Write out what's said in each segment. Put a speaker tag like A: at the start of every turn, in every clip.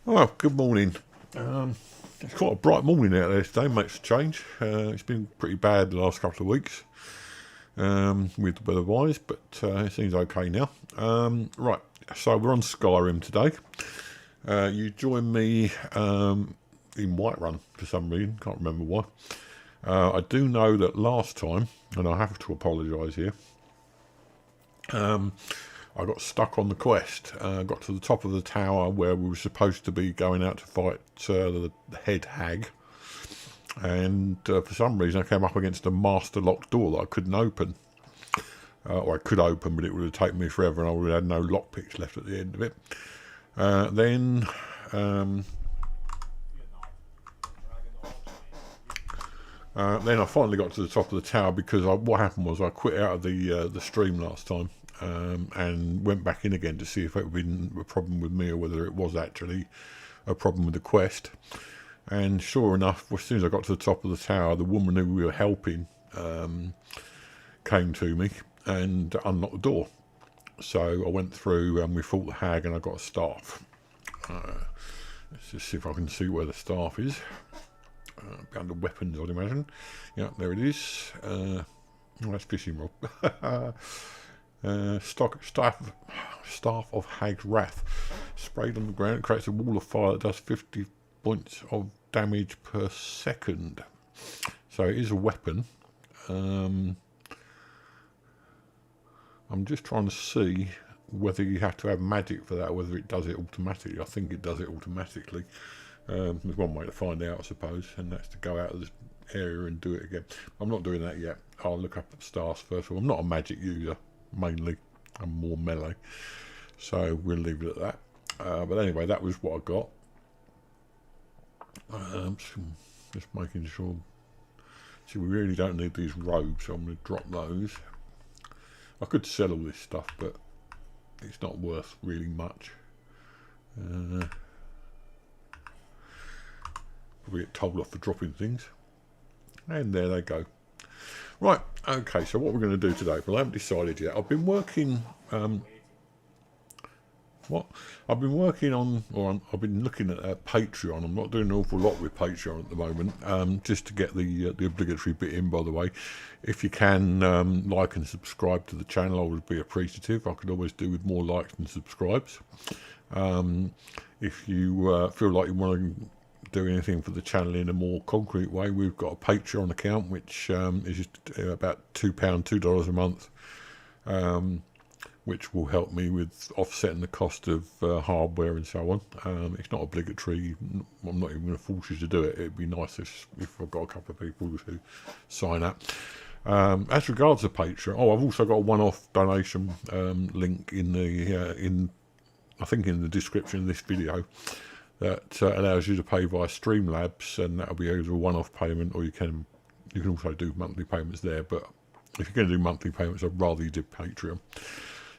A: Oh, good morning. It's quite a bright morning out there today, makes a change. It's been pretty bad the last couple of weeks with the weather-wise, but it seems okay now. Right, so we're on Skyrim today. You join me in Whiterun for some reason, can't remember why. I do know that last time, and I have to apologise here, I got stuck on the quest. Got to the top of the tower where we were supposed to be going out to fight the head hag, and for some reason I came up against a master locked door that I couldn't open. Or I could open, but it would have taken me forever, and I would have had no lockpicks left at the end of it. Then I finally got to the top of the tower because what happened was I quit out of the stream last time and went back in again to see if it had been a problem with me or whether it was actually a problem with the quest. And sure enough, as soon as I got to the top of the tower, the woman who we were helping came to me and unlocked the door. So I went through and we fought the hag and I got a staff. Let's just see if I can see where the staff is. Under weapons, I'd imagine. Yeah, there it is. Oh, that's fishing rod. Staff of Hag's Wrath. Sprayed on the ground, it creates a wall of fire that does 50 points of damage per second. So it is a weapon. I'm just trying to see whether you have to have magic for that or whether it does it automatically. I think it does it automatically. There's one way to find out, I suppose, and that's to go out of this area and do it again. I'm not doing that yet. I'll look up at stars first of all. I'm not a magic user, mainly. I'm more melee. So we'll leave it at that. But anyway, that was what I got. Just making sure. See, we really don't need these robes, so I'm going to drop those. I could sell all this stuff, but it's not worth really much. Probably get told off for dropping things. And there they go. Right, okay, so what we're going to do today, well, I haven't decided yet. I've been working, I've been working on, I've been looking at Patreon. I'm not doing an awful lot with Patreon at the moment, just to get the obligatory bit in, by the way. If you can like and subscribe to the channel, I would be appreciative. I could always do with more likes than subscribes. If you feel like you want to do anything for the channel in a more concrete way, we've got a Patreon account which is just about £2, $2 a month, which will help me with offsetting the cost of hardware and so on. It's not obligatory. I'm not even going to force you to do it. It'd be nice if I've got a couple of people who sign up. As regards to Patreon, I've also got a one-off donation link in the I think in the description of this video, that allows you to pay via Streamlabs, and that'll be either a one-off payment, or you can also do monthly payments there. But if you're going to do monthly payments, I'd rather you did Patreon.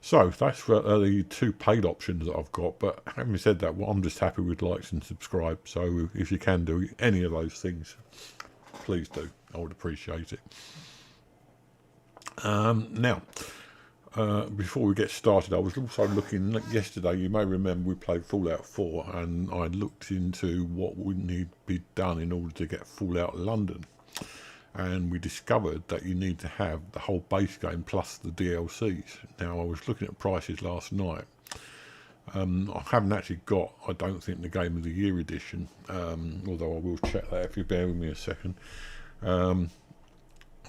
A: So that's for the two paid options that I've got. But having said that, well, I'm just happy with likes and subscribe. So if you can do any of those things, please do. I would appreciate it. Now, before we get started, I was also looking yesterday. You may remember we played Fallout 4, and I looked into what would need to be done in order to get Fallout London, and we discovered that you need to have the whole base game plus the DLCs. Now, I was looking at prices last night. I haven't actually got, I don't think, the Game of the Year edition, although I will check that if you bear with me a second.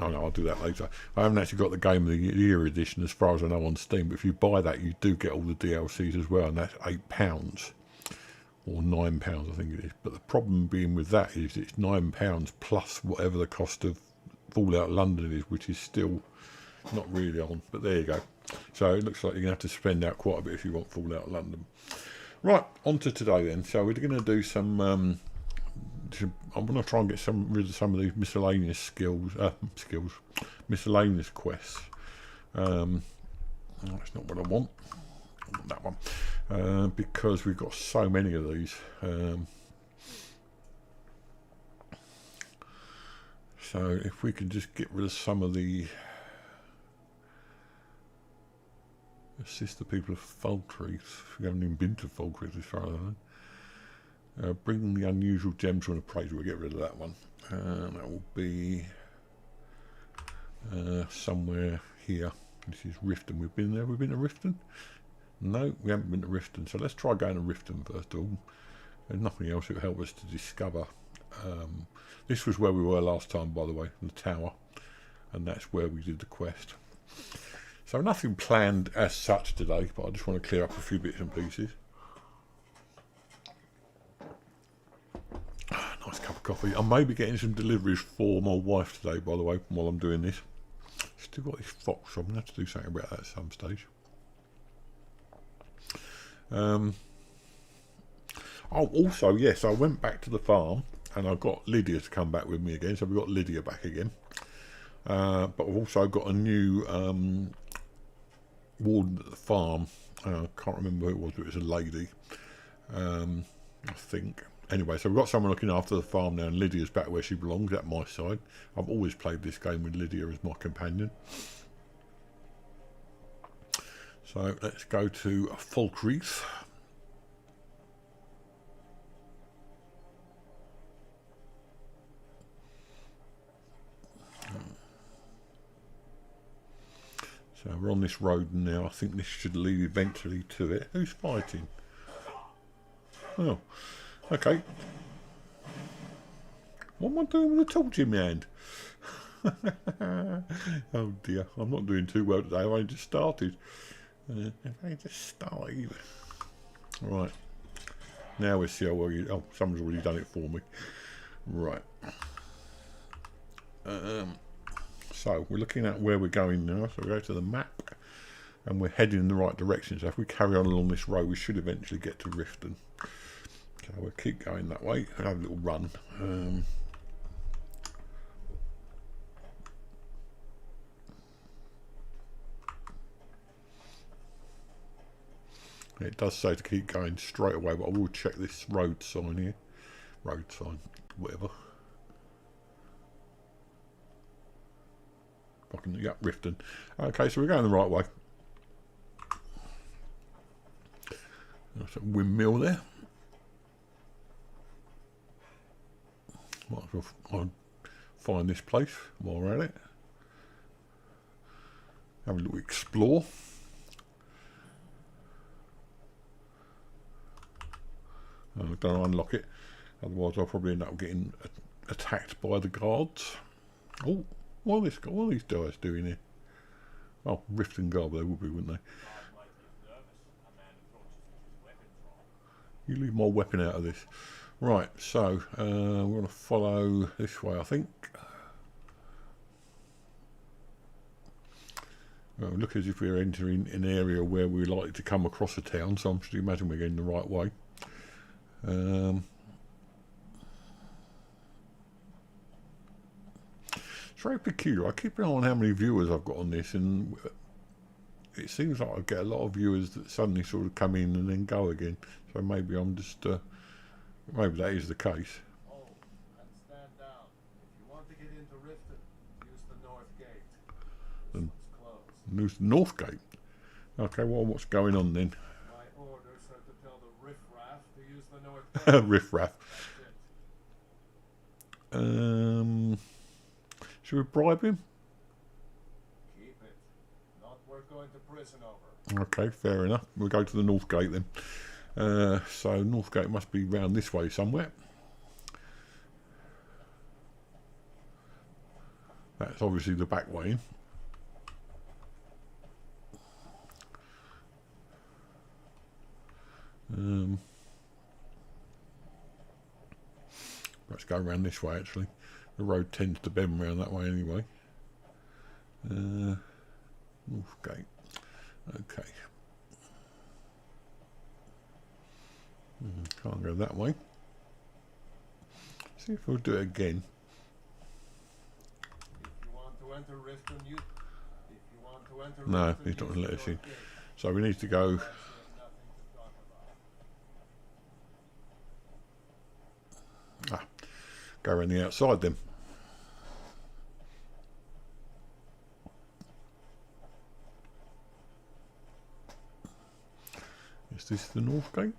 A: Oh no, I'll do that later. I haven't actually got the Game of the Year edition as far as I know on Steam, but if you buy that, you do get all the DLCs as well, and that's £8 or £9, I think it is. But the problem being with that is it's £9 plus whatever the cost of Fallout London is, which is still not really on. But there you go. So it looks like you're going to have to spend out quite a bit if you want Fallout London. Right, on to today then. So we're going to do some. I'm going to try and get rid of some of these miscellaneous miscellaneous quests. That's not what I want. I want that one, because we've got so many of these. So if we can just get rid of some of the assist the people of Falkreath. We haven't even been to Falkreath as far as I know. Bring the unusual gems from appraisal. We'll get rid of that one. That will be somewhere here. This is Riften. We've been there. We've been to Riften? No, we haven't been to Riften. So let's try going to Riften first of all. There's nothing else that will help us to discover. This was where we were last time, by the way, in the tower. And that's where we did the quest. So nothing planned as such today, but I just want to clear up a few bits and pieces. Nice cup of coffee. I may be getting some deliveries for my wife today, by the way, while I'm doing this. Still got this fox, so I'm going to have to do something about that at some stage. Oh, also, yes, I went back to the farm and I got Lydia to come back with me again, so we've got Lydia back again. But we've also got a new warden at the farm. I can't remember who it was, but it was a lady, I think. Anyway, so we've got someone looking after the farm now, and Lydia's back where she belongs, at my side. I've always played this game with Lydia as my companion. So let's go to Falkreath. So we're on this road now. I think this should lead eventually to it. Who's fighting? Oh, okay. What am I doing with the torch in my hand? Oh dear, I'm not doing too well today. I've only just started. Right. Now we'll see how well you... Oh, someone's already done it for me. Right. So we're looking at where we're going now. So we go to the map and we're heading in the right direction. So if we carry on along this road, we should eventually get to Riften. So we'll keep going that way and have a little run. It does say to keep going straight away, but I will check this road sign here. Road sign, whatever. Yep, Riften. Okay, so we're going the right way. There's a windmill there. Might as well find this place while we're at it. Have a little explore. Don't unlock it, otherwise I'll probably end up getting attacked by the guards. Oh, what are these guys doing here? Oh, Riften guard, they would be, wouldn't they? You leave my weapon out of this. Right, so we're going to follow this way, I think. Well, look as if we're entering an area where we're likely to come across a town, so I should imagine we're going the right way. It's very peculiar. I keep an eye on how many viewers I've got on this, and it seems like I get a lot of viewers that suddenly sort of come in and then go again. So maybe I'm just, maybe that is the case.
B: Oh, and stand down. If you want to get into Riften, use the north gate. This one's closed.
A: North gate. Okay, well, what's going on then?
B: My orders are to tell the riffraff to use the north gate.
A: Riffraff. Should we bribe him?
B: Keep it. Not worth going to prison over.
A: Okay, fair enough. We'll go to the north gate then. So north gate must be round this way somewhere. That's obviously the back way in. Let's go around this way actually. The road tends to bend round that way anyway. North gate. Okay. Can't go that way. See if we'll do it again.
B: If you want to enter Riften,
A: No, he's not going to let us in. So we need to go. Go around the outside then. Is this the north gate?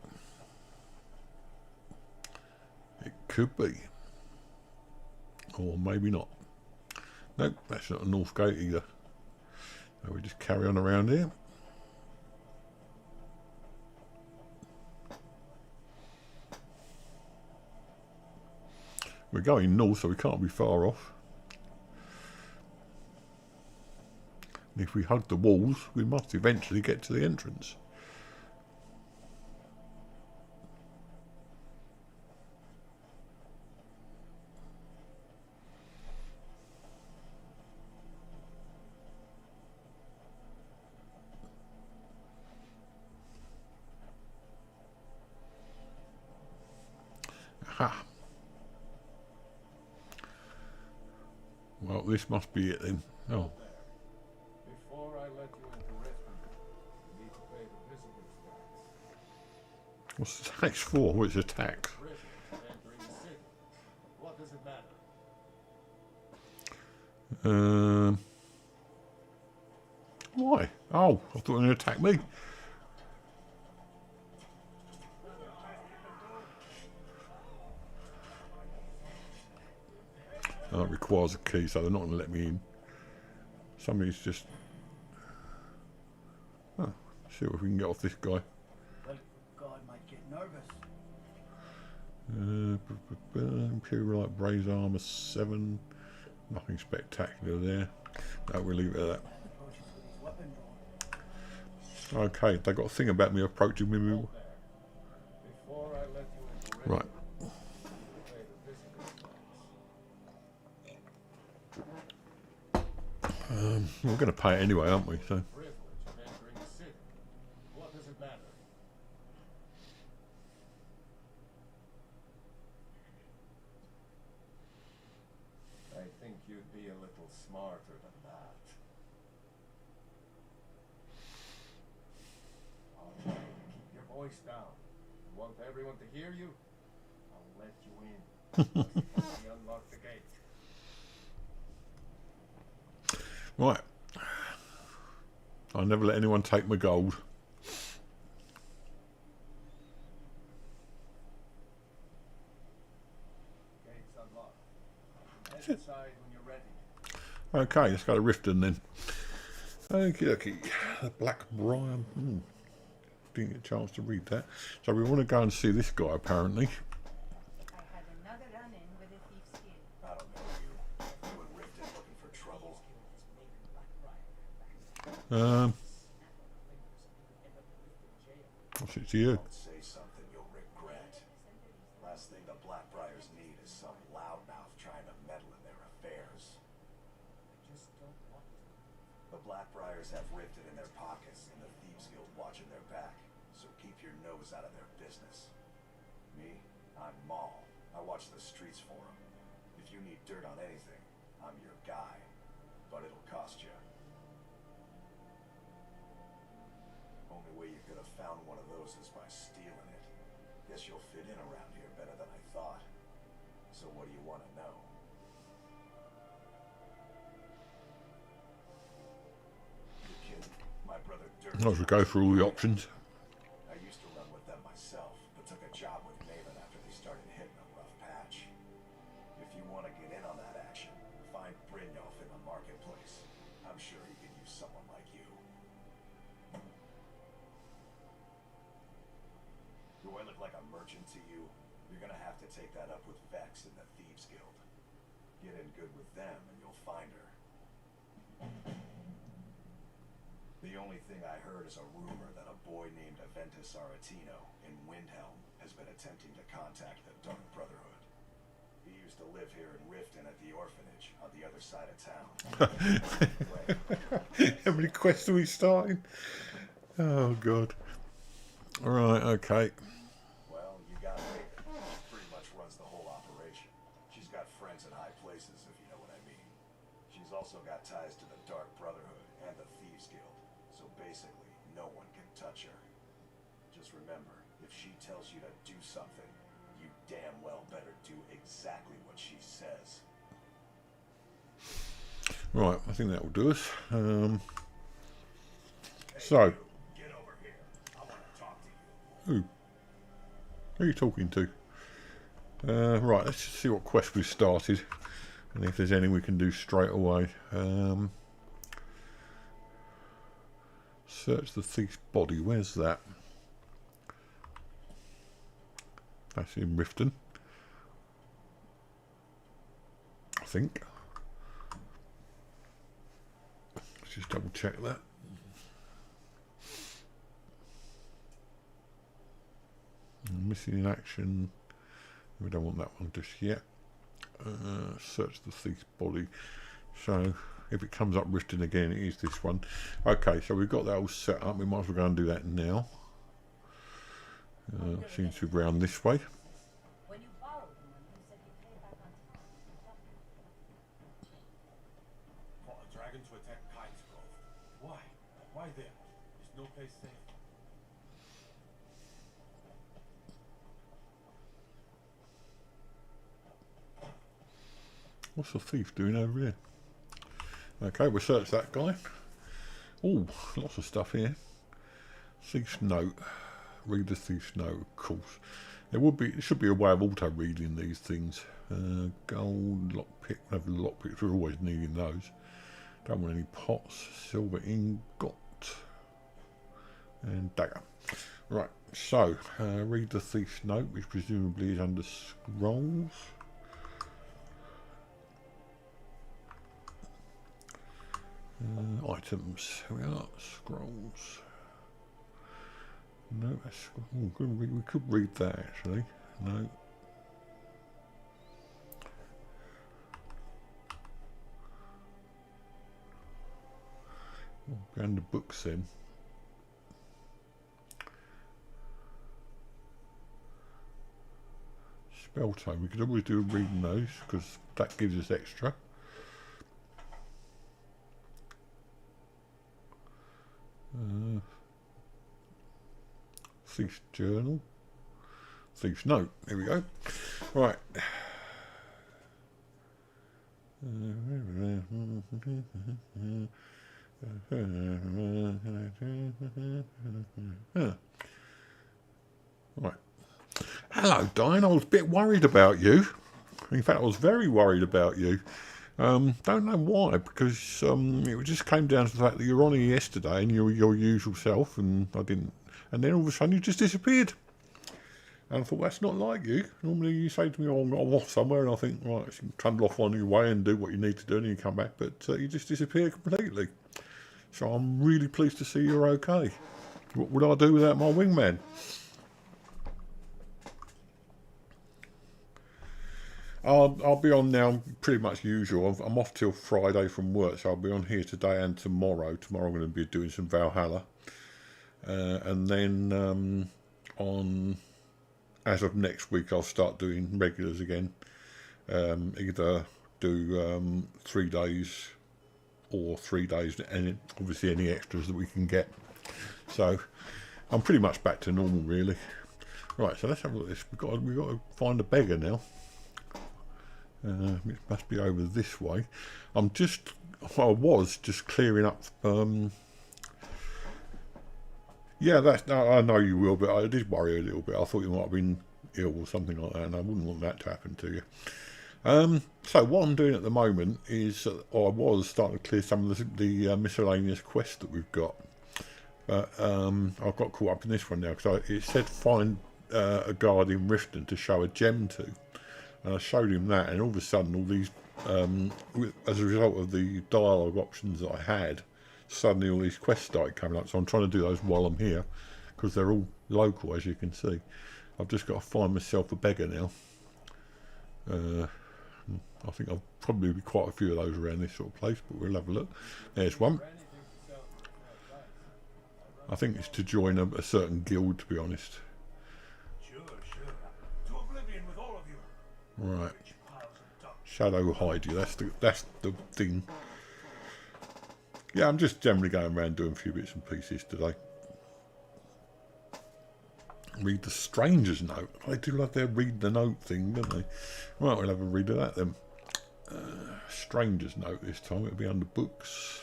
A: could be. Or maybe not. Nope, that's not a north gate either. So we just carry on around here. We're going north, so we can't be far off. And if we hug the walls, we must eventually get to the entrance. Aha. Well, this must be it then. Oh.
B: Before I let you into Riften, you need to pay the visitor's tax.
A: What's the tax for? Well, it's a tax.
B: Privilege of entering the city. What does it matter?
A: Why? Oh, I thought they were going to attack me. It requires a key, so they're not going to let me in. Somebody's just... Oh, see if we can get off this guy.
C: Well, God might get nervous.
A: Imperialite Braze Armour 7. Nothing spectacular there. No, we'll leave it at that.
C: Approaches with his weapon drawn.
A: Okay, they got a thing about me approaching me.
B: Before I let you into Riften,
A: Right.
B: you pay the visitor's tax.
A: We're going to pay it anyway, aren't we? So
B: Privilege of entering the city. What does it matter? I think you'd be a little smarter than that. All right, keep your voice down. You want everyone to hear you? I'll let you in. Once we unlock the gate.
A: right. I'll never let anyone take my gold.
B: Gate's unlocked. Head inside when you're ready.
A: Okay, let's go to Riften then. Okie dokie. The Black Briar. Didn't get a chance to read that. So we want to go and see this guy apparently.
D: I had another run-in with a thief's skin.
E: I don't know you. You and Riften looking for trouble.
A: What's it to you?
E: Don't say something you'll regret. Last thing the Blackbriars need is some loudmouth trying to meddle in their affairs.
C: Just don't want to.
E: The Blackbriars have Riften in their pockets and the Thieves Guild watching their back, so keep your nose out of their business. Me? I'm Maul. I watch the streets for them. If you need dirt on anything, I'm your guy. But it'll cost you. Only way you could have found one of those is by stealing it. Guess you'll fit in around here better than I thought. So what do you want to know? You're kidding. My brother Dirk.
A: I'll just go through all the options.
E: I used to run with them myself, but took a job with Maven after they started hitting a rough patch. If you want to get in on that action, find Brynjolf in the marketplace. I'm sure he could use someone like you. Do I look like a merchant to you? You're gonna have to take that up with Vex in the Thieves Guild. Get in good with them and you'll find her. The only thing I heard is a rumor that a boy named Aventus Aretino in Windhelm has been attempting to contact the Dark Brotherhood. He used to live here in Riften at the orphanage on the other side of town.
A: How many quests are we starting? Oh god. Alright, okay.
E: Well, you got Maven. She pretty much runs the whole operation. She's got friends in high places, if you know what I mean. She's also got ties to the Dark Brotherhood and the Thieves Guild, so basically, no one can touch her. Just remember, if she tells you to do something, you damn well better do exactly what she says.
A: Right, I think that will do us. So,
E: Get over here. I want to talk to you.
A: who? Who are you talking to? Right, let's just see what quest we've started and if there's any we can do straight away. Search the thief's body. Where's that? That's in Riften, I think. Let's just double check that. Missing in action. We don't want that one just yet. Search the thief's body. So if it comes up Riften again, it is this one. Okay, so we've got that all set up. We might as well go and do that now. Seems to be round this way.
D: When you borrowed the money, you said you'd pay it back on time.
B: For a dragon to attack Kites Grove. Why? Why there? Is no place safe?
A: What's the thief doing over here? Okay, we'll search that guy. Oh, lots of stuff here. Thief's note. Read the thief's note, of course. There should be a way of auto-reading these things. Gold, lockpick, have the lockpicks, we're always needing those. Don't want any pots, silver ingot, and dagger. Right, so, read the thief's note, which presumably is under scrolls. Items, here we are, scrolls. No, that's, oh, we could read that actually. No. Oh, go into books then. Spell tome, we could always do reading those because that gives us extra. Thief's journal, thief's note. There we go. Right. Right. Hello, Diane. I was a bit worried about you. In fact, I was very worried about you. Don't know why, because it just came down to the fact that you were on here yesterday and you were your usual self, and I didn't. And then all of a sudden you just disappeared. And I thought, that's not like you. Normally you say to me, oh, I'm off somewhere, and I think, right, you can trundle off on your way and do what you need to do, and you come back, but you just disappear completely. So I'm really pleased to see you're okay. What would I do without my wingman? I'll be on now pretty much usual. I'm off till Friday from work, so I'll be on here today and tomorrow. Tomorrow I'm going to be doing some Valhalla. And then as of next week, I'll start doing regulars again. Either do 3 days or 3 days, and obviously any extras that we can get. So I'm pretty much back to normal, really. Right, so let's have a look at this. We've got to find a beggar now. It must be over this way. I was just clearing up. Yeah, I know you will, but I did worry a little bit. I thought you might have been ill or something like that, and I wouldn't want that to happen to you. So what I'm doing at the moment is, I was starting to clear some of the miscellaneous quests that we've got. But I've got caught up in this one now, because it said find a guard in Riften to show a gem to. And I showed him that, and all of a sudden, all these, as a result of the dialogue options that I had, suddenly all these quests started coming up. So I'm trying to do those while I'm here, because they're all local, as you can see. I've just got to find myself a beggar now. I think I'll probably be quite a few of those around this sort of place, but we'll have a look. There's one. I think it's to join a certain guild, to be honest. Right, shadow hide you. That's the thing. Yeah, I'm just generally going around doing a few bits and pieces today. Read the stranger's note. They do love their read the note thing, don't they? Right, we'll have a read of that then. Stranger's note this time. It'll be under books.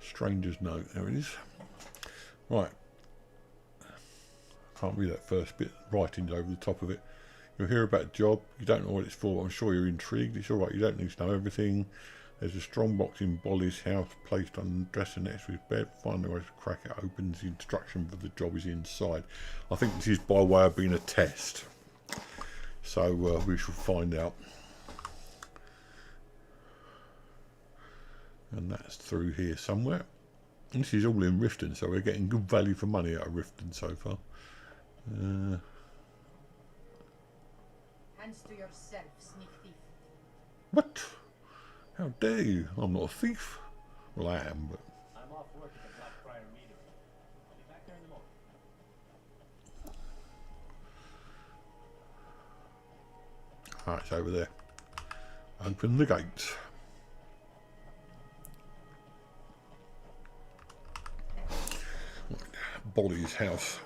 A: Stranger's note. There it is. Right. can't read that first bit. Writing's over the top of it. You'll hear about a job. You don't know what it's for. I'm sure you're intrigued. It's all right. You don't need to know everything. There's a strong box in Bolly's house placed on the dresser next to his bed. Find the way to crack it open. The instruction for the job is inside. I think this is by way of being a test. So we shall find out. And that's through here somewhere. And this is all in Riften, so we're getting good value for money out of Riften so far.
D: Hands to yourself, sneak thief.
A: What? How dare you? I'm not a thief. Well, I am, but...
B: I'm off work at the Blackfriar meeting. I'll be back there in the morning.
A: Ah, it's over there. Open the gates. Bolly's house.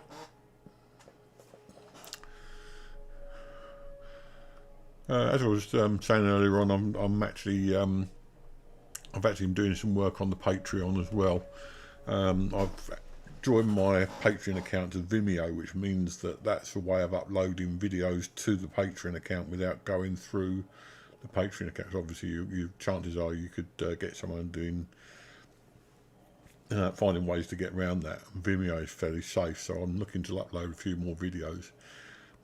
A: As I was saying earlier on, I'm actually I've actually been doing some work on the Patreon as well. I've joined my Patreon account to Vimeo, which means that that's a way of uploading videos to the Patreon account without going through the Patreon account. So obviously, you chances are you could get someone doing finding ways to get around that. Vimeo is fairly safe, so I'm looking to upload a few more videos.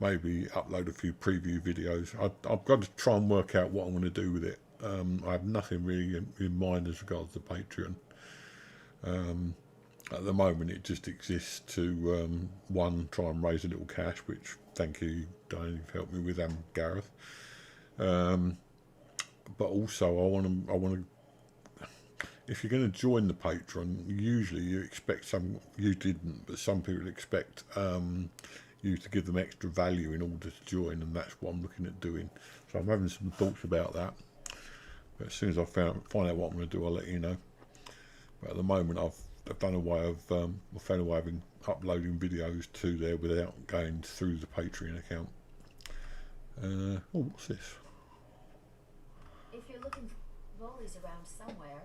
A: Maybe upload a few preview videos. I've got to try and work out what I'm going to do with it. I have nothing really in mind as regards to Patreon. At the moment, it just exists to one, try and raise a little cash, which thank you, Diane, you've helped me with, and Gareth. But also, I want to. If you're going to join the Patreon, usually you expect some. You didn't, but some people expect you to give them extra value in order to join, and that's what I'm looking at doing. So I'm having some thoughts about that. But as soon as I find out what I'm going to do, I'll let you know. But at the moment, I've done a way of I found a way of uploading videos to there without going through the Patreon account. Oh, what's this?
F: If you're looking for Wally's around somewhere,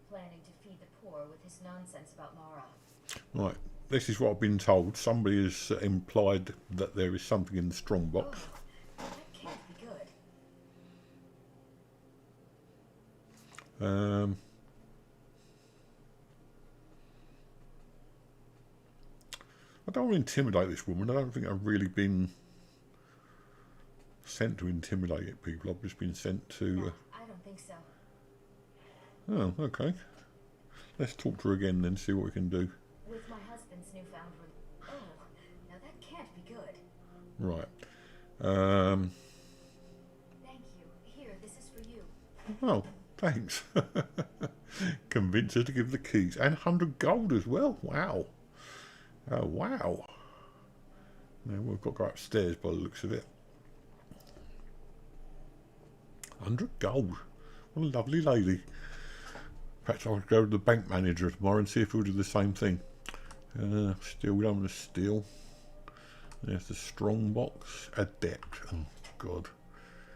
F: planning to feed the poor with his nonsense about Mara.
A: Right, this is what I've been told. Somebody has implied that there is something in the strongbox.
F: Oh, that can't be good.
A: I don't want to intimidate this woman. I don't think I've really been sent to intimidate people. I've just been sent to...
F: No, I don't think so.
A: Oh, okay. Let's talk to her again then, see what we can do.
F: With my husband's newfound Oh, now that can't be good.
A: Right.
F: Thank you. Here, this is for you.
A: Oh, thanks. Convince her to give the keys. And 100 gold as well. Wow. Oh, wow. Now we've got to go upstairs by the looks of it. 100 gold. What a lovely lady. Perhaps I'll go to the bank manager tomorrow and see if he'll do the same thing. Still, we don't want to steal. There's the strong box. Adept. Oh, God.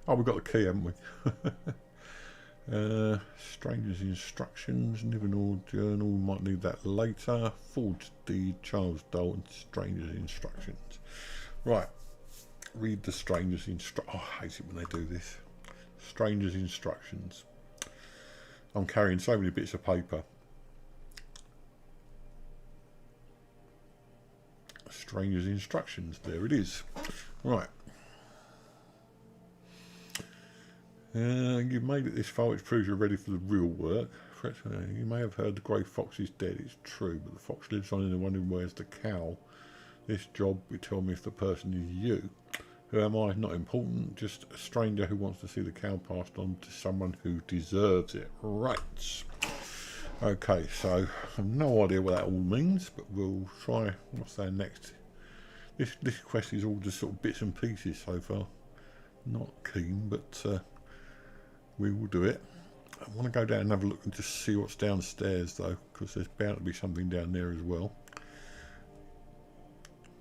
A: Oh, we've got the key, haven't we? Stranger's instructions. Livernoor journal. Might need that later. Forged deed. Charles Dalton. Stranger's instructions. Right. Read the stranger's instructions. Oh, I hate it when they do this. Stranger's instructions. I'm carrying so many bits of paper. Stranger's instructions. There it is. Right. You've made it this far, which proves you're ready for the real work. You may have heard the grey fox is dead. It's true, but the fox lives on in the one who wears the cowl. This job will tell me if the person is you. Who am I? Not important. Just a stranger who wants to see the cow passed on to someone who deserves it. Right. Okay, so I have no idea what that all means, but we'll try. What's that next? This quest is all just sort of bits and pieces so far. Not keen, but we will do it. I want to go down and have a look and just see what's downstairs though, because there's bound to be something down there as well.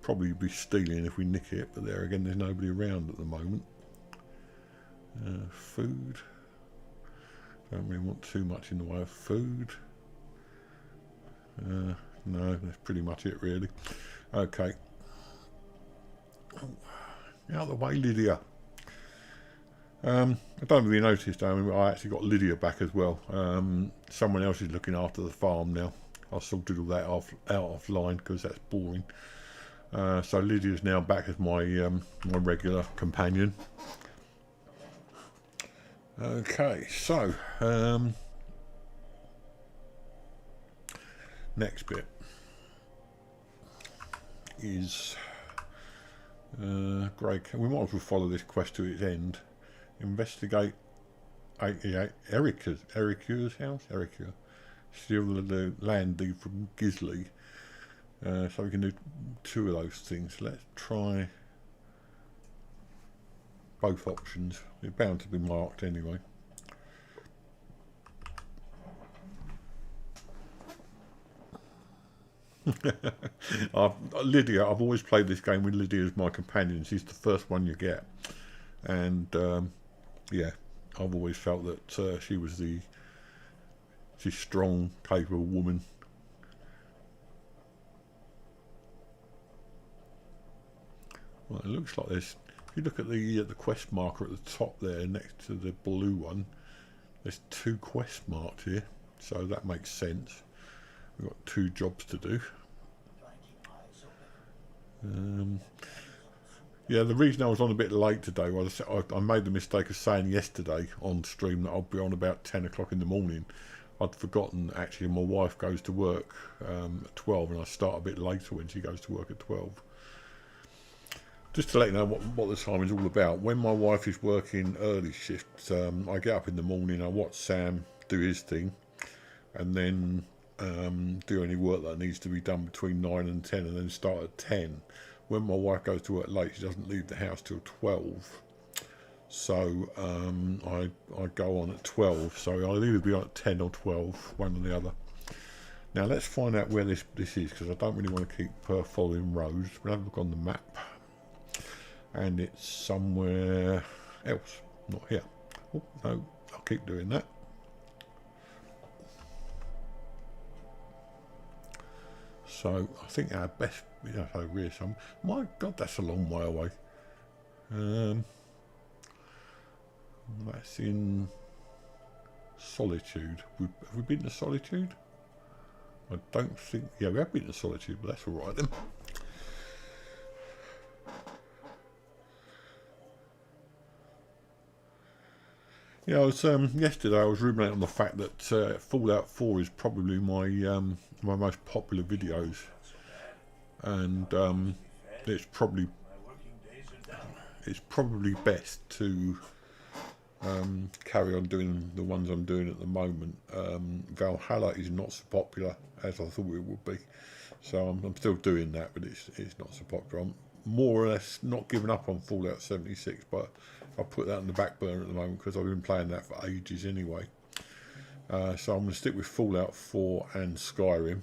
A: Probably be stealing if we nick it, but there again, there's nobody around at the moment. Food. Don't really want too much in the way of food. No, that's pretty much it really. Okay. Out of the way, Lydia. I don't really notice, though. I actually got Lydia back as well. Someone else is looking after the farm now. I sorted all that out offline because that's boring. So Lydia's now back as my my regular companion. Okay, so next bit is Greg. We might as well follow this quest to its end. Investigate Erica's house. Erica. Steal the land deed from Gisley. So we can do 2 of those things. Let's try both options. They're bound to be marked anyway. Lydia, I've always played this game with Lydia as my companion. She's the first one you get, and yeah, I've always felt that she's strong, capable woman. Well, it looks like there's. If you look at the quest marker at the top there, next to the blue one, there's 2 quests marked here, so that makes sense. We've got 2 jobs to do. Yeah, the reason I was on a bit late today was I made the mistake of saying yesterday on stream that I'll be on about 10 o'clock in the morning. I'd forgotten, actually, my wife goes to work at 12, and I start a bit later when she goes to work at 12. Just to let you know what the time is all about. When my wife is working early shifts, I get up in the morning, I watch Sam do his thing, and then do any work that needs to be done between 9 and 10, and then start at 10. When my wife goes to work late, she doesn't leave the house till 12. So I go on at 12. So I'll either be on at 10 or 12, one or the other. Now let's find out where this is, because I don't really want to keep following roads. We'll have a look on the map. And it's somewhere else, not here. Oh, no, I'll keep doing that. So I think our best, over here some. My God, that's a long way away. That's in Solitude. Have we been to Solitude? I don't think. Yeah, we have been to Solitude, but that's all right then. Yeah, I was yesterday. I was ruminating on the fact that Fallout 4 is probably my my most popular videos, and it's probably best to carry on doing the ones I'm doing at the moment. Valhalla is not so popular as I thought it would be, so I'm still doing that, but it's not so popular. I'm more or less not giving up on Fallout 76, but I'll put that on the back burner at the moment because I've been playing that for ages anyway. So I'm going to stick with Fallout 4 and Skyrim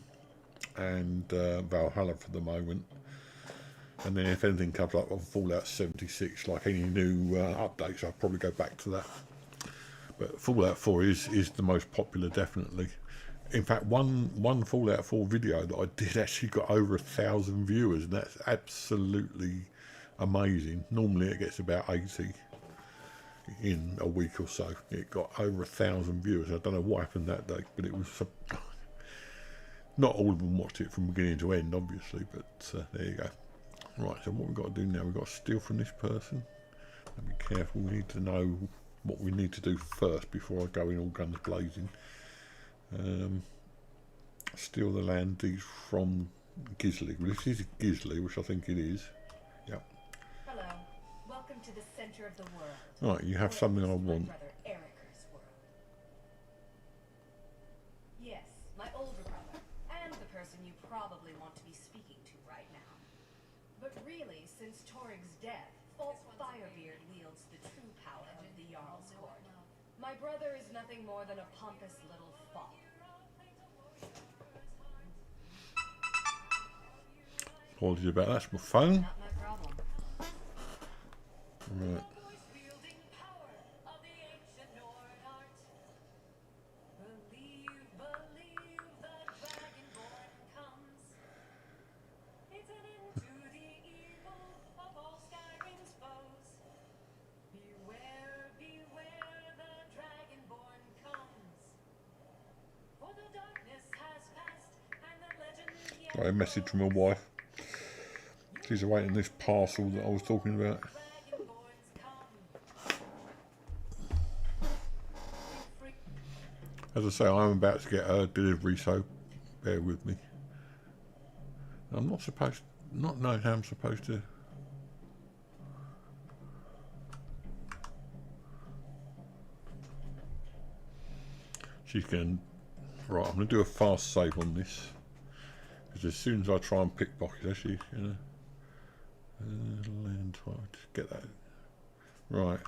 A: and Valhalla for the moment. And then if anything comes up on Fallout 76, like any new updates, I'll probably go back to that. But Fallout 4 is the most popular, definitely. In fact, one Fallout 4 video that I did actually got over 1,000 viewers, and that's absolutely amazing. Normally it gets about 80 in a week or so. It got over 1,000 viewers. I don't know what happened that day, but it was not all of them watched it from beginning to end, obviously, but there you go. Right, so what we've got to do now, we've got to steal from this person. And be careful, we need to know what we need to do first before I go in all guns blazing. Steal the land deeds from Gisley. Well, this is Gisley, which I think it is. Yep.
F: Hello. Welcome to the center of the world.
A: Right, you have something I want.
F: My brother Erica's world. Yes, my older brother, and the person you probably want to be speaking to right now. But really, since Torig's death, Folk Firebeard wields the true power of the Jarl's court. My brother is nothing more than a pompous little fop.
A: Apologies about that, that's my phone.
F: Not my problem.
A: Right. Got a message from my wife. She's awaiting this parcel that I was talking about. As I say, I'm about to get a delivery, so bear with me. I'm not supposed, not knowing how I'm supposed to. She's going. Right, I'm going to do a fast save on this, because as soon as I try and pickpocket her, she's going to land twice. Get that right.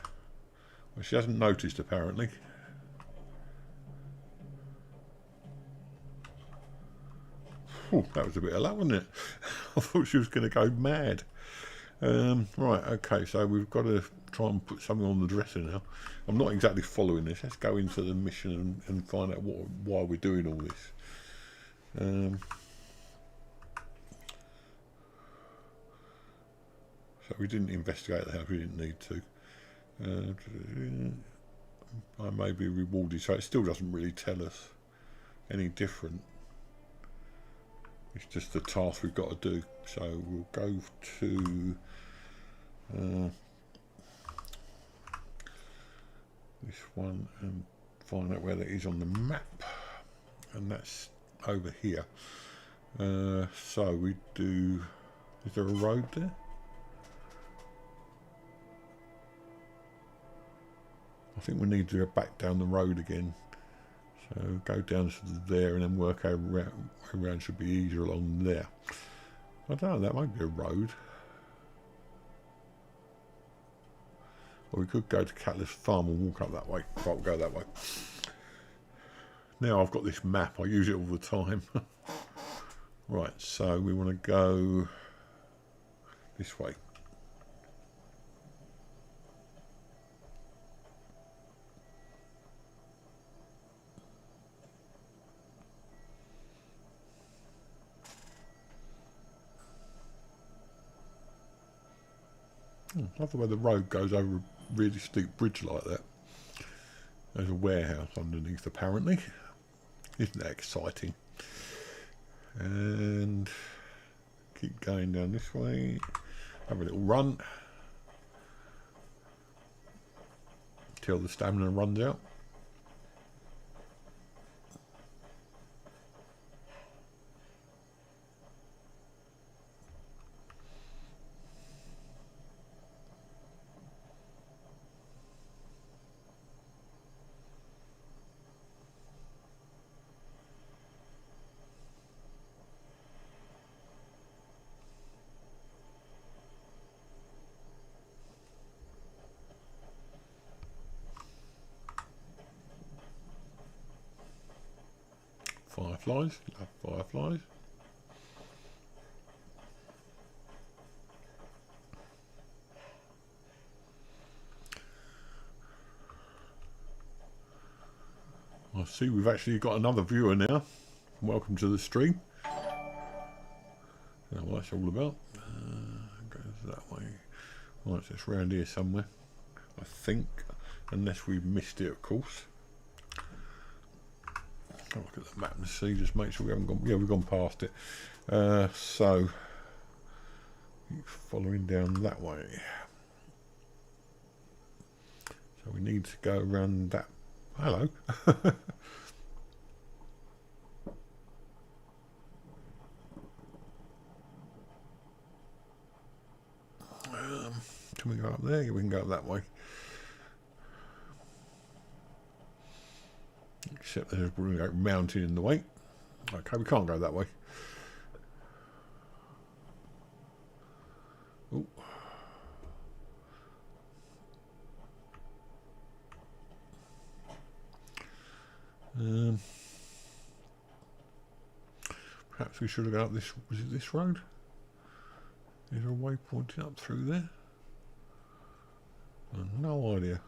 A: Well, she hasn't noticed apparently. Whew, that was a bit of luck, wasn't it? I thought she was going to go mad. Right, okay, so we've got to try and put something on the dresser now. I'm not exactly following this. Let's go into the mission and find out why we're doing all this. So we didn't investigate the house, we didn't need to. I may be rewarded, so it still doesn't really tell us any different. It's just the task we've got to do. So we'll go to this one and find out where that is on the map, and that's over here. So we do. Is there a road there? I think we need to go back down the road again. So go down to there and then work around should be easier along there. I don't know, that might be a road. Or we could go to Catalyst Farm and walk up that way. Right, we'll go that way. Now I've got this map, I use it all the time. Right, so we want to go this way. I love the way the road goes over a really steep bridge like that. There's a warehouse underneath apparently. Isn't that exciting? And keep going down this way. Have a little run. Till the stamina runs out. Fireflies, love fireflies. I see we've actually got another viewer now. Welcome to the stream. That's what that's all about. Goes that way. Right, so it's round here somewhere, I think, unless we've missed it, of course. I'll look at the map and see, just make sure we haven't gone. Yeah, we've gone past it. So keep following down that way. So we need to go around that. Hello. Can we go up there? Yeah, we can go up that way. Except there's a mountain in the way. Okay, we can't go that way. Ooh. Perhaps we should have gone up this. Was it this road? Is there a way pointing up through there? I've no idea.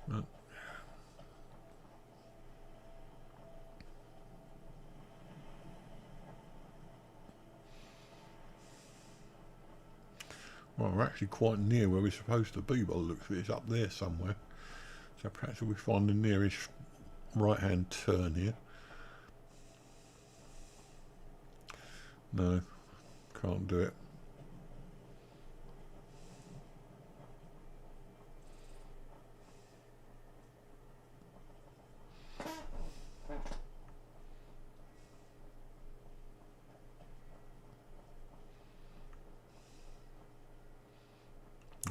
A: No. Well, we're actually quite near where we're supposed to be by the looks of it. It's up there somewhere. So perhaps we'll find the nearest right hand turn here. No, can't do it.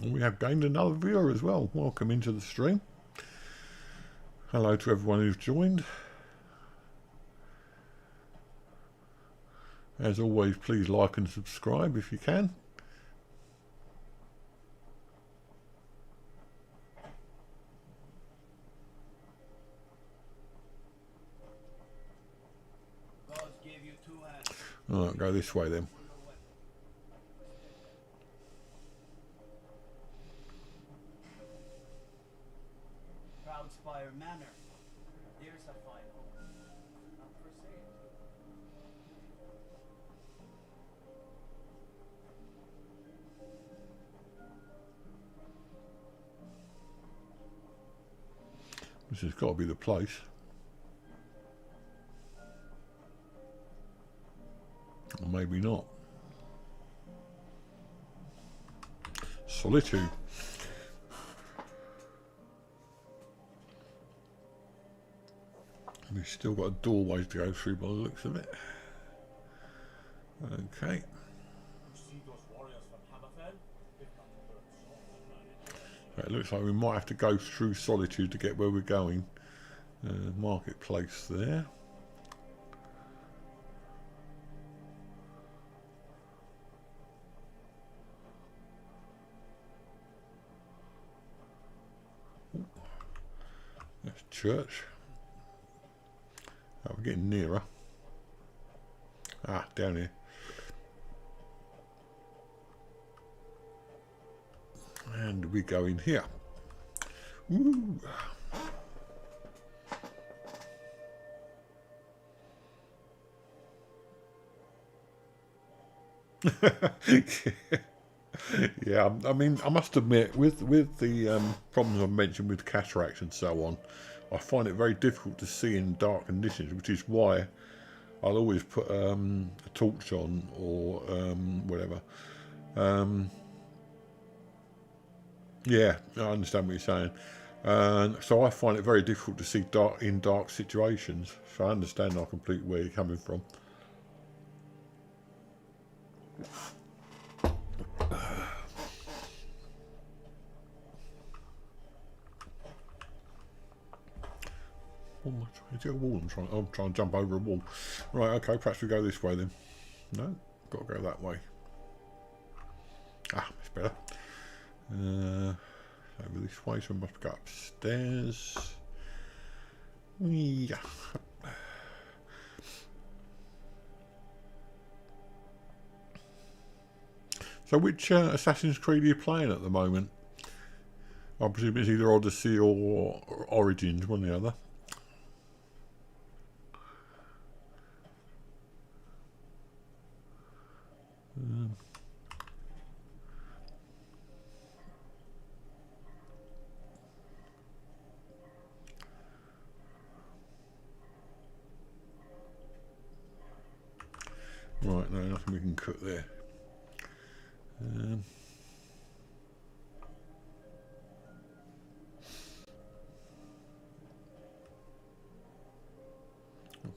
A: And we have gained another viewer as well. Welcome into the stream. Hello to everyone who's joined. As always, please like and subscribe if you can.
C: God gave you two hands.
A: Alright, go this way then.
C: Proudspire Manor. There's a fine home. Not for sale.
A: This has got to be the place. Or maybe not. Solitude. We've still got a doorway to go through by the looks of it. Okay.
B: You see those warriors from Hammerfell? They've got to learn swords and
A: It looks like we might have to go through Solitude to get where we're going. Marketplace there. That's church. Oh, we're getting nearer. Ah, down here. And we go in here. Woo! Yeah, I mean, I must admit, with the problems I've mentioned with cataracts and so on, I find it very difficult to see in dark conditions, which is why I'll always put a torch on or whatever. Yeah, I understand what you're saying. So I find it very difficult to see in dark situations. So I understand completely where you're coming from. Is it a wall? I'm trying to jump over a wall. Right, okay, perhaps we go this way then. No, got to go that way. Ah, it's better. Over this way, so we must go upstairs. Yeah. So which Assassin's Creed are you playing at the moment? I presume it's either Odyssey or Origins, one or the other. Right, no, nothing we can cook there. A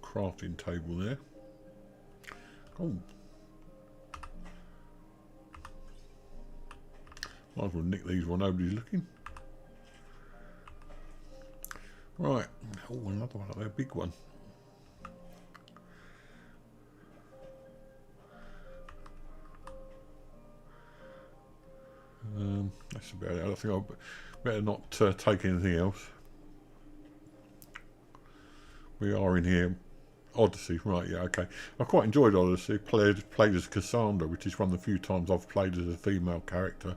A: crafting table there. Oh. Might as well nick these while nobody's looking. Right. Oh, another one up there, a big one. That's about it. I think I'll better not take anything else. We are in here. Odyssey, right, yeah, okay. I quite enjoyed Odyssey. Played as Cassandra, which is one of the few times I've played as a female character.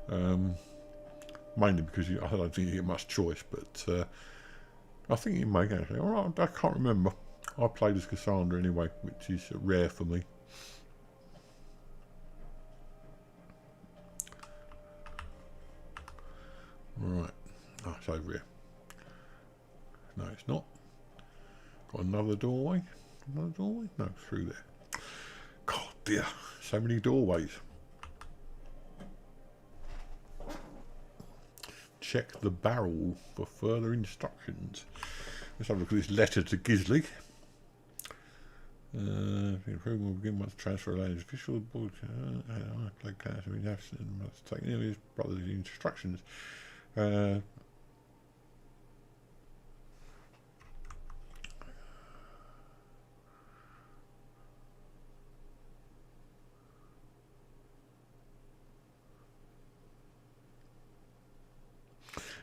A: Mainly because I don't think you get much choice, but I think you may actually. Alright, I can't remember. I played as Cassandra anyway, which is rare for me. Right, it's over here. No, it's not. Got another doorway. Another doorway? No, through there. God dear, so many doorways. Check the barrel for further instructions. Let's have a look at this letter to Gisley. The improvement will begin once transfer land is official. The board play class and must take his brother's instructions.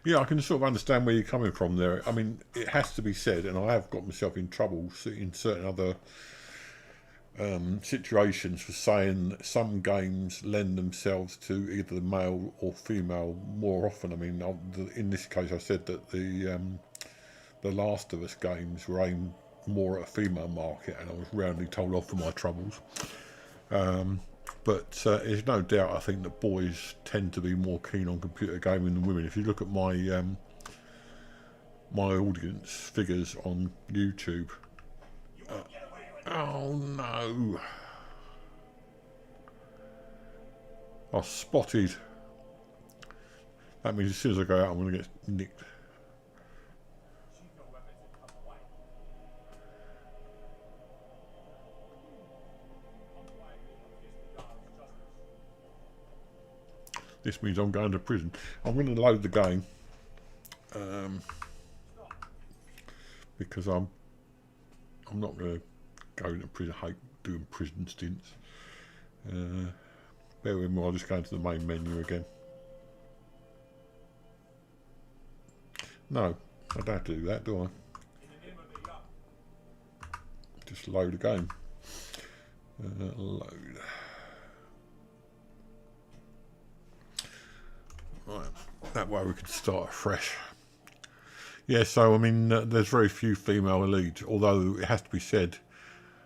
A: Yeah, I can sort of understand where you're coming from there. I mean, it has to be said, and I have got myself in trouble in certain other situations for saying that some games lend themselves to either the male or female more often. I mean, in this case, I said that the Last of Us games were aimed more at a female market, and I was roundly told off for my troubles. But there's no doubt, I think, that boys tend to be more keen on computer gaming than women. If you look at my my audience figures on YouTube, oh no, I spotted. That means as soon as I go out, I'm going to get nicked. This means I'm going to prison. I'm going to load the game because I'm not going to go into prison. I hate doing prison stints. Bear with me, I'll just go into the main menu again. No, I don't have to do that, do I? Just load a game. Load. Right, that way we could start afresh. Yeah, so I mean, there's very few female leads, although it has to be said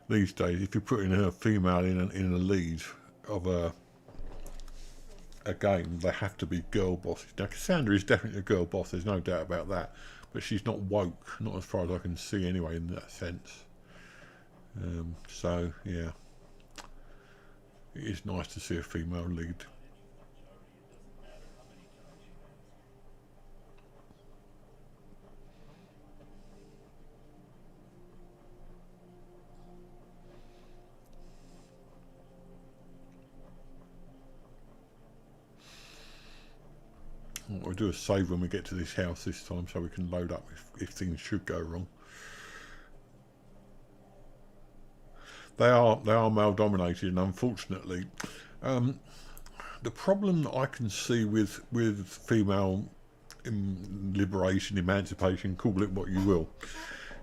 A: these days, if you're putting a female in a lead of a game, they have to be girl bosses. Now, Cassandra is definitely a girl boss, there's no doubt about that, but she's not woke, not as far as I can see anyway, in that sense. So, yeah, it is nice to see a female lead. We'll do a save when we get to this house this time, so we can load up if things should go wrong. They are male dominated, and unfortunately, the problem that I can see with female liberation, emancipation, call it what you will,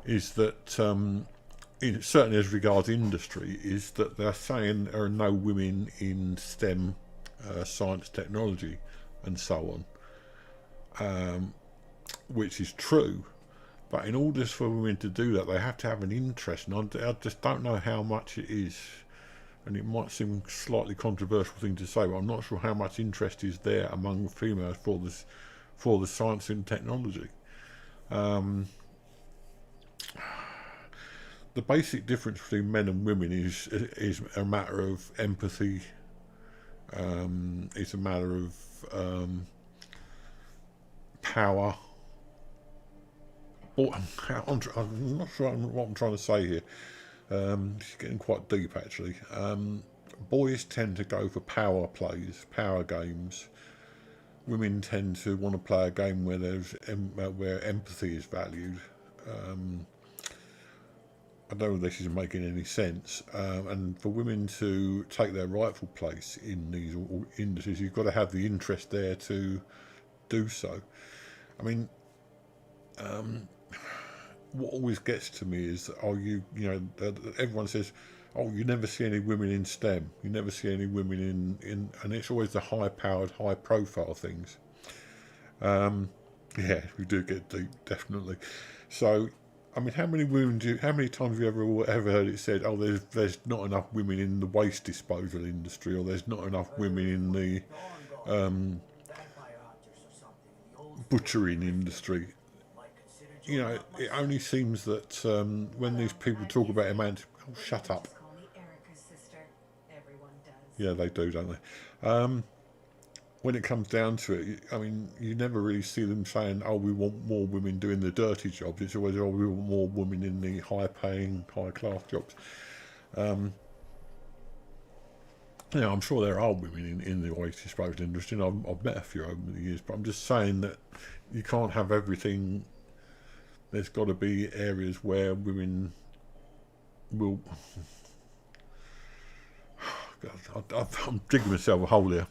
A: is that certainly as regards industry, is that they're saying there are no women in STEM, science, technology, and so on. Which is true, but in order for women to do that, they have to have an interest, and I just don't know how much it is, and it might seem a slightly controversial thing to say, but I'm not sure how much interest is there among females for the science and technology. The basic difference between men and women is a matter of empathy. It's a matter of power. I'm not sure what I'm trying to say here. It's getting quite deep, actually. Boys tend to go for power plays, power games. Women tend to want to play a game where where empathy is valued. I don't know if this is making any sense. And for women to take their rightful place in these industries, you've got to have the interest there to do so. I mean, what always gets to me is, everyone says, oh, you never see any women in STEM, you never see any women in and it's always the high-powered, high-profile things. Yeah, we do get deep, definitely. So, I mean, how many times have you ever heard it said, oh, there's not enough women in the waste disposal industry, or there's not enough women in the butchering industry? you know, it only seems that when these people talk about oh, shut up.
F: Just call me Erica's sister. Everyone does.
A: Yeah, they do, don't they? When it comes down to it, I mean, you never really see them saying, oh, we want more women doing the dirty jobs. It's always, oh, we want more women in the high-paying, high-class jobs. You know, I'm sure there are women in the waste disposal industry, and I've met a few over the years, but I'm just saying that you can't have everything. There's got to be areas where women will... God, I'm digging myself a hole here.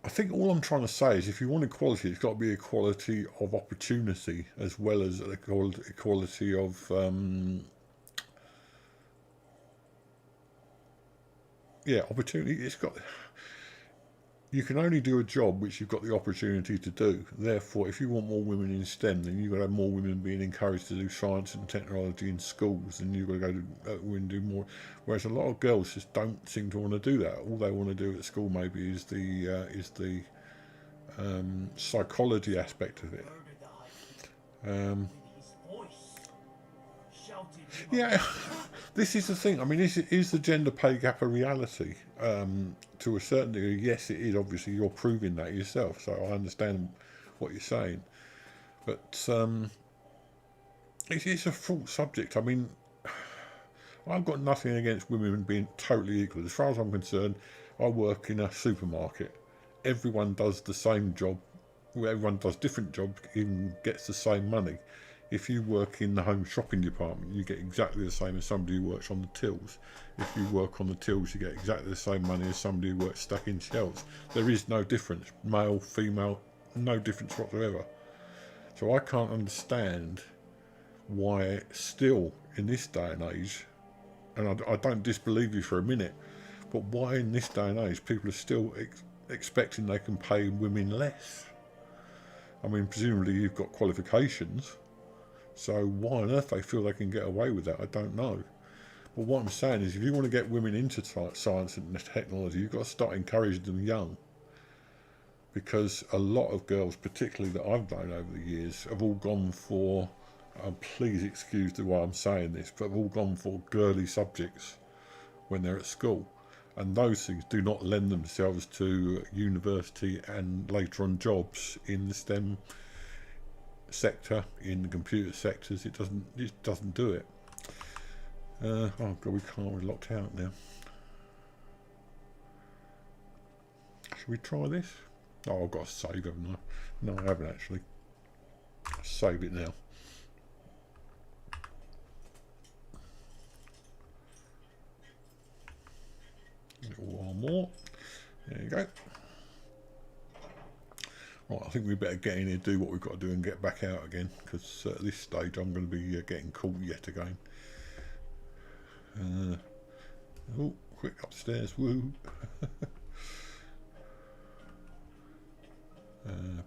A: I think all I'm trying to say is if you want equality, it's got to be equality of opportunity as well as equality of... opportunity. It's got. You can only do a job which you've got the opportunity to do. Therefore, if you want more women in STEM, then you've got to have more women being encouraged to do science and technology in schools, and you've got to go to women do more. Whereas a lot of girls just don't seem to want to do that. All they want to do at school maybe is the psychology aspect of it.
C: With his voice, shouted
A: Yeah, this is the thing. I mean, is the gender pay gap a reality? To a certain degree, yes, it is. Obviously, you're proving that yourself, so I understand what you're saying. But it's a fraught subject. I mean, I've got nothing against women being totally equal. As far as I'm concerned, I work in a supermarket. Everyone does the same job. Everyone does different jobs, even gets the same money. If you work in the home shopping department, you get exactly the same as somebody who works on the tills. If you work on the tills, you get exactly the same money as somebody who works stacking shelves. There is no difference, male, female, no difference whatsoever. So I can't understand why still in this day and age, and I don't disbelieve you for a minute, but why in this day and age people are still expecting they can pay women less? I mean, presumably you've got qualifications. So why on earth they feel they can get away with that, I don't know. But what I'm saying is if you want to get women into science and technology, you've got to start encouraging them young. Because a lot of girls, particularly that I've known over the years, have all gone for, please excuse the way I'm saying this, but have all gone for girly subjects when they're at school. And those things do not lend themselves to university and later on jobs in the STEM sector, in the computer sectors. It doesn't do it. Oh god, we're locked out now. Should we try this? Oh, I've got to save, haven't I? No, I haven't actually. Save it now. A little while more. There you go. Right, I think we better get in here, do what we've got to do and get back out again, because at this stage I'm going to be getting caught yet again. Oh, quick upstairs, woo.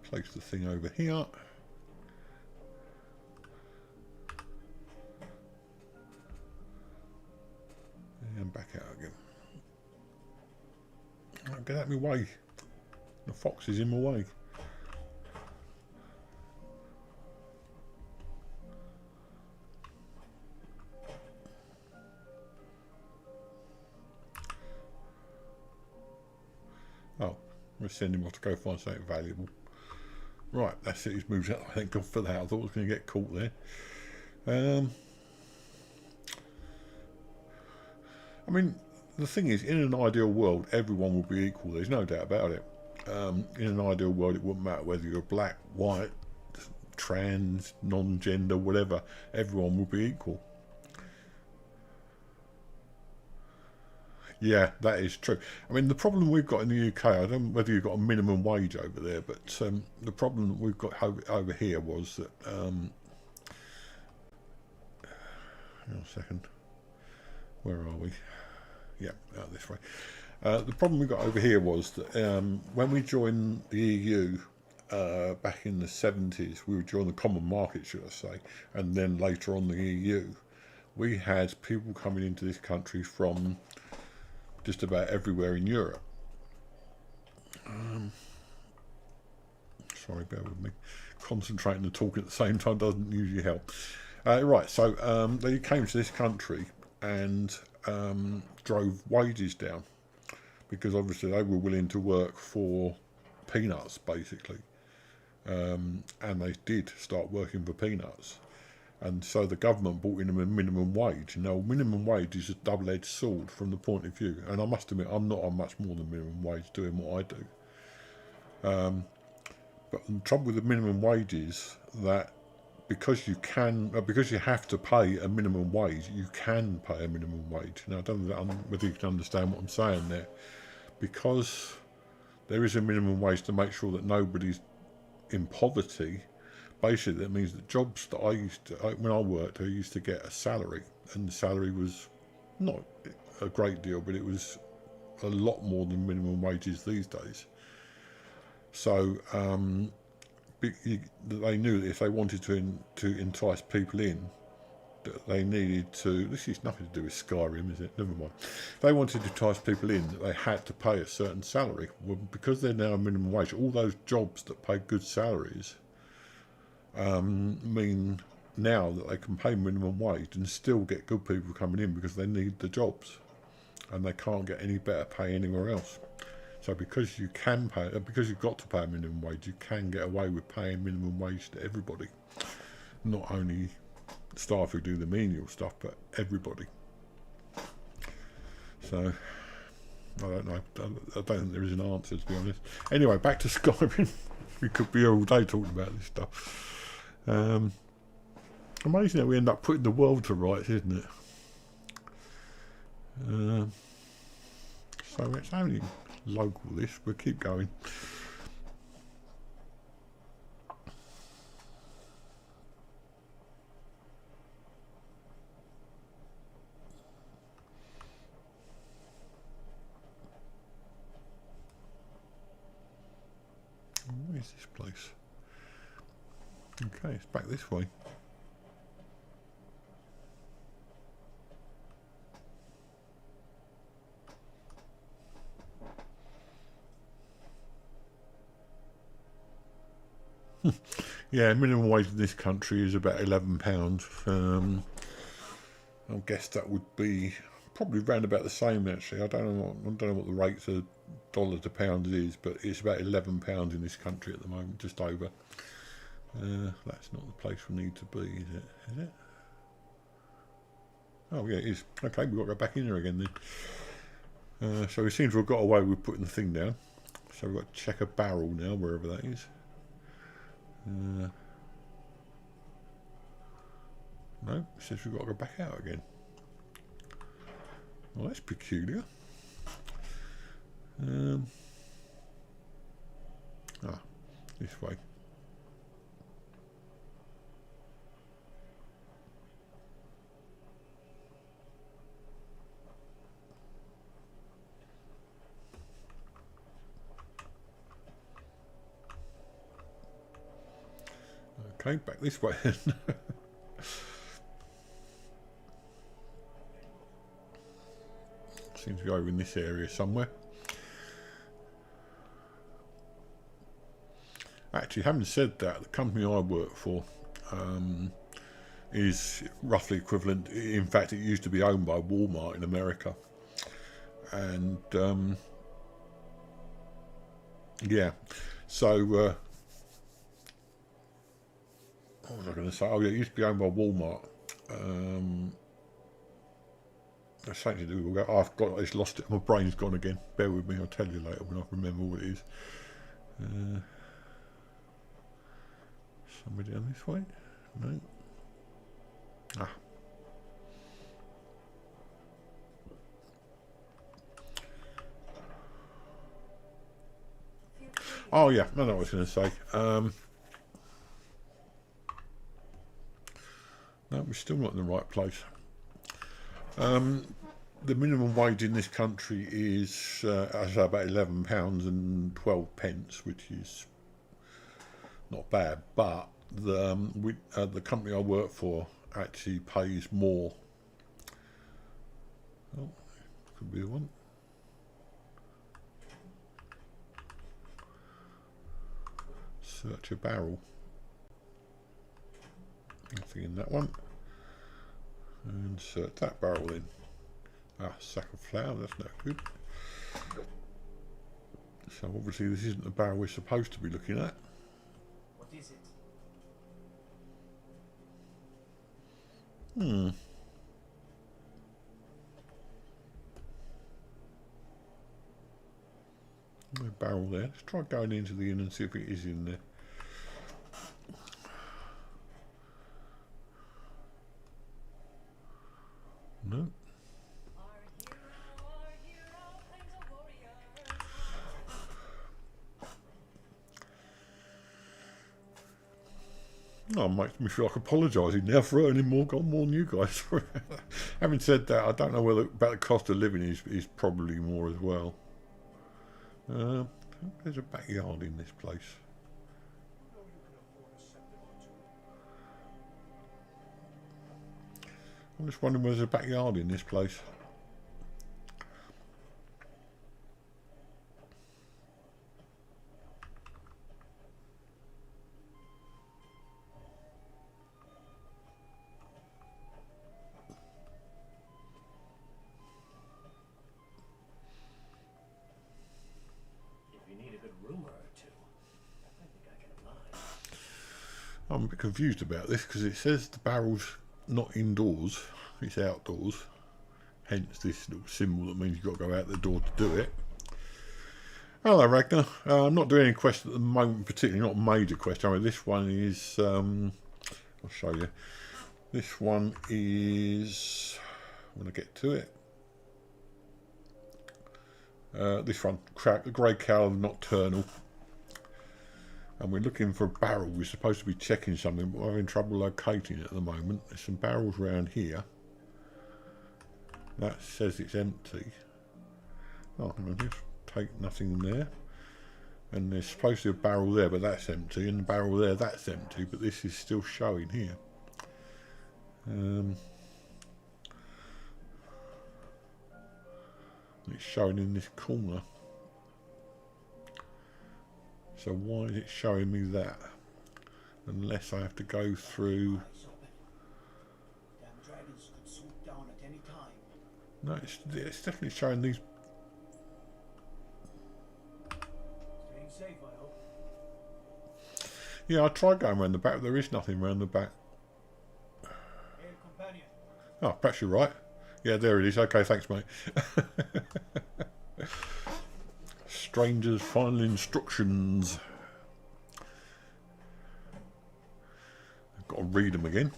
A: Place the thing over here. And back out again. Oh, get out of my way. The fox is in my way. Oh, we'll send him off to go find something valuable. Right, that's it, he's moved out. Thank God for that. I thought I was going to get caught there. I mean, the thing is, in an ideal world, everyone would be equal. There's no doubt about it. In an ideal world, it wouldn't matter whether you're black, white, trans, non-gender, whatever. Everyone would be equal. Yeah, that is true. I mean, the problem we've got in the UK, I don't know whether you've got a minimum wage over there, but the problem that we've got over here was that... hang on a second. Where are we? Yeah, out this way. The problem we got over here was that when we joined the EU back in the 70s, we would join the common market, should I say, and then later on the EU, we had people coming into this country from just about everywhere in Europe. So Sorry, bear with me. Concentrating and talking at the same time doesn't usually help. Right, so they came to this country and drove wages down because obviously they were willing to work for peanuts, basically. And they did start working for peanuts. And so the government brought in a minimum wage. You know, minimum wage is a double-edged sword from the point of view. And I must admit, I'm not on much more than minimum wage doing what I do. But the trouble with the minimum wage is that because you have to pay a minimum wage, you can pay a minimum wage. Now, I don't know whether you can understand what I'm saying there. Because there is a minimum wage to make sure that nobody's in poverty. Basically, that means that jobs that when I worked, I used to get a salary, and the salary was not a great deal, but it was a lot more than minimum wages these days. So they knew that if they wanted to entice people in, that they needed to. This is nothing to do with Skyrim, is it? Never mind. If they wanted to entice people in, that they had to pay a certain salary. Well, because they're now a minimum wage, all those jobs that pay good salaries mean now that they can pay minimum wage and still get good people coming in because they need the jobs, and they can't get any better pay anywhere else. So because you've got to pay a minimum wage, you can get away with paying minimum wage to everybody, not only staff who do the menial stuff, but everybody. So I don't know. I don't think there is an answer, to be honest. Anyway, back to Skyrim. We could be here all day talking about this stuff. Amazing that we end up putting the world to rights, isn't it? So it's only local, this. We'll keep going. Where's this place? Okay, it's back this way. Yeah, minimum wage in this country is about £11. I guess that would be probably round about the same. Actually, I don't know what the rates of dollar to pound is, but it's about £11 in this country at the moment, just over. That's not the place we need to be, is it? Is it? Oh yeah, it is. Okay, we've got to go back in there again then. So we seem to have got away with putting the thing down. So we've got to check a barrel now, wherever that is. No, it says we've got to go back out again. Well, that's peculiar. This way. Okay, back this way. Seems to be over in this area somewhere. Actually, having said that, the company I work for is roughly equivalent. In fact, it used to be owned by Walmart in America. And yeah, so what was I going to say? Oh yeah, it used to be owned by Walmart. There's something to do with I've lost it. My brain's gone again. Bear with me, I'll tell you later when I remember what it is. Somebody down this way? No. Ah. Oh yeah, I know what I was going to say. No, we're still not in the right place. The minimum wage in this country is, I say, about £11 and 12 pence, which is not bad. But the company I work for actually pays more. Oh, could be the one. Search a barrel. Nothing in that one. And insert that barrel in. Ah, sack of flour, that's no good. So obviously this isn't the barrel we're supposed to be looking at.
C: What is it?
A: No barrel there. Let's try going into the inn and see if it is in there. No.
F: Our hero claims a warrior.
A: Oh, it makes me feel like apologising now for earning more than you guys. Having said that, I don't know whether about the cost of living is probably more as well. There's a backyard in this place.
C: You know you can afford a septic or two.
A: I'm just wondering whether there's a backyard in this place.
C: If you need a good room or two, I think I can oblige.
A: I'm a bit confused about this because it says the barrel's not indoors, it's outdoors. Hence this little symbol that means you've got to go out the door to do it. Hello Ragnar. I'm not doing any questions at the moment, particularly not major questions. I mean, this one is, I'll show you. This one is, when I get to it, this one, the Grey Cow Nocturnal. And we're looking for a barrel. We're supposed to be checking something, but we're having trouble locating it at the moment. There's some barrels around here. That says it's empty. Oh, hang on, just take nothing there. And there's supposed to be a barrel there, but that's empty. And the barrel there, that's empty, but this is still showing here. It's showing in this corner. So why is it showing me that? Unless I have to go through...
C: Eyes open. Damn dragons could swoop down at any time.
A: No, it's definitely showing these...
C: Staying safe, I hope.
A: Yeah, I tried going around the back, but there is nothing around the back.
C: Hail, companion.
A: Oh, perhaps you're right. Yeah, there it is. Okay, thanks, mate. Stranger's final instructions. I've got to read them again.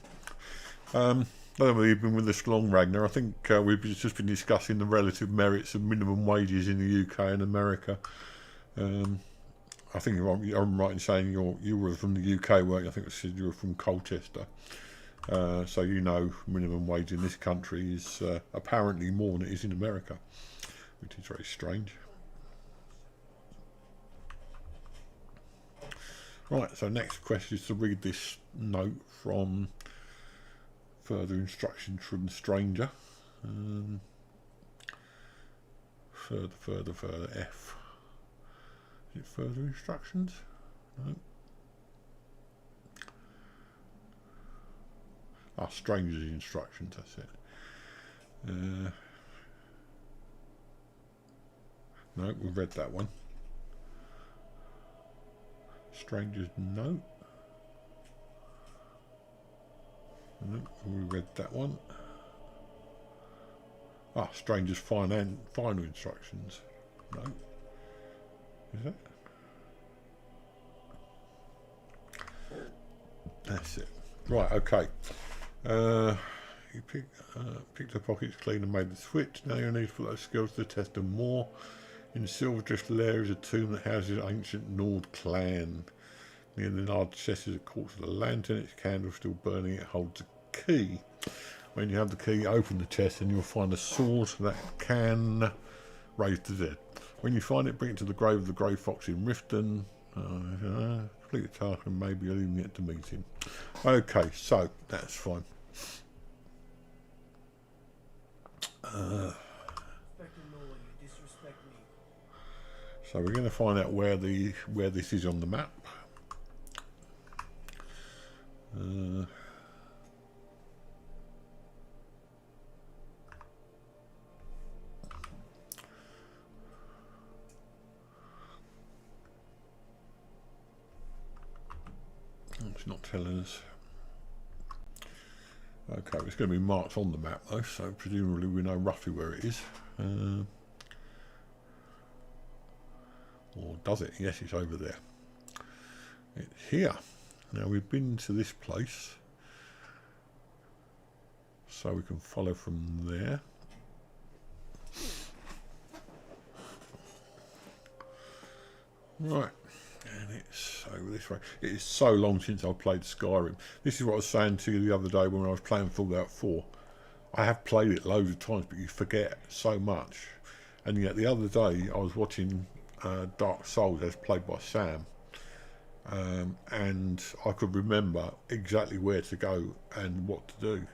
A: I don't know whether you've been with us long, Ragnar. I think we've just been discussing the relative merits of minimum wages in the UK and America. I think I'm right in saying you were from the UK, weren't you? I think it said you were from Colchester. So you know minimum wage in this country is apparently more than it is in America, which is very strange. Right, so next question is to read this note from further instructions from the stranger. Further, F. Is it further instructions? No. Ah, stranger's instructions, that's it. No, we've read that one. Stranger's note. No, we read that one. Ah, stranger's final instructions. No. Is it? That's it. Right, okay. You picked the pockets clean and made the switch. Now you need to put those skills to the test and more. In Silverdrift Lair is a tomb that houses an ancient Nord clan. Near the large chest is a corpse of a lantern. Its candle still burning. It holds a key. When you have the key, open the chest and you'll find a sword that can raise the dead. When you find it, bring it to the grave of the Grey Fox in Riften. Complete the task and maybe you'll even get to meet him. Okay, so that's fine.
C: Inspector Nolan, you disrespect me.
A: So we're going to find out where this is on the map. Uh, it's not telling us. Okay, it's going to be marked on the map though, so presumably we know roughly where it is. Or does it? Yes, it's over there. It's here. Now we've been to this place, so we can follow from there. Right, and it's over this way. It is so long since I've played Skyrim. This is what I was saying to you the other day when I was playing Fallout 4. I have played it loads of times, but you forget so much. And yet the other day I was watching Dark Souls as played by Sam, and I could remember exactly where to go and what to do,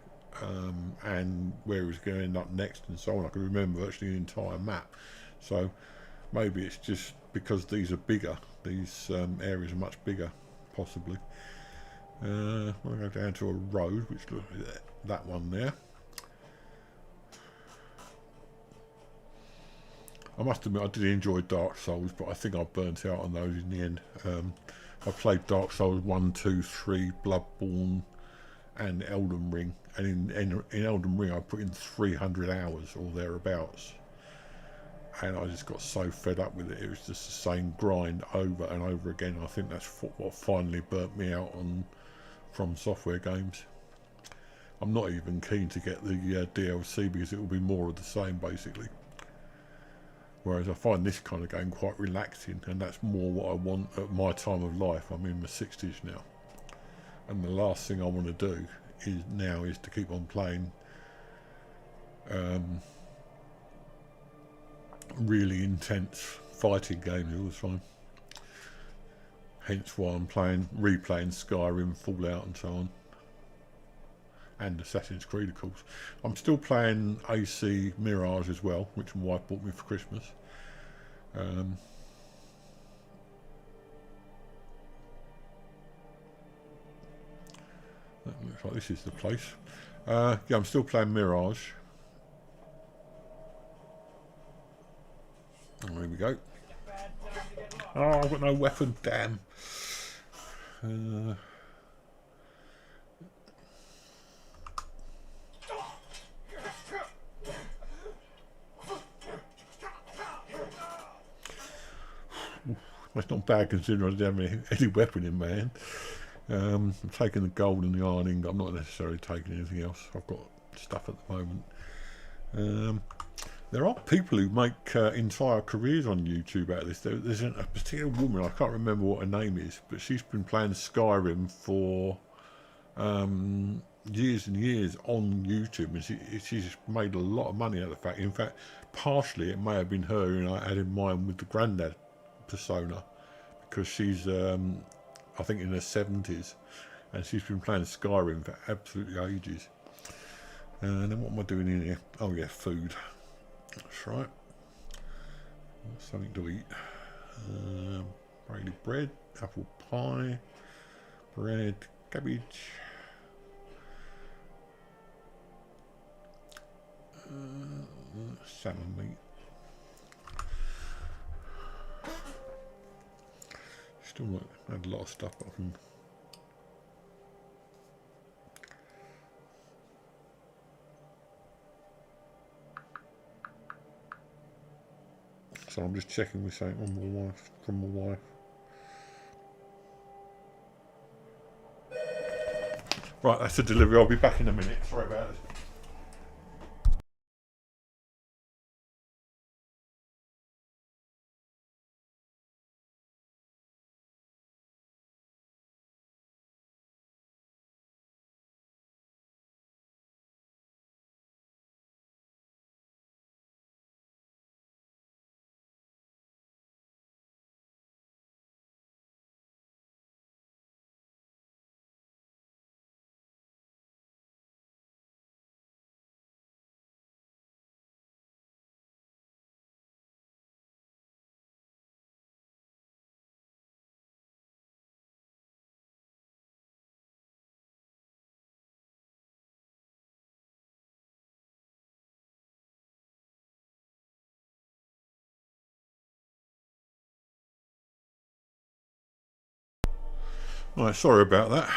A: and where it was going to end up next and so on. I could remember virtually the entire map. So maybe it's just because these are bigger, these areas are much bigger, possibly. We'll go down to a road, which looks like that one there. I must admit I did enjoy Dark Souls, but I think I burnt out on those in the end. I played Dark Souls 1, 2, 3, Bloodborne and Elden Ring, and in Elden Ring I put in 300 hours or thereabouts, and I just got so fed up with it. It was just the same grind over and over again. I think that's what finally burnt me out on From Software games. I'm not even keen to get the DLC because it will be more of the same basically. Whereas I find this kind of game quite relaxing, and that's more what I want at my time of life. I'm in my 60s now, and the last thing I want to do is to keep on playing really intense fighting games all the time. Hence why I'm replaying Skyrim, Fallout and so on, and Assassin's Creed of course. I'm still playing AC Mirage as well, which my wife bought me for Christmas. That looks like this is the place. Yeah, I'm still playing Mirage. Oh, there we go. Oh, I've got no weapon, damn. That's not bad considering I didn't have any weapon in my hand. I'm taking the gold and the iron ingot. I'm not necessarily taking anything else. I've got stuff at the moment. There are people who make entire careers on YouTube out of this. There's a particular woman, I can't remember what her name is, but she's been playing Skyrim for years and years on YouTube, and she's made a lot of money out of the fact. In fact, partially it may have been her and I had in mind with the Grandad persona, because she's I think in her 70s, and she's been playing Skyrim for absolutely ages. And then what am I doing in here? Oh yeah, food. That's right. Something to eat. Braided bread, apple pie, bread, cabbage, salmon meat. Still not had a lot of stuff I can. So I'm just checking with something on my wife, from my wife. Right, that's the delivery. I'll be back in a minute. Sorry about this. Right, sorry about that.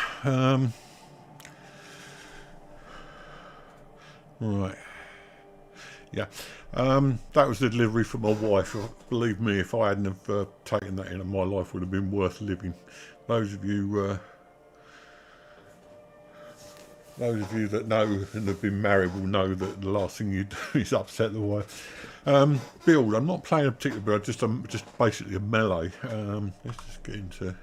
A: Right. Yeah. That was the delivery for my wife. Believe me, if I hadn't have taken that in, my life would have been worth living. Those of you that know and have been married will know that the last thing you do is upset the wife. Build. I'm not playing a particular build. Just basically a melee. Let's just get into.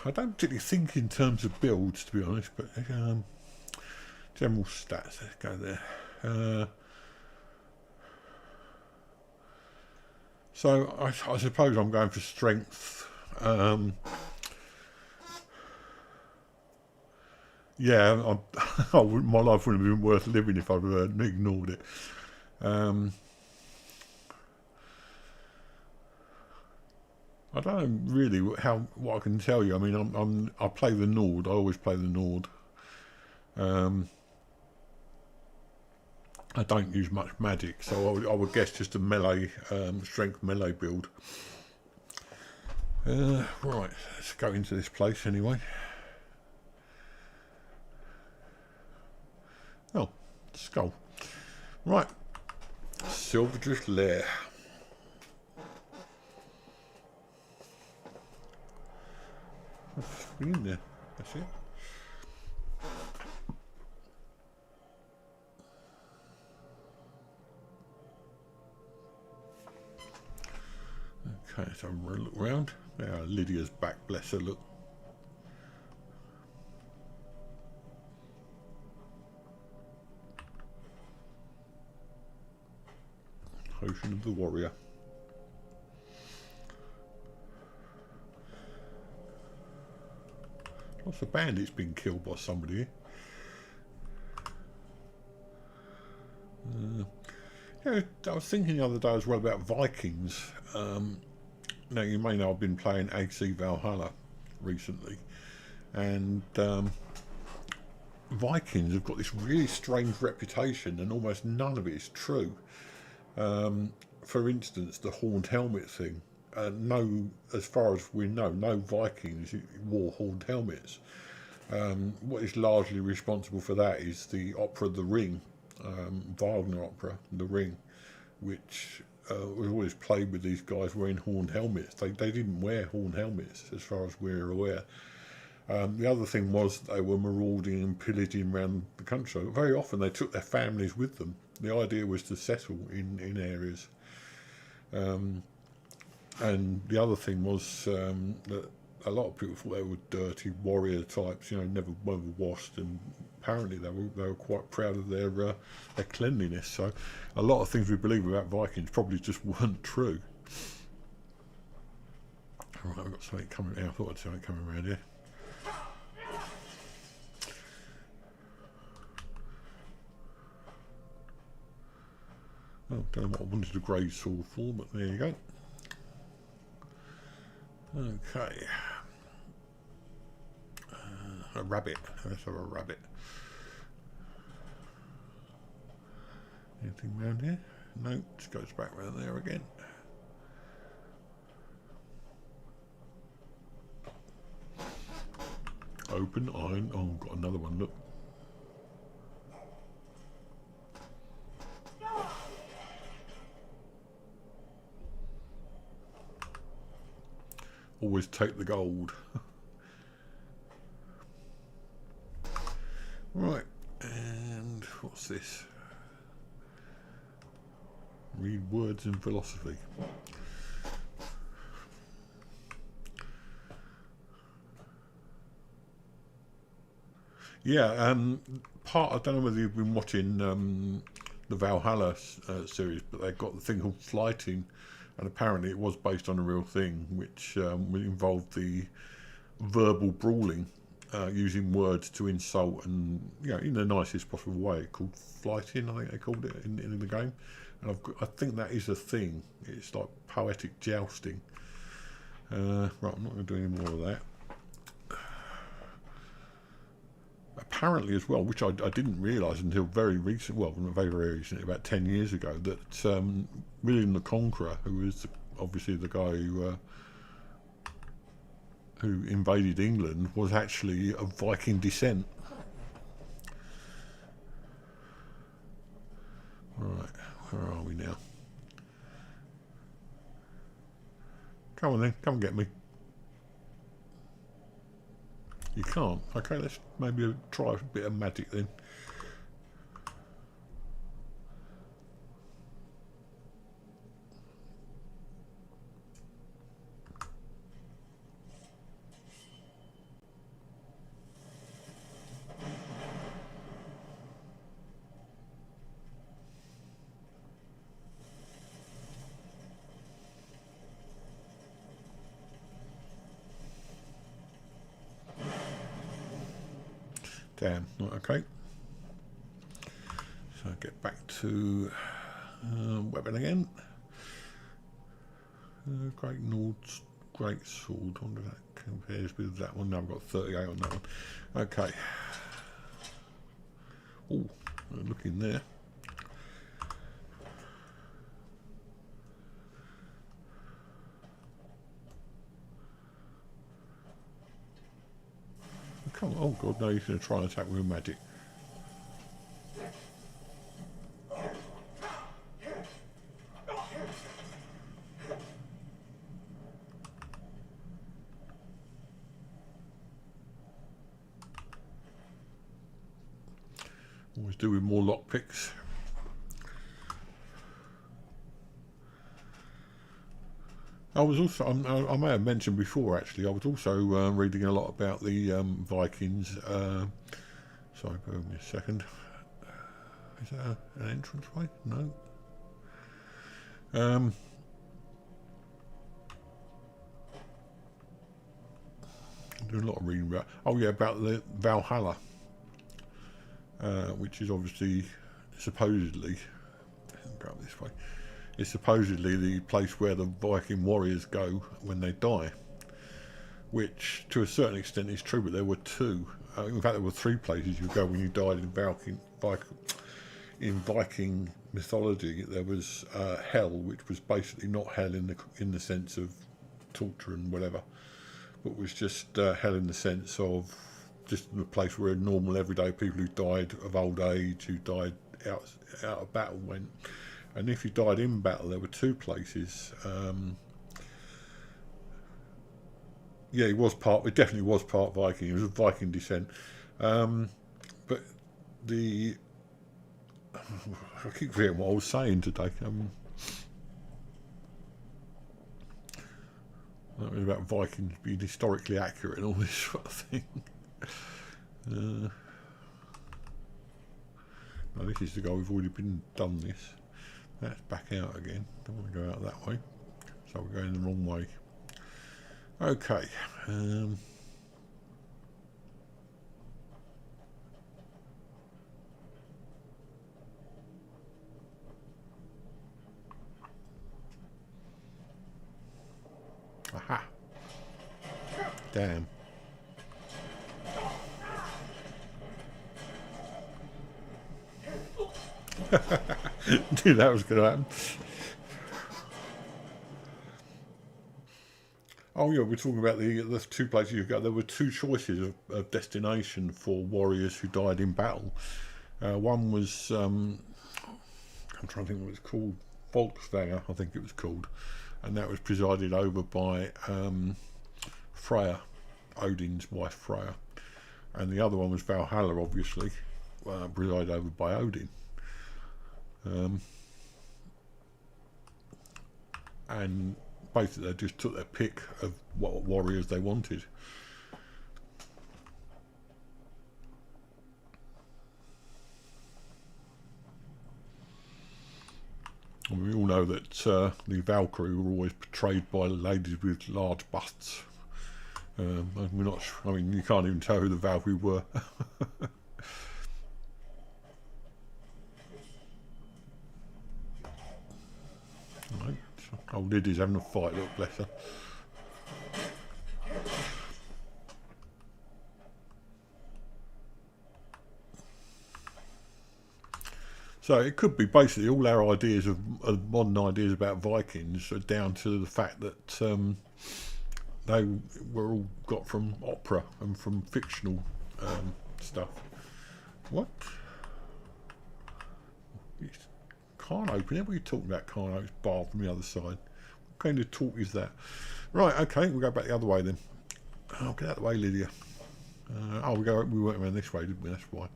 A: I don't particularly think in terms of builds, to be honest, but general stats. Let's go there. So I suppose I'm going for strength. Yeah, my life wouldn't have been worth living if I'd ignored it. I don't know really what I can tell you. I mean, I play the Nord. I always play the Nord. I don't use much magic, so I would guess just a melee, strength melee build. Right, let's go into this place anyway. Oh, skull. Right, Silverdrift Lair. In there, that's it. Okay, so we'll look round. Now Lydia's back, bless her, look. Potion of the Warrior. Lots of bandits being killed by somebody. Yeah, I was thinking the other day as well about Vikings. Now you may know I've been playing AC Valhalla recently, and Vikings have got this really strange reputation, and almost none of it is true. For instance, the horned helmet thing. No, as far as we know, no Vikings wore horned helmets. What is largely responsible for that is the opera The Ring, Wagner opera The Ring, which was always played with these guys wearing horned helmets. They didn't wear horned helmets, as far as we're aware. The other thing was they were marauding and pillaging around the country. Very often they took their families with them. The idea was to settle in areas. And the other thing was that a lot of people thought they were dirty warrior types, you know, never washed, and apparently they were quite proud of their cleanliness. So a lot of things we believe about Vikings probably just weren't true. All right, I've got something coming out. I thought I'd see something coming around here. Oh, don't know what I wanted a grey sword for, but there you go. Okay. A rabbit. Let's have a rabbit. Anything around here? No, just goes back round there again. Open iron. Oh, got another one, look. Always take the gold. Right, and what's this? Read words in philosophy. Yeah, I don't know whether you've been watching the Valhalla series, but they've got the thing called flighting, and apparently it was based on a real thing, which involved the verbal brawling, using words to insult, and in the nicest possible way, called flighting, I think they called it in the game. And I think that is a thing. It's like poetic jousting. Right, I'm not going to do any more of that. Apparently as well, which I didn't realise until very recent, well, not very, very recently, about 10 years ago, that William the Conqueror, who is obviously the guy who who invaded England was actually of Viking descent. Right, where are we now? Come on then, come and get me. You can't. Okay, let's maybe try a bit of magic then. Damn, right, okay. So get back to weapon again. Great Nord's Great Sword. I wonder if that compares with that one. No, I've got 38 on that one. Okay. Oh, look in there. Come on. Oh god, no, he's going to try and attack with magic. Always do with more lockpicks. I was also, I may have mentioned before actually, I was also reading a lot about the Vikings. Sorry, bear with me a second. Is that an entranceway? No. I'm doing a lot of reading about, oh yeah, about the Valhalla. Which is obviously, supposedly, go up this way, it's supposedly the place where the Viking warriors go when they die, which to a certain extent is true, but there were two. In fact, there were three places you go when you died in Viking mythology. There was hell, which was basically not hell in the sense of torture and whatever, but was just hell in the sense of just the place where normal everyday people who died of old age, who died out of battle went. And if you died in battle, there were two places. Yeah, it definitely was part Viking. It was of Viking descent. But I keep forgetting what I was saying today. That was about Vikings being historically accurate and all this sort of thing. No, this is the guy we've already done this. That's back out again. Don't want to go out that way, so we're going the wrong way. Okay. Aha. Damn. Knew that was going to happen. Oh yeah, we're talking about the two places you go. There were two choices of destination for warriors who died in battle. One was I'm trying to think what it's called, Volkswagen, I think it was called, and that was presided over by Freya, Odin's wife Freya, and the other one was Valhalla, obviously, presided over by Odin. And basically they just took their pick of what warriors they wanted. And we all know that the Valkyrie were always portrayed by ladies with large busts. We're not. I mean, you can't even tell who the Valkyrie were. Right. Old Liddy's having a fight, look, bless her. So it could be basically all our ideas of modern ideas about Vikings are down to the fact that they were all got from opera and from fictional stuff. What? You can't open it. What are you talking about? Can't open? It's barred from the other side. What kind of talk is that? Right. Okay. We'll go back the other way then. Oh, get out of the way, Lydia. We went around this way, didn't we? That's why.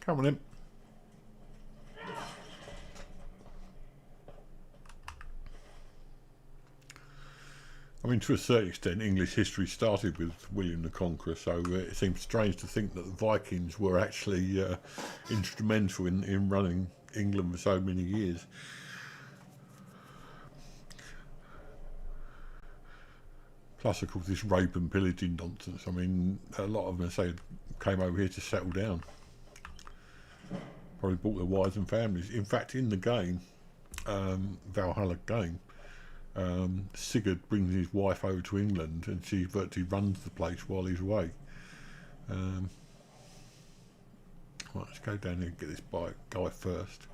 A: Come on in. I mean, to a certain extent, English history started with William the Conqueror, so it seems strange to think that the Vikings were actually instrumental in running England for so many years. Plus, of course, this rape and pillaging nonsense. I mean, a lot of them say came over here to settle down. Probably brought their wives and families. In fact, in the game, Valhalla game, Sigurd brings his wife over to England and she virtually runs the place while he's away. Right, let's go down here and get this guy first.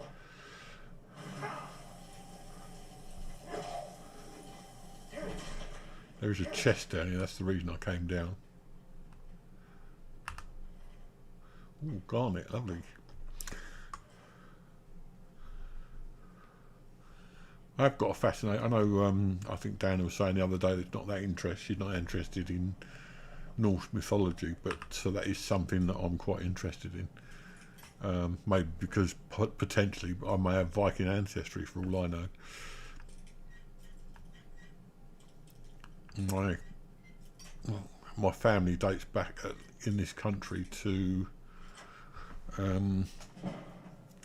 A: There's a chest down here, that's the reason I came down. Ooh, garnet, lovely. I've got a fascination. I know. I think Dan was saying the other day that she's not interested in Norse mythology, but so that is something that I'm quite interested in. Maybe because potentially I may have Viking ancestry for all I know. My family dates back in this country to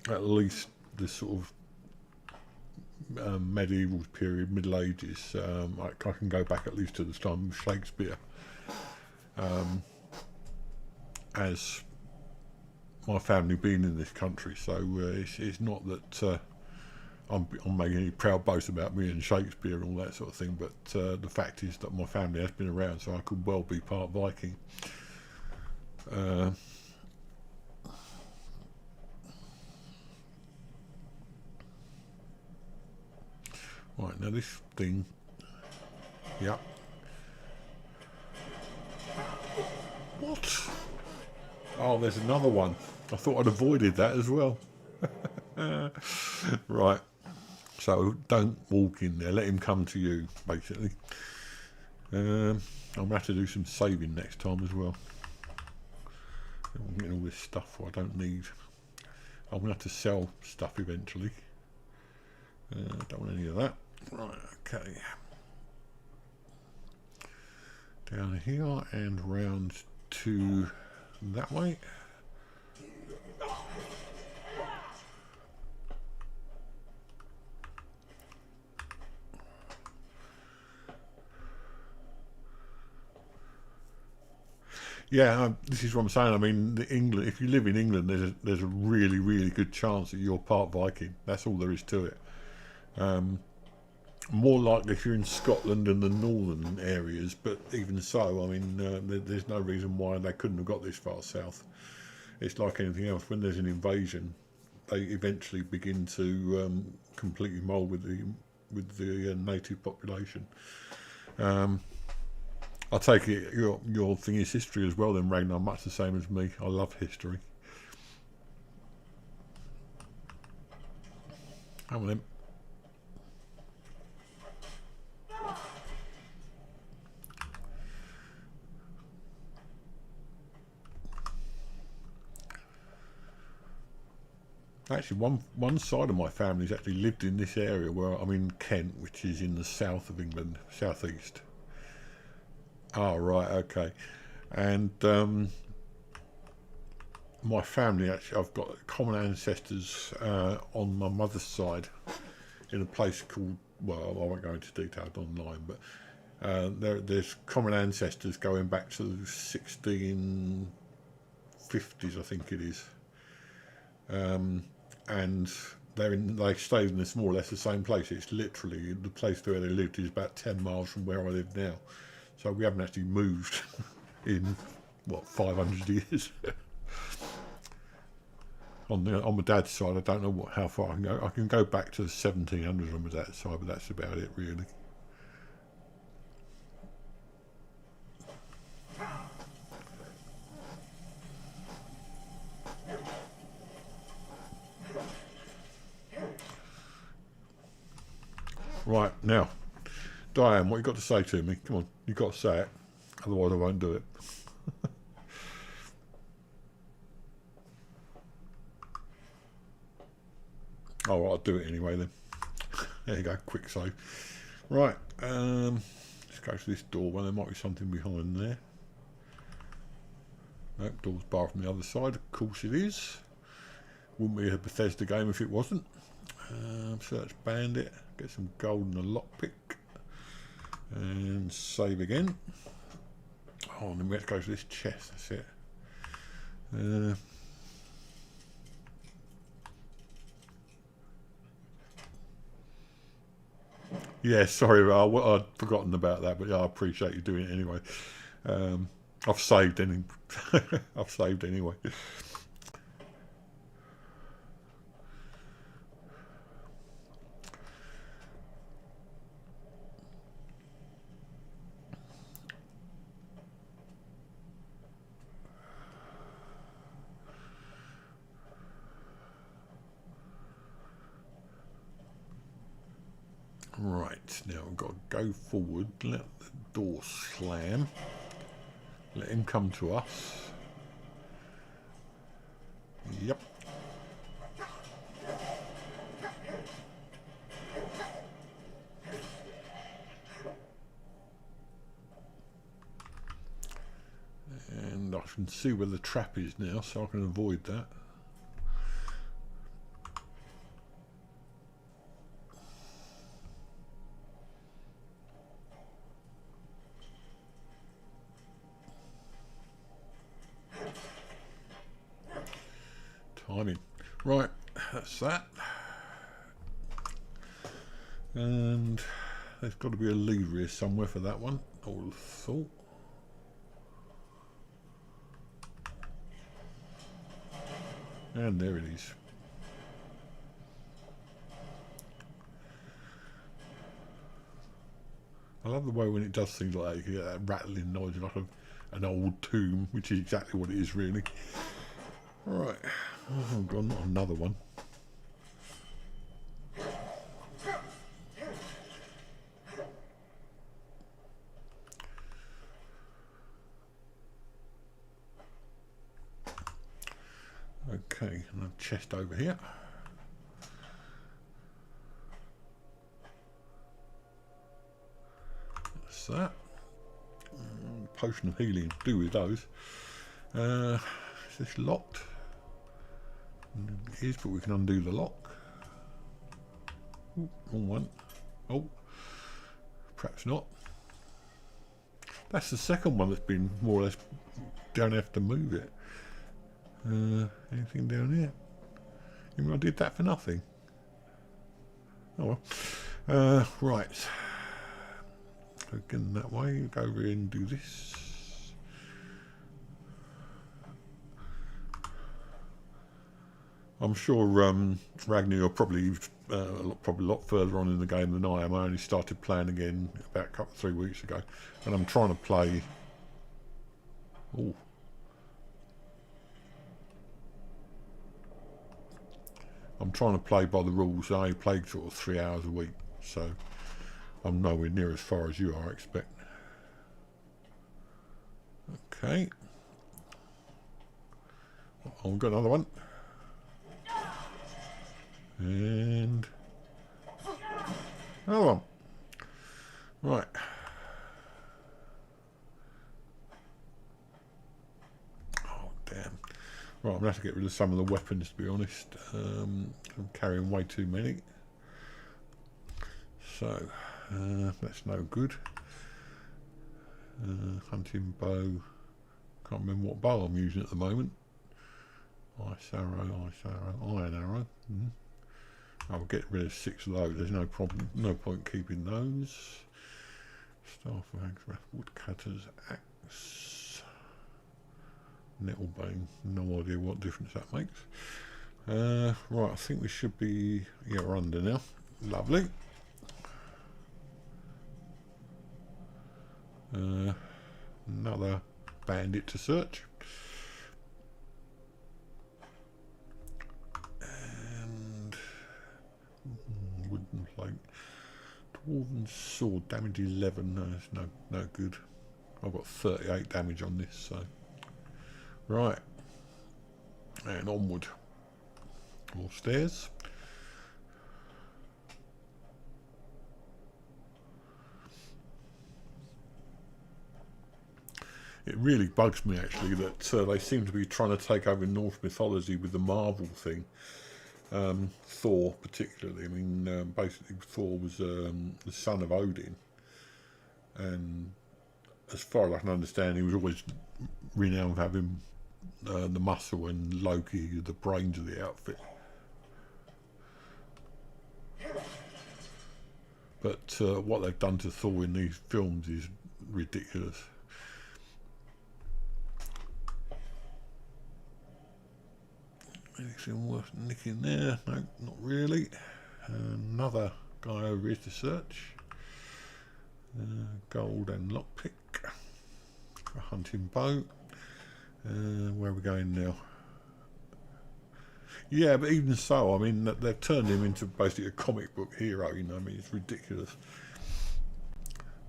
A: at least the sort of medieval period, Middle Ages. I can go back at least to the time of Shakespeare, as my family being in this country. So it's not that I'm making any proud boast about me and Shakespeare and all that sort of thing, but the fact is that my family has been around, so I could well be part Viking. Right, now this thing, yeah. What? Oh, there's another one. I thought I'd avoided that as well. Right, so don't walk in there, let him come to you, basically. I'm going to have to do some saving next time as well. I'm getting all this stuff I don't need. I'm going to have to sell stuff eventually. Don't want any of that. Right, okay. Down here and round to that way. Yeah, this is what I'm saying. I mean, England. If you live in England, there's a really, really good chance that you're part Viking. That's all there is to it. More likely if you're in Scotland and the northern areas, but even so, I mean, there's no reason why they couldn't have got this far south. It's like anything else. When there's an invasion, they eventually begin to completely mould with the native population. I take it your thing is history as well then, Ragnar, much the same as me. I love history. Come on then. Actually, one side of my family's actually lived in this area where I'm in Kent, which is in the south of England, southeast. Oh, right, okay. And my family, actually, I've got common ancestors on my mother's side in a place called, well, I won't go into detail online, but there's common ancestors going back to the 1650s, I think it is. And they stayed in this more or less the same place. It's literally, the place where they lived is about 10 miles from where I live now. So we haven't actually moved in what, 500 years. On my dad's side, I don't know how far I can go. I can go back to the 1700s on my dad's side, but that's about it, really. Right, now, Diane, what you got to say to me? Come on, you got to say it, otherwise I won't do it. Oh, well, I'll do it anyway then. There you go, quick save. Right, let's go to this door. Well, there might be something behind there. Nope, door's barred from the other side. Of course it is. Wouldn't be a Bethesda game if it wasn't. Search bandit, get some gold and a lockpick, and save again. Oh, and then we have to go to this chest. That's it. Yeah, sorry, I'd forgotten about that, but yeah, I appreciate you doing it anyway. I've saved I've saved anyway. Right, now we've got to go forward, let the door slam, let him come to us. Yep. And I can see where the trap is now, so I can avoid that. Timing. Right, that's that. And there's got to be a lever here somewhere for that one, I would have thought. And there it is. I love the way when it does things like that, you can get that rattling noise like an old tomb, which is exactly what it is, really. Right. Oh god, not another one. Okay, another chest over here. That's that. Potion of healing to do with those. Is this locked? It is, but we can undo the lock. Ooh, wrong one. Oh, perhaps not. That's the second one that's been more or less, don't have to move it. Anything down here? You mean I did that for nothing? Oh well. Right. So again that way, go over here and do this. I'm sure Ragnar, you're probably a lot further on in the game than I am. I only started playing again about 3 weeks ago, and I'm trying to play. Oh, I'm trying to play by the rules. I only play sort of 3 hours a week, so I'm nowhere near as far as you are, I expect. Okay, I've got another one. And another one. Right. Oh, damn. Right, I'm going to have to get rid of some of the weapons, to be honest. I'm carrying way too many. So, that's no good. Hunting bow. Can't remember what bow I'm using at the moment. Ice arrow, iron arrow. I'll get rid of 6 of those. There's no problem, no point keeping those. Staff of axe, woodcutter's axe. Nettlebane, no idea what difference that makes. Right, I think we should be, yeah, we're under now. Lovely. Another bandit to search. And wooden plate. Dwarven sword, damage 11. No, it's no good. I've got 38 damage on this, so. Right. And onward. More stairs. It really bugs me actually that they seem to be trying to take over Norse mythology with the Marvel thing. Thor particularly. I mean, basically Thor was the son of Odin, and as far as I can understand, he was always renowned for having the muscle, and Loki the brains of the outfit. But what they've done to Thor in these films is ridiculous. Anything worth nicking there? No, not really. Another guy over here to search. Gold and lockpick. A hunting bow. Where are we going now? Yeah, but even so, I mean, they've turned him into basically a comic book hero, you know, I mean, it's ridiculous.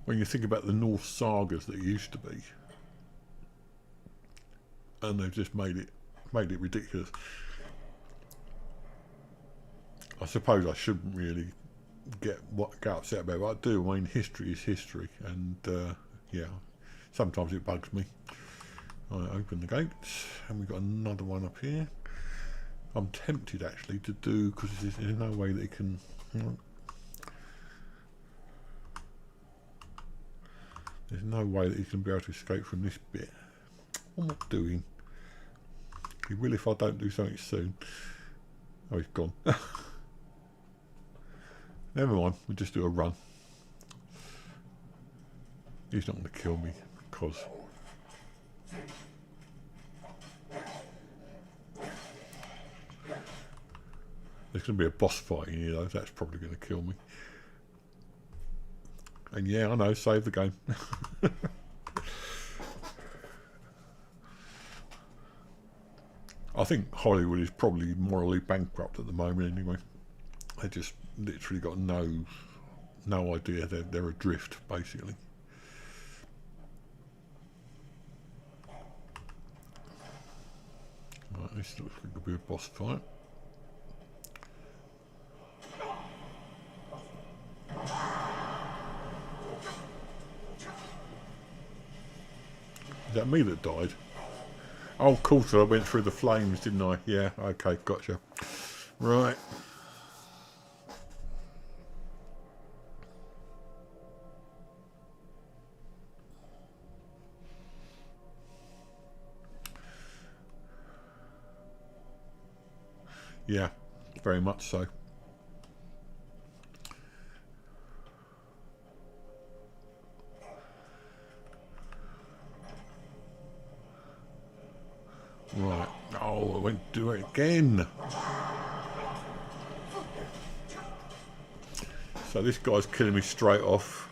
A: When you think about the Norse sagas that used to be, and they've just made it ridiculous. I suppose I shouldn't really get upset about it, but I do. I mean, history is history, and yeah, sometimes it bugs me. Right, open the gates, and we've got another one up here. I'm tempted actually to do, because there's no way that he can. There's no way that he can be able to escape from this bit. What am I doing? He will if I don't do something soon. Oh, he's gone. Never mind, we'll just do a run. He's not going to kill me, because... There's going to be a boss fight in here, though. That's probably going to kill me. And yeah, I know, save the game. I think Hollywood is probably morally bankrupt at the moment anyway. They just literally got no idea. They're adrift, basically. Right, this looks like it'll be a boss fight. Is that me that died? Oh, of course, I went through the flames, didn't I? Yeah, okay, gotcha. Right. Yeah, very much so. Right. Oh, I went to do it again. So this guy's killing me straight off.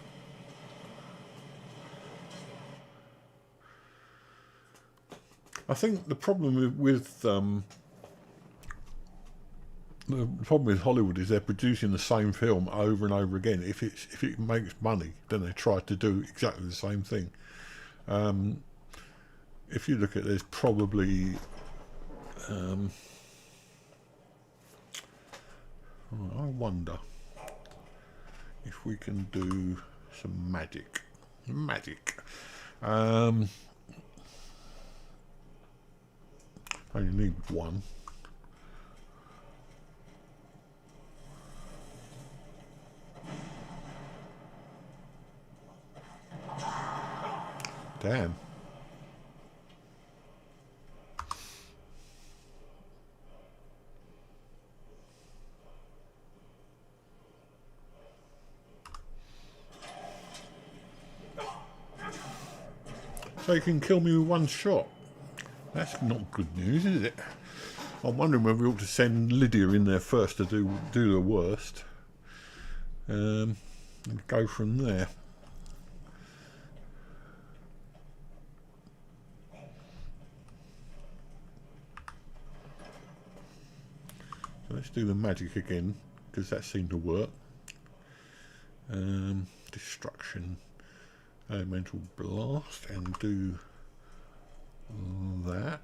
A: I think the problem with Hollywood is they're producing the same film over and over again. If it makes money, then they try to do exactly the same thing. If you look at, there's probably I wonder if we can do some magic. I only need one. Damn. So you can kill me with one shot. That's not good news, is it? I'm wondering whether we ought to send Lydia in there first to do the worst, and go from there. So let's do the magic again, because that seemed to work. Destruction, elemental blast, and do that.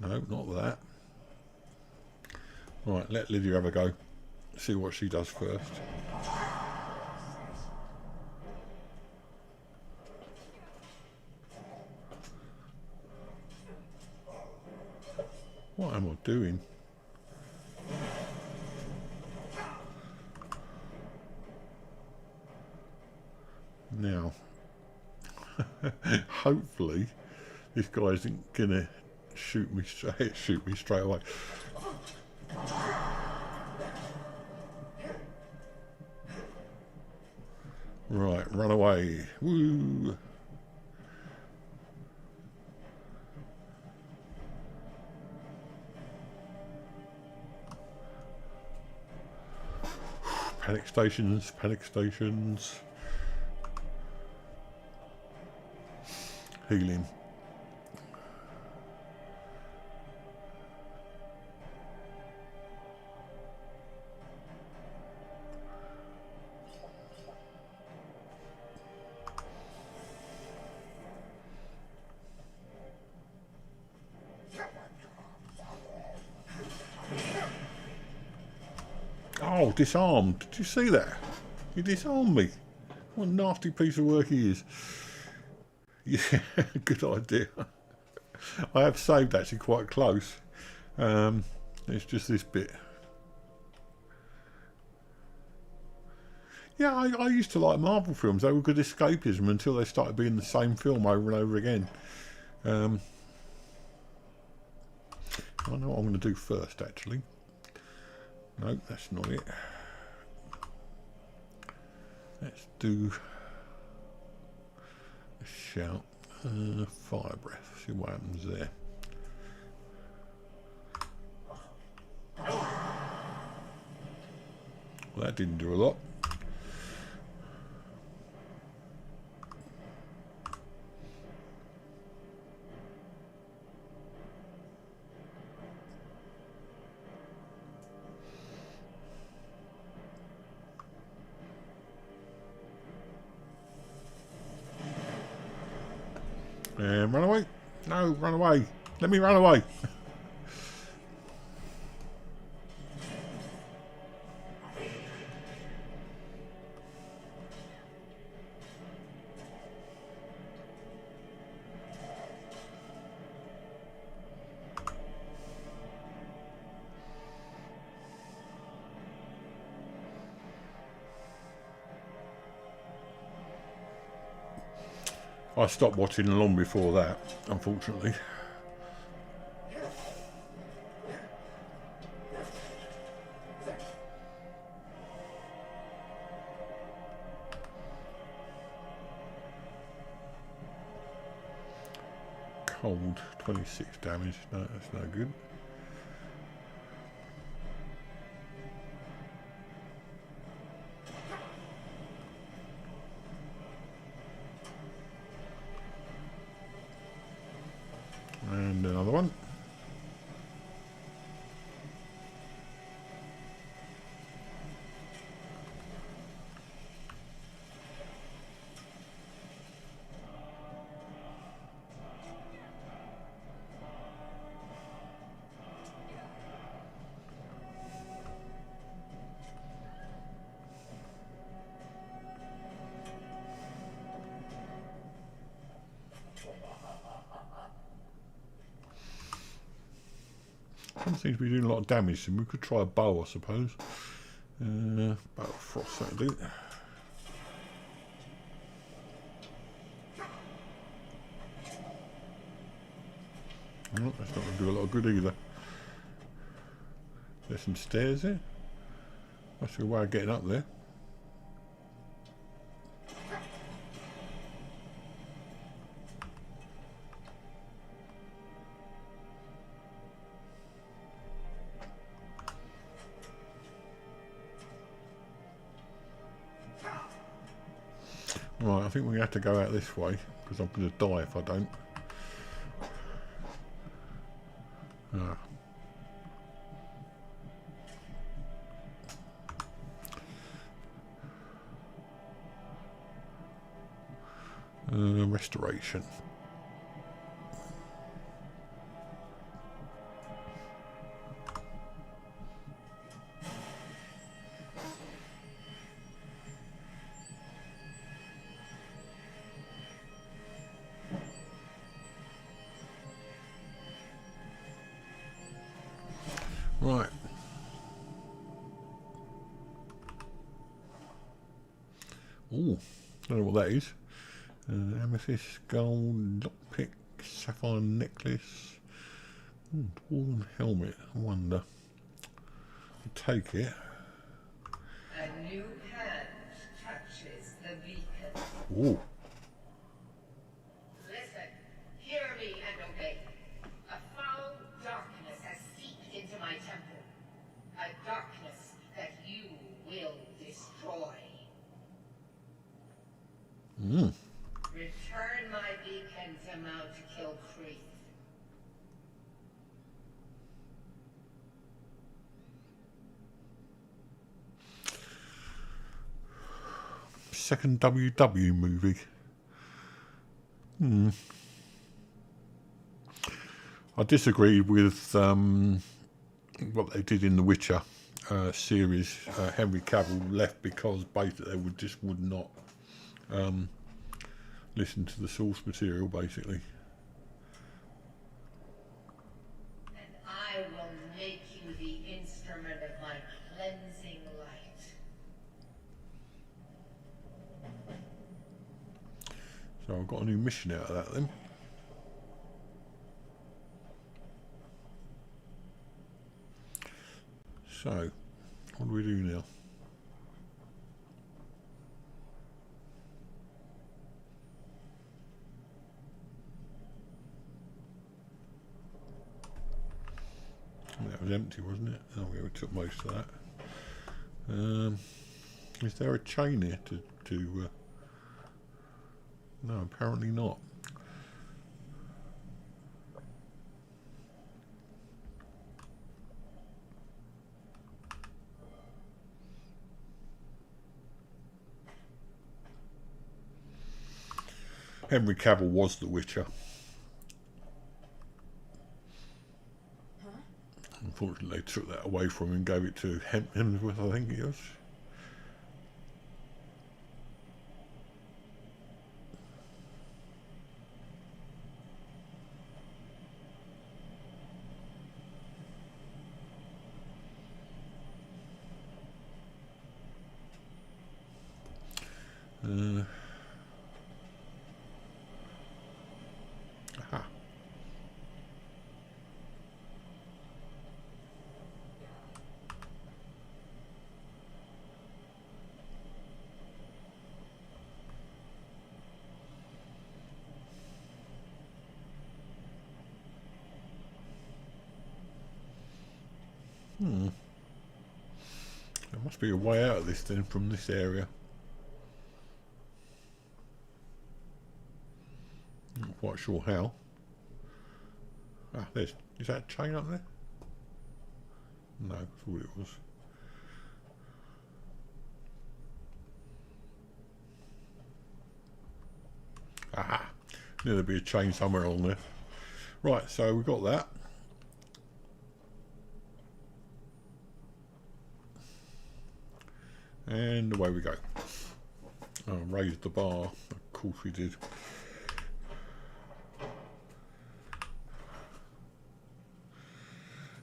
A: No, not that. Right, let Lydia have a go. See what she does first. What am I doing? Now, hopefully, this guy isn't gonna shoot me straight away. Right, run away. Woo! Panic stations, panic stations. Healing. Oh, disarmed. Did you see that? He disarmed me. What a nasty piece of work he is. Yeah, good idea. I have saved actually quite close. It's just this bit. Yeah, I used to like Marvel films. They were good escapism until they started being the same film over and over again. I know what I'm going to do first, actually. No, that's not it. Let's do a shout. Fire breath. See what happens there. Well, that didn't do a lot. Run away. No, run away. Let me run away. I stopped watching long before that, unfortunately. Cold, 26 damage. No, that's no good. And another one. One seems to be doing a lot of damage, and we could try a bow, I suppose. Bow of frost, that'll do. Oh, that's not going to do a lot of good either. There's some stairs there. Must be a way of getting up there. Right, I think we're going to have to go out this way, because I'm going to die if I don't. Ah. Restoration. Right. Ooh, don't know what that is. Amethyst, gold, lockpick, sapphire necklace. Ooh, dwarven helmet. I wonder. I'll take it.
G: A new hand touches the beacon.
A: Ooh.
G: Listen, hear me and obey. A foul darkness has seeped into my temple. A darkness that you will destroy. Return my beacon to Mount Kilcreath.
A: Second WW movie. I disagreed with what they did in the Witcher series. Henry Cavill left because basically they would not listen to the source material, basically.
G: And I will make you the instrument of my cleansing light.
A: So I've got a new mission out of that then. So, what do we do now? That was empty, wasn't it? Oh, yeah, we took most of that. Is there a chain here to no, apparently not. Henry Cavill was the Witcher. Unfortunately, they took that away from him and gave it to Hemsworth, I think it was. Aha. There must be a way out of this then from this area. Not quite sure how. Ah, is that a chain up there? No, I thought it was. Aha! Knew there'd be a chain somewhere along there. Right, so we've got that. And away we go. Oh, raised the bar. Of course we did.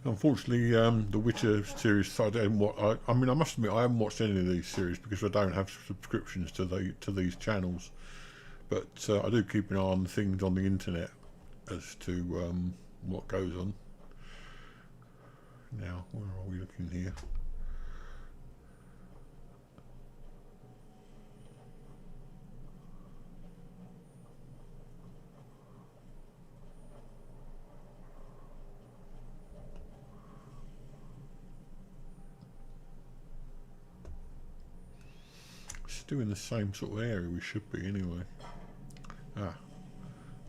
A: Unfortunately, the Witcher series, I mean, I must admit, I haven't watched any of these series because I don't have subscriptions to these channels. But I do keep an eye on things on the internet as to what goes on. Now, where are we looking here? still in the same sort of area we should be anyway. Ah,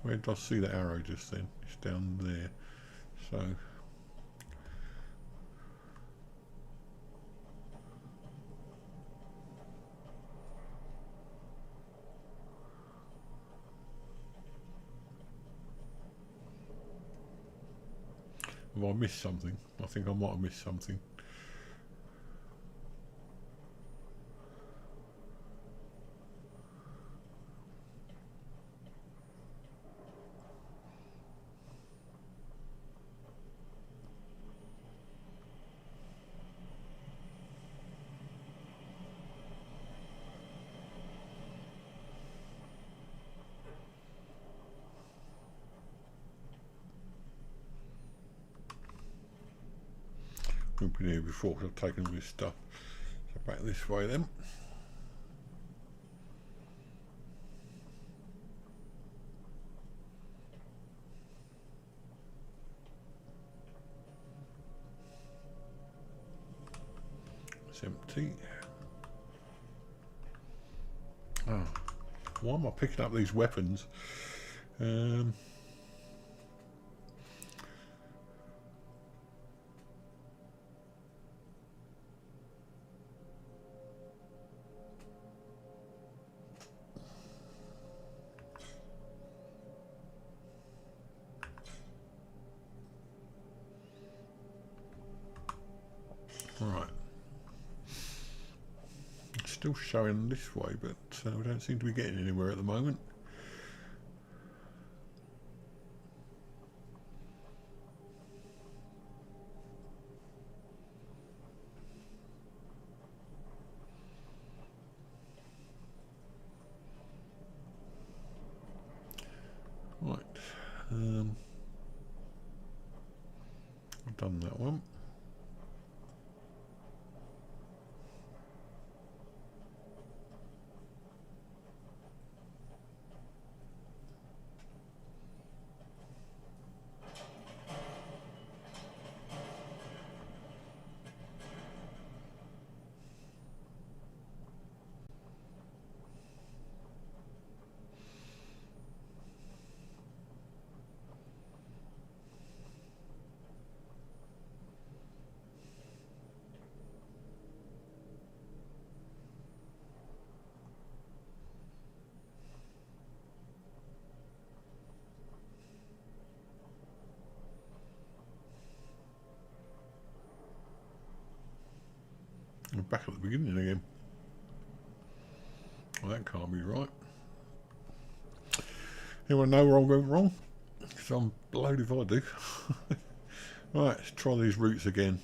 A: where did I see the arrow just then? It's down there. So have I missed something? I think I might have missed something. We've been here before because I've taken all this stuff. So back this way then. It's empty. Ah, why am I picking up these weapons? Right. It's still showing this way, but we don't seem to be getting anywhere at the moment. Right. I've done that one. We're back at the beginning again. Well, that can't be right. Anyone know where I went wrong? Because I'm blowed if I do. Right, let's try these routes again.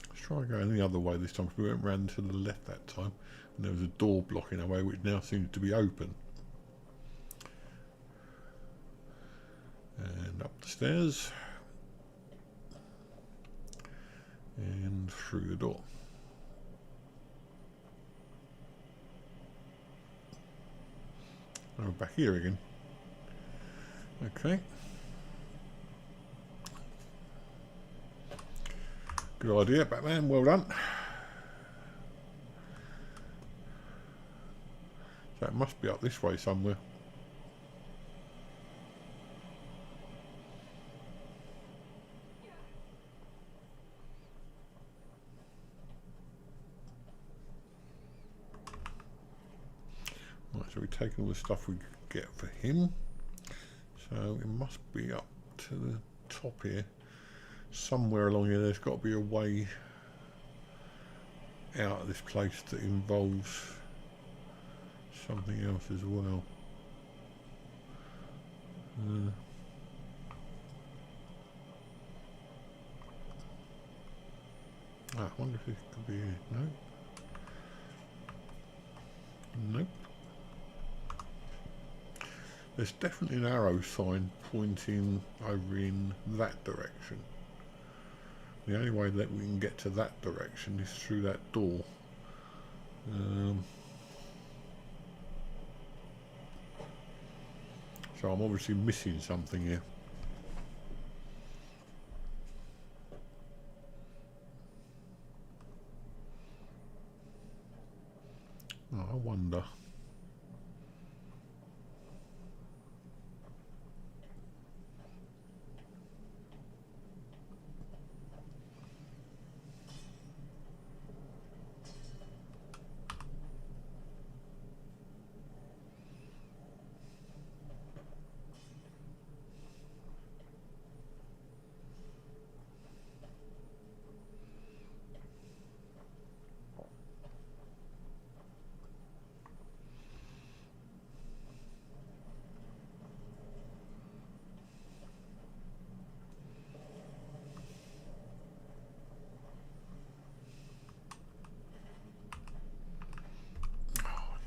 A: Let's try going the other way this time, because we went round to the left that time. And there was a door blocking our way, which now seems to be open. And up the stairs. And through the door. And we're back here again. Okay. Good idea, Batman. Well done. So it must be up this way somewhere. Right, so we've taken all the stuff we could get for him. So it must be up to the top here. Somewhere along here there's got to be a way out of this place that involves something else as well. I wonder if it could be here. No. Nope. There's definitely an arrow sign pointing over in that direction. The only way that we can get to that direction is through that door. So I'm obviously missing something here. Oh, I wonder.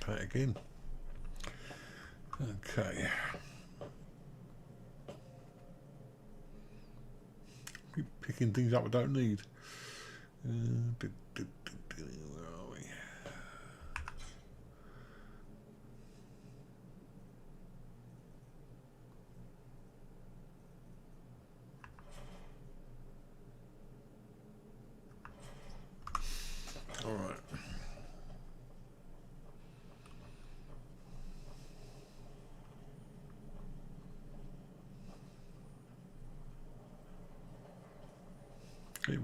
A: Try it again. Okay. Keep picking things up I don't need. Where are we? All right.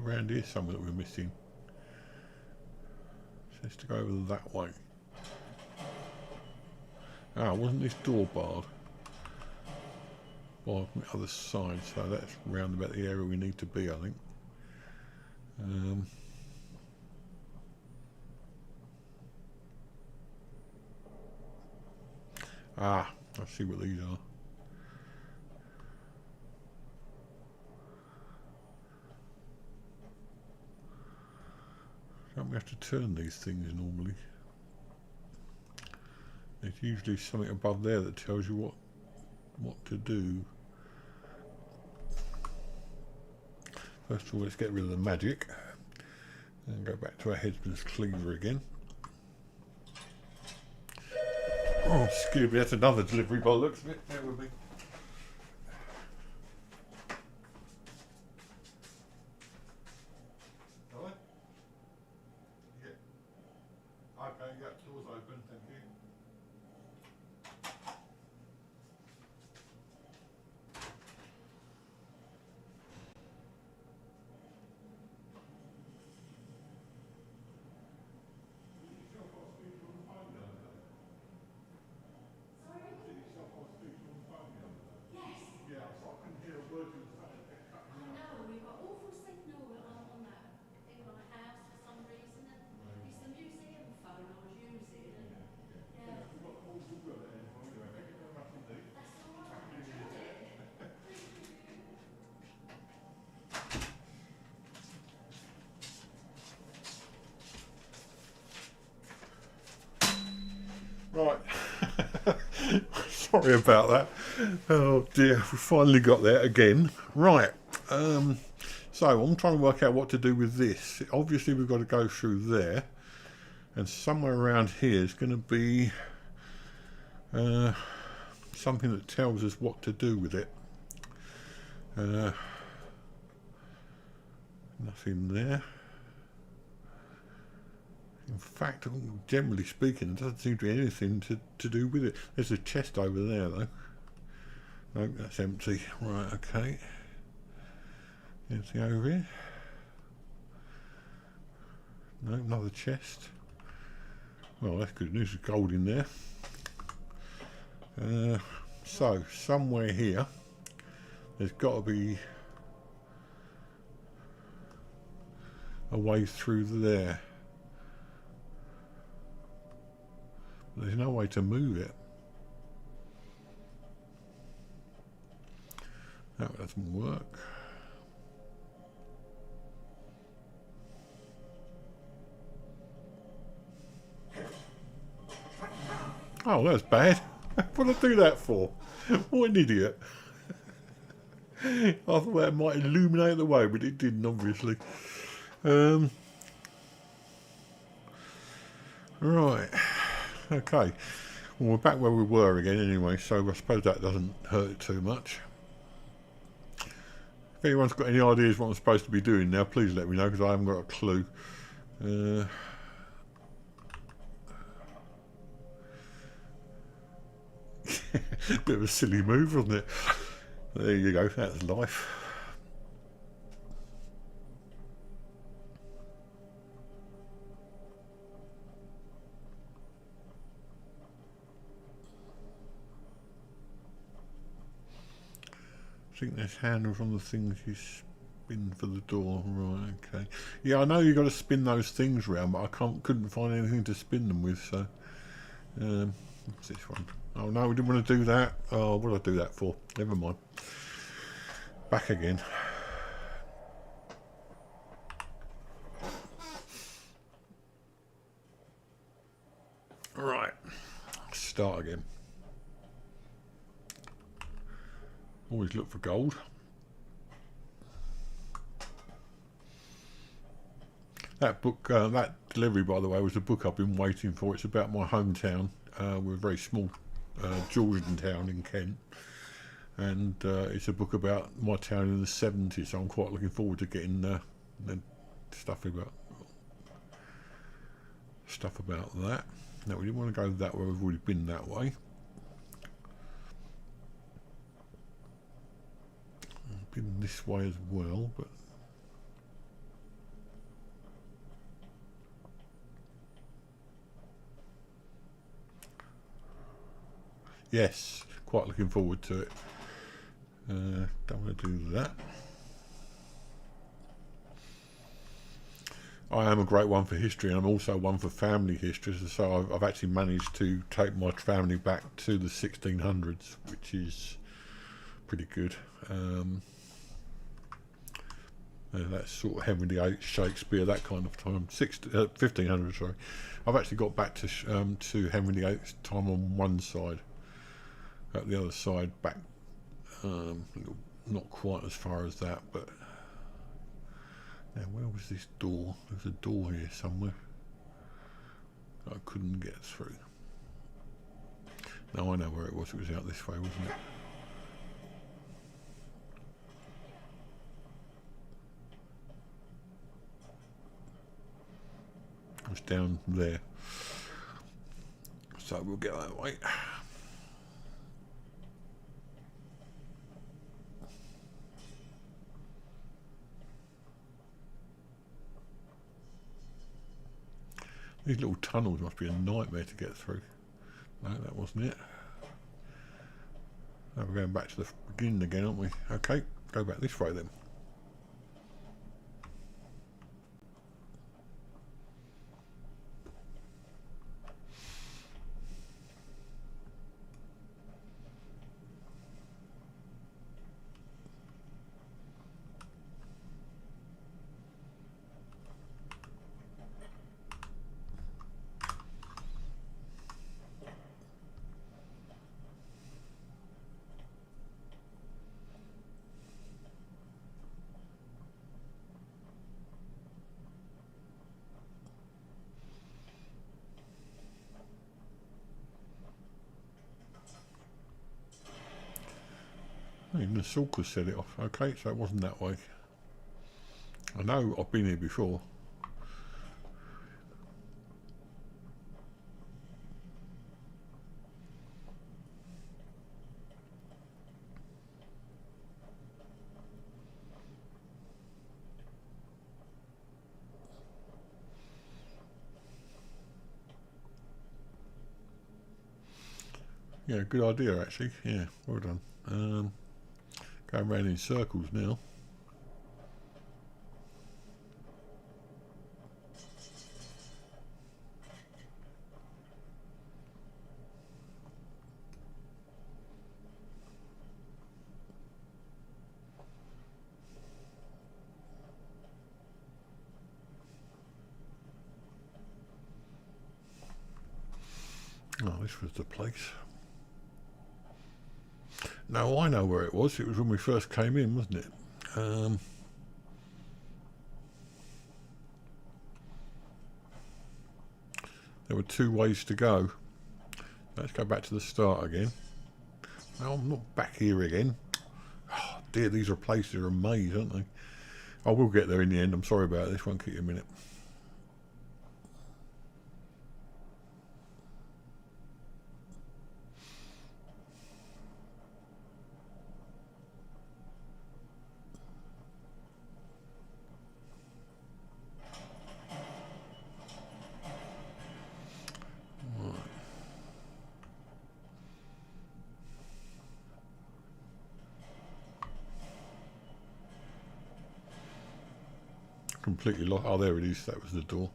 A: Around here somewhere that we're missing. Says to go over that way. Ah, wasn't this door barred? Well, on the other side, so that's round about the area we need to be, I think. I see what these are. Don't we have to turn these things normally? There's usually something above there that tells you what to do. First of all, let's get rid of the magic and go back to our headsman's cleaver again. Oh, excuse me, that's another delivery by the looks of it. Bear with me. Hello? Yeah. Okay, yeah, door's open, thank you. Right. Sorry about that. Oh dear, we finally got there again. Right. So I'm trying to work out what to do with this. Obviously we've got to go through there, and somewhere around here is going to be something that tells us what to do with it. Nothing there. In fact, generally speaking, there doesn't seem to be anything to do with it. There's a chest over there, though. No, that's empty. Right, okay. Anything over here? No, another chest. Well, that's good news. There's gold in there. So, somewhere here, there's got to be a way through there. There's no way to move it. That doesn't work. Oh, that's bad. What did I do that for? What an idiot. I thought that might illuminate the way, but it didn't, obviously. Right. Okay. Well, we're back where we were again anyway, so I suppose that doesn't hurt it too much. If anyone's got any ideas what I'm supposed to be doing now, please let me know, because I haven't got a clue. Bit of a silly move, wasn't it? There you go, that's life. I think there's handles on the things you spin for the door. Right, okay. Yeah, I know you've got to spin those things round, but I couldn't find anything to spin them with, so... what's this one? Oh no, we didn't want to do that. Oh, what did I do that for? Never mind. Back again. Right. Start again. Always look for gold. That book, that delivery, by the way, was a book I've been waiting for. It's about my hometown. We're a very small Georgian town in Kent, and it's a book about my town in the 70s. So I'm quite looking forward to getting stuff about that. Now we didn't want to go that way. We've already been that way. I've been this way as well, but. Yes, quite looking forward to it. Don't want to do that. I am a great one for history, and I'm also one for family history, so I've actually managed to take my family back to the 1600s, which is pretty good. That's sort of Henry VIII, Shakespeare, that kind of time. 1500s, sorry. I've actually got back to Henry VIII's time on one side. At the other side, back, not quite as far as that, but now where was this door? There's a door here somewhere that I couldn't get through. Now I know where it was. It was out this way, wasn't it? It was down there, so we'll get that way. These little tunnels must be a nightmare to get through. No, that wasn't it. Now we're going back to the beginning again, aren't we? Okay, go back this way then. Even the Sulkers set it off. Okay, so it wasn't that way. I know I've been here before. Yeah, good idea actually. Yeah, well done. Going around in circles now. Oh, this was the place. No, I know where it was. It was when we first came in, wasn't it? There were two ways to go. Let's go back to the start again. No, I'm not back here again. Oh dear, these are places are a maze, aren't they? I will get there in the end. I'm sorry about this. Won't keep you a minute. Completely lost. Oh, there it is. That was the door.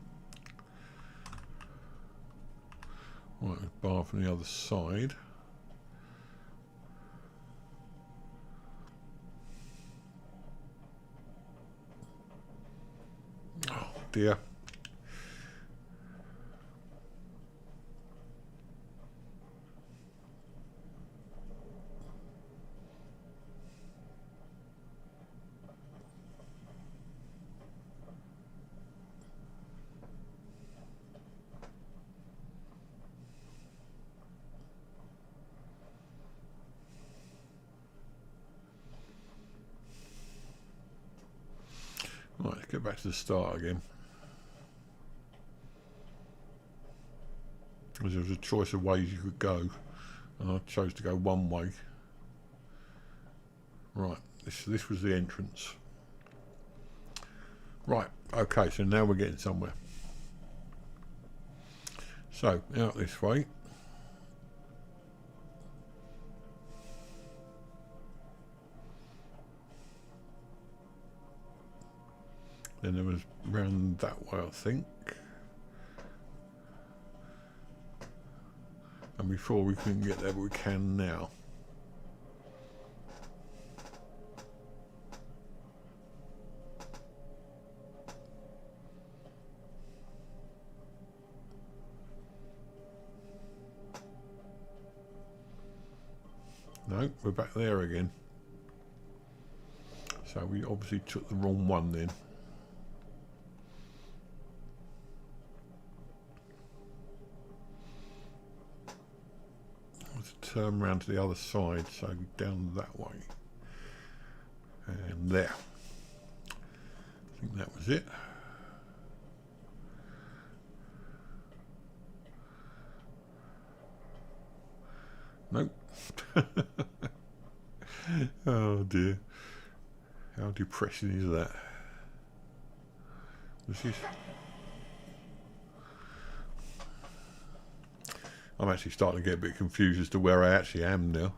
A: Right, bar from the other side. Oh dear. Right, let's get back to the start again. Because there was a choice of ways you could go, and I chose to go one way. Right, this was the entrance. Right, okay, so now we're getting somewhere. So, out this way. Then there was round that way, I think. And before we couldn't get there, but we can now. No, we're back there again. So we obviously took the wrong one then. Let's turn around to the other side, so down that way. And there. I think that was it. Nope. Oh dear. How depressing is that? This is... I'm actually starting to get a bit confused as to where I actually am now.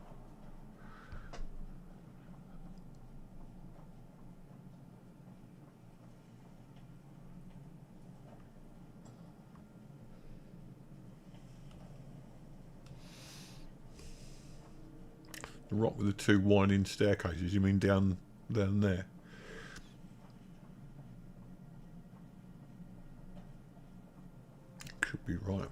A: The rock with the two winding staircases, you mean down there? Could be right.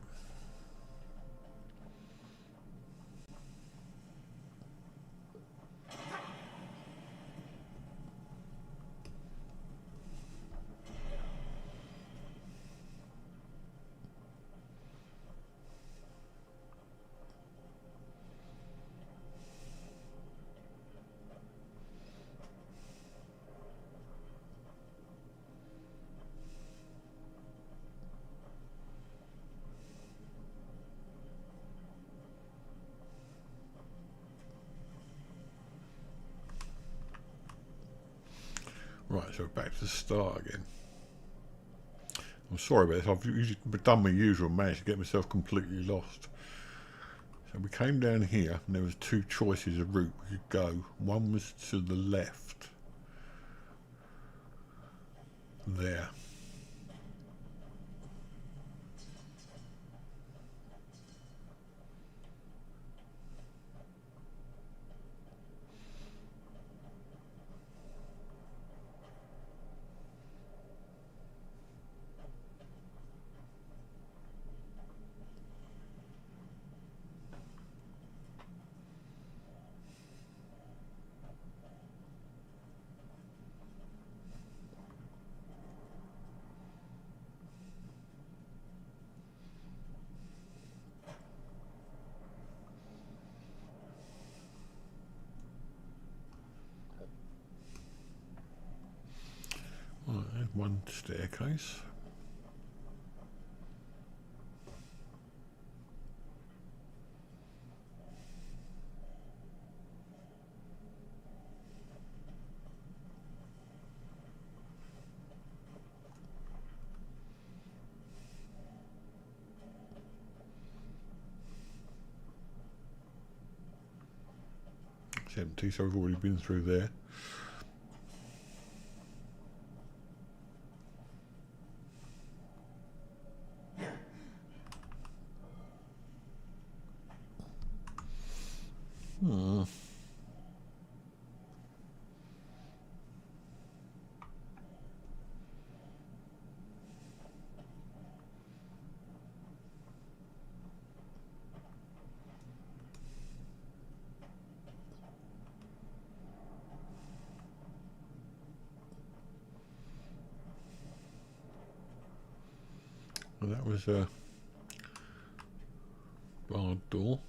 A: Right, so back to the start again. I'm sorry about this, I've done my usual, managed to get myself completely lost. So we came down here and there was two choices of route we could go. One was to the left. There. one staircase. It's empty, so we've already been through there. Well, that was a barred door.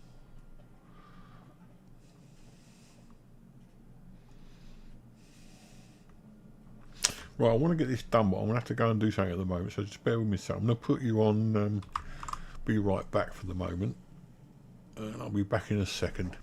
A: Right, I want to get this done, but I'm going to have to go and do something at the moment, so just bear with me a second. I'm going to put you on, be right back for the moment, and I'll be back in a second.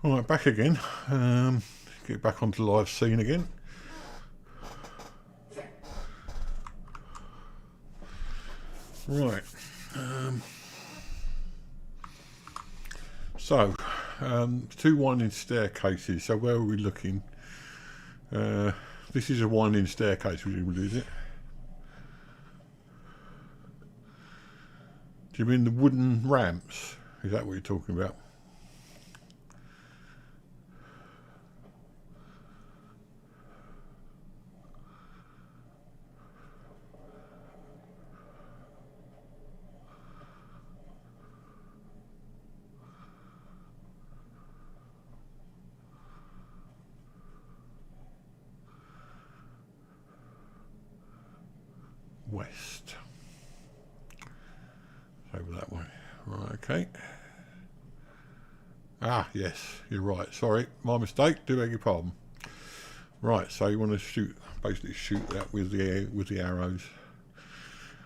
A: Alright, back again. Get back onto live scene again. Right. So, two winding staircases. So where are we looking? This is a winding staircase, presumably, is it? Do you mean the wooden ramps? Is that what you're talking about? West. Over that way. Right, okay. Ah, yes, you're right. Sorry, my mistake. Do beg your pardon. Right, so you want to shoot, basically shoot that with the arrows.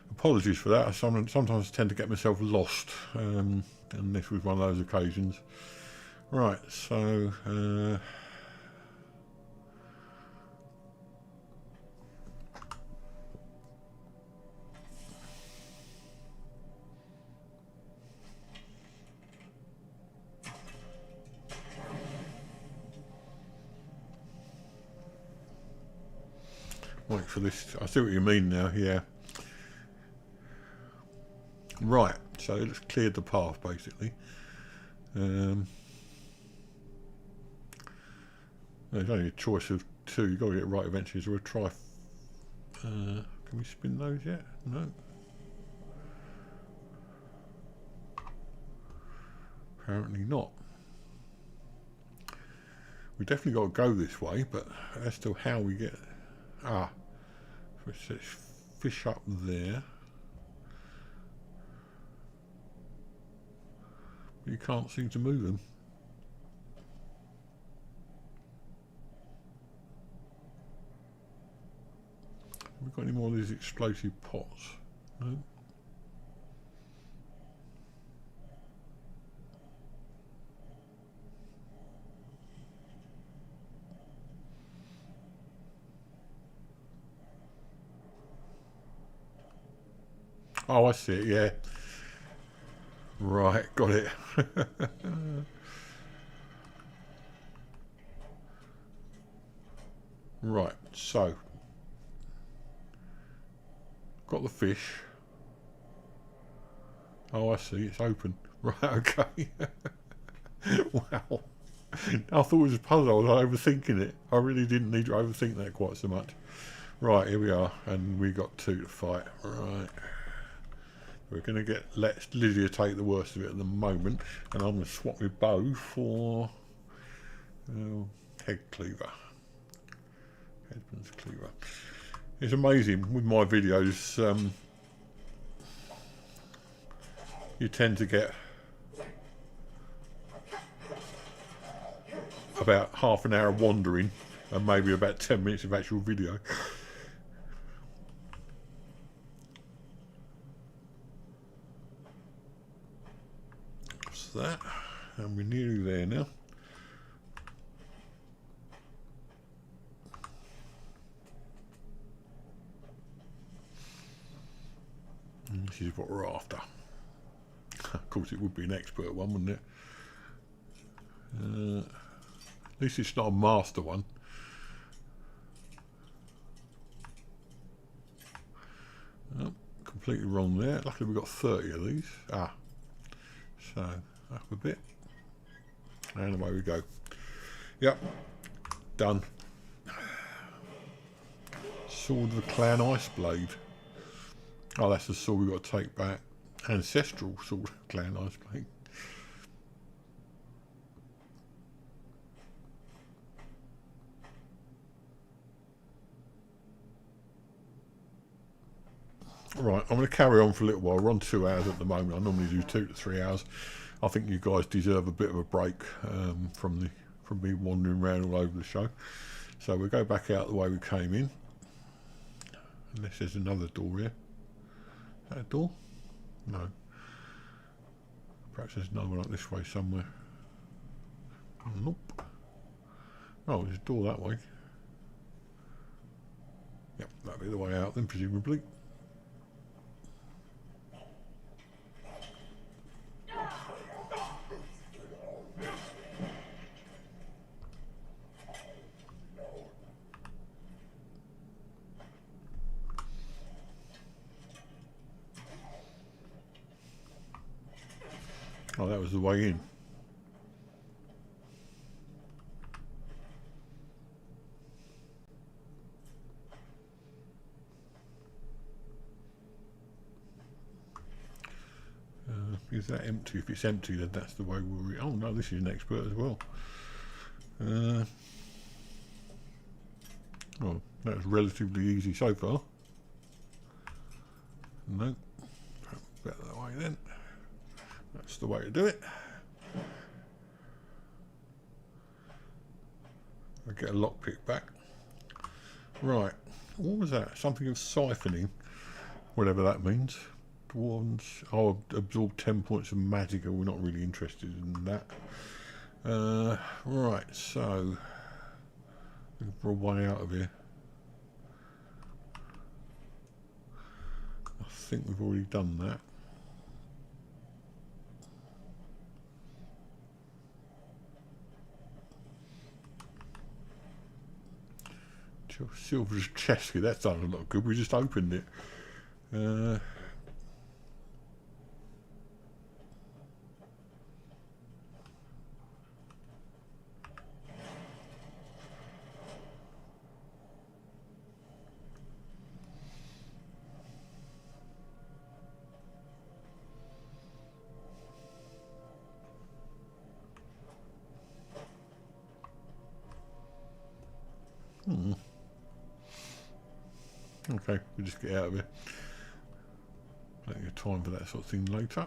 A: Apologies for that. I sometimes tend to get myself lost, and this was one of those occasions. Right, so Wait for this. I see what you mean now. Yeah. Right. So it's cleared the path basically. There's only a choice of two. You've got to get it right eventually. So we'll try. Can we spin those yet? No. Apparently not. We definitely got to go this way, but as to how we get... so it says fish up there. But you can't seem to move them. Have we got any more of these explosive pots? No. Oh, I see it, yeah. Right, got it. Right, so got the fish. Oh, I see, it's open. Right, okay. Wow. I thought it was a puzzle, I was overthinking it. I really didn't need to overthink that quite so much. Right, here we are, and we got 2 to fight. Right. We're going to let Lydia take the worst of it at the moment, and I'm going to swap my bow for head cleaver. Headman's cleaver. It's amazing with my videos. You tend to get about half an hour of wandering and maybe about 10 minutes of actual video. So that, and we're nearly there now. And this is what we're after. Of course it would be an expert one, wouldn't it? At least it's not a master one. Oh, completely wrong there. Luckily we've got 30 of these. So up a bit. And away we go. Yep. Done. Sword of the Clan Iceblade. Oh, that's the sword we've got to take back. Ancestral sword of the Clan Iceblade. Right, I'm going to carry on for a little while. We're on 2 hours at the moment. I normally do 2 to 3 hours. I think you guys deserve a bit of a break from me wandering around all over the show. So we'll go back out the way we came in. Unless there's another door here. Is that a door? No. Perhaps there's another one up this way somewhere. Nope. Oh, there's a door that way. Yep, that'll be the way out then, presumably. Oh, that was the way in. Is that empty? If it's empty, then that's the way we're... Oh no, this is an expert as well. Well, that was relatively easy so far. No. Better that way then. That's the way to do it. I'll get a lockpick back. Right. What was that? Something of siphoning. Whatever that means. Dwarves. I'll absorb 10 points of magicka. We're not really interested in that. Right, so looking for a way out of here. I think we've already done that. Silver's chest. That's done a lot good. We just opened it. Okay, we'll just get out of here. Plenty of time for that sort of thing later.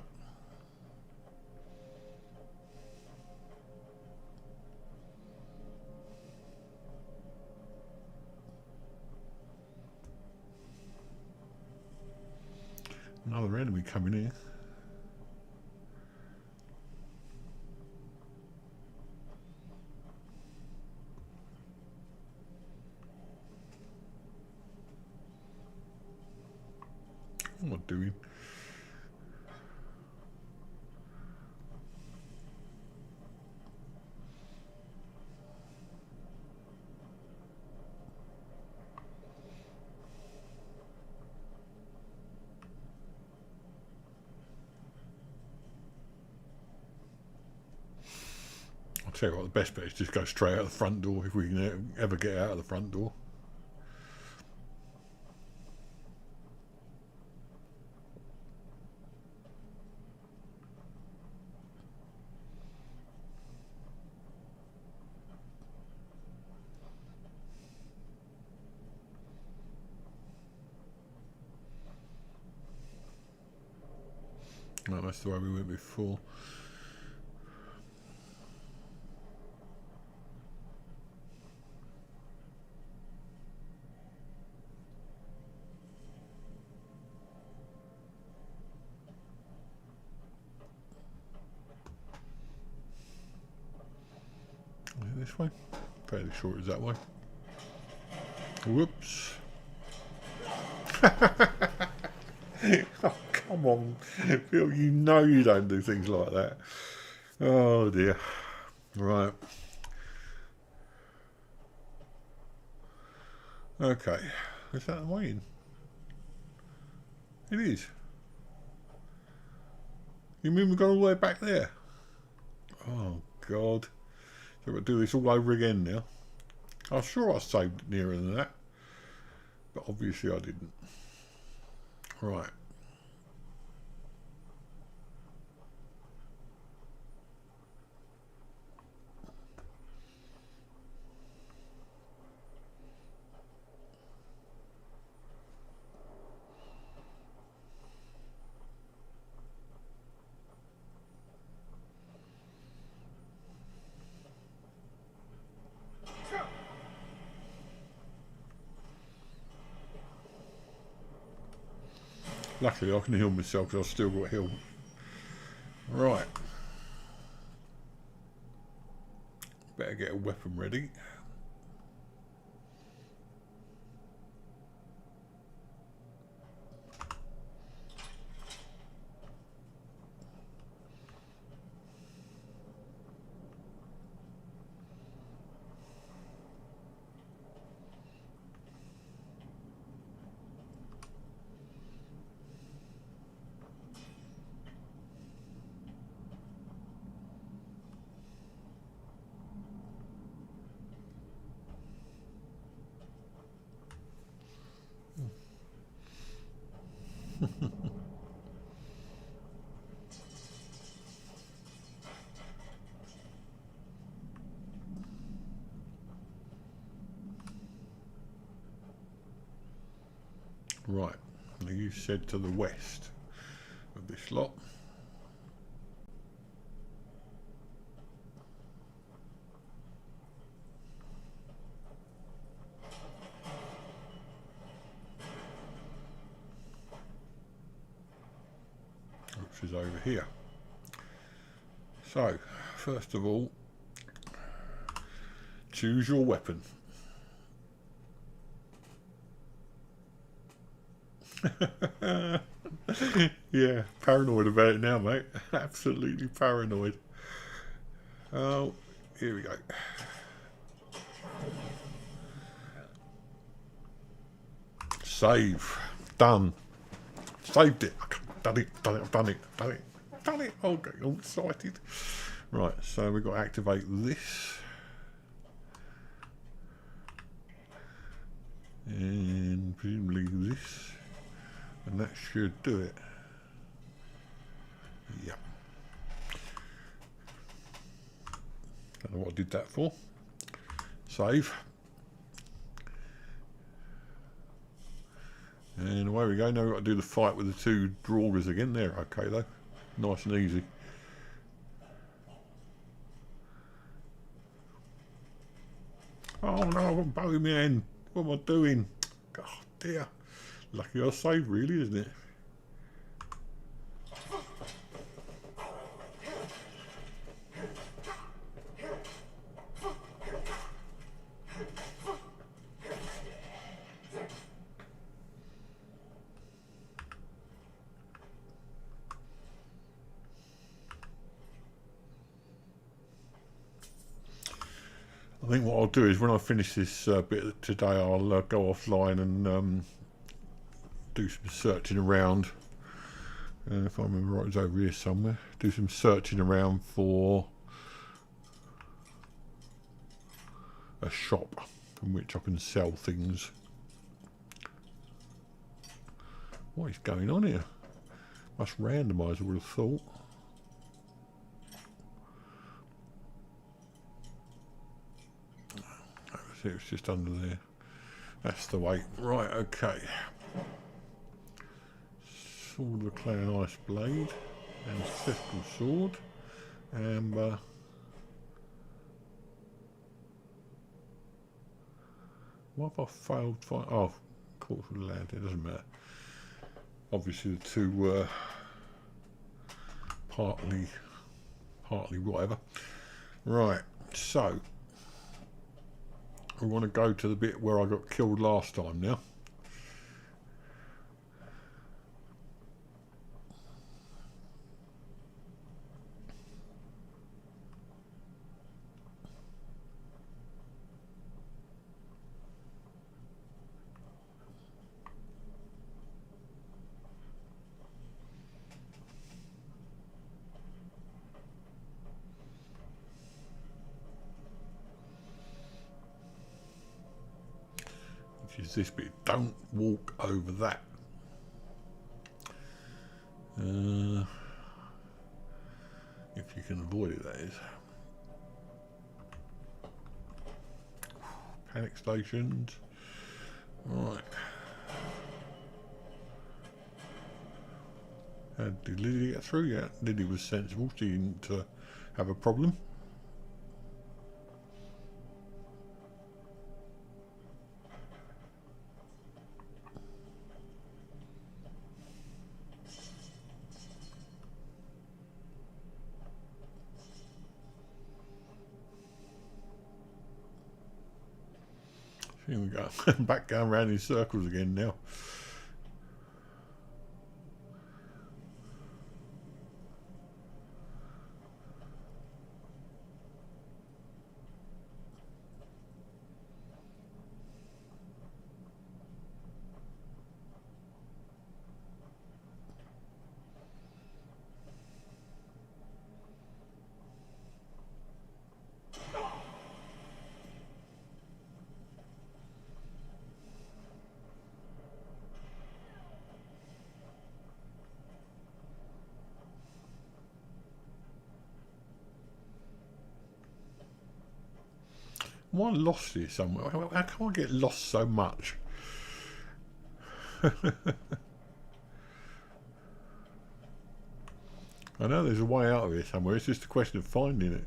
A: Another enemy coming in. What am I doing? I'll tell you what, the best bet is just go straight out the front door if we can ever get out of the front door. No, that's the way we went before. Is it this way? Fairly sure it's that way. Whoops. Oh, come on, Phil, you know you don't do things like that. Oh dear. Right. Okay. Is that the way in? It is. You mean we've gone all the way back there? Oh God. So we'll do this all over again now. I'm sure I saved it nearer than that. But obviously I didn't. Right. Luckily I can heal myself because I've still got heal. Right. Better get a weapon ready. Right, now you said to the west of this lot. Which is over here. So, first of all, choose your weapon. Yeah, paranoid about it now, mate. Absolutely paranoid. Oh, here we go. save. Done. Saved it. Done it. Done it. I've done it. Done it. Done it. Oh, getting all excited. Right, so we've got to activate this. And presumably this. And that should do it. Yep. Don't know what I did that for. Save. And away we go. Now we've got to do the fight with the two drawers again. They're okay though. Nice and easy. Oh no, I've got a bow in my hand. What am I doing? Oh dear. Lucky I saved really, isn't it? I think what I'll do is when I finish this bit today, I'll go offline and do some searching around. If I remember right, it's over here somewhere. Do some searching around for a shop from which I can sell things. What is going on here? Must randomise, I would have thought. It's just under there. That's the way. Right, okay. Sword of the Clan Ice Blade. Ancestral Sword. Amber. What have I failed for? Oh, Court of the Land. It doesn't matter. Obviously the two partly whatever. Right, so we want to go to the bit where I got killed last time now. Is this bit? Don't walk over that. If you can avoid it, that is. Panic stations. Right. Did Lily get through? Yeah, Lily was sensible. She didn't have a problem. Here we go. Back going round in circles again now. Am I lost here somewhere? How can I get lost so much? I know there's a way out of here somewhere. It's just a question of finding it.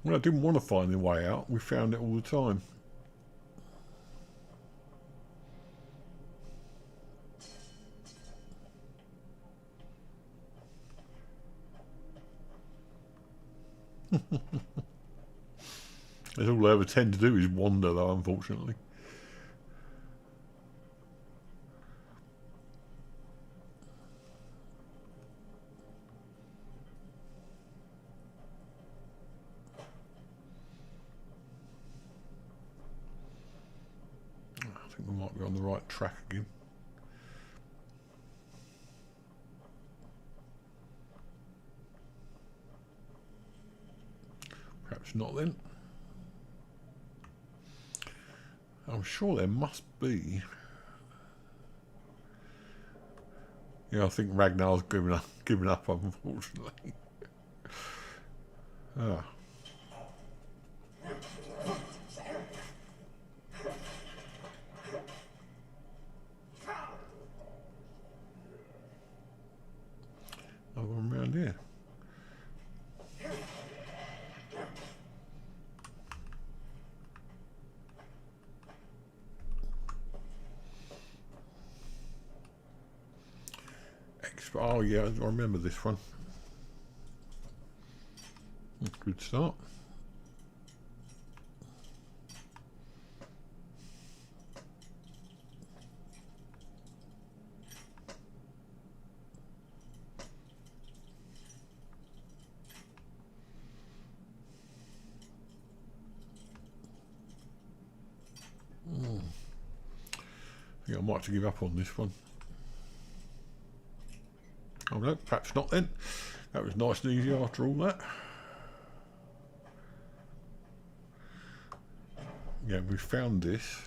A: When I didn't want to find the way out, we found it all the time. That's all I ever tend to do is wander though, unfortunately. right track again. Perhaps not then. I'm sure there must be. Yeah, I think Ragnar's given up unfortunately. Ah. I've gone around here. Oh yeah, I remember this one. Good start. I think I might have to give up on this one. Oh no, perhaps not then. That was nice and easy after all that. Yeah, we found this.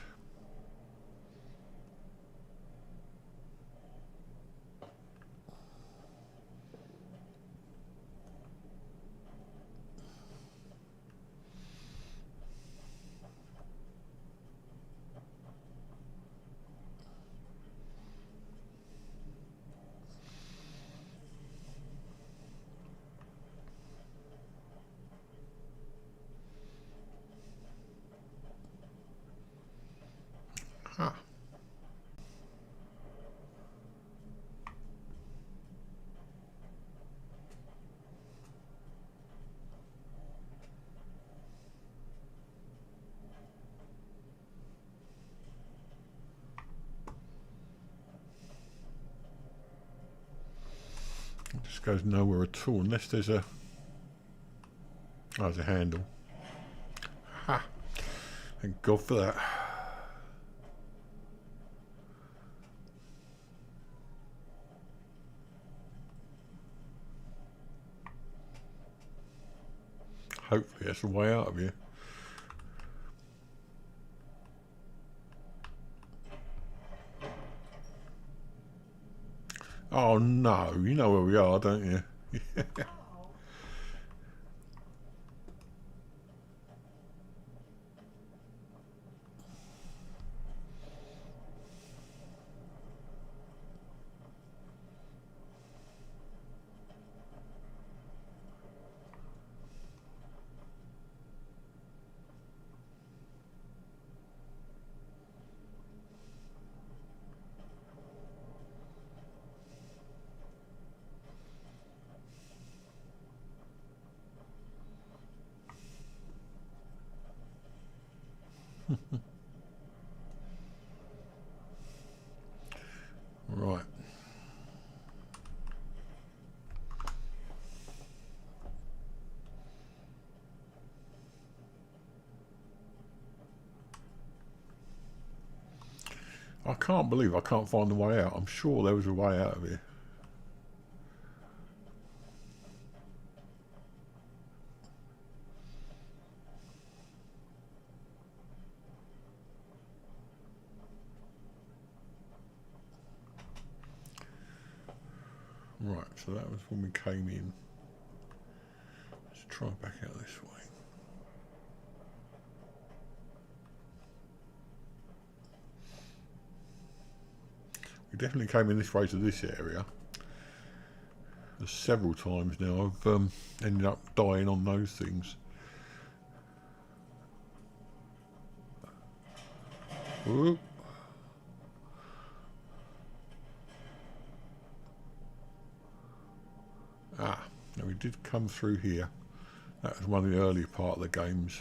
A: Ah. It just goes nowhere at all unless there's a... Oh, there's a handle. Ha! Thank God for that. Hopefully that's the way out of here. Oh no, you know where we are, don't you? Right. I can't believe I can't find the way out. I'm sure there was a way out of here. Right, so that was when we came in. Let's try back out this way. We definitely came in this way to this area. There's several times now I've ended up dying on those things. Whoop. Ah, now we did come through here. That was one of the earlier part of the games.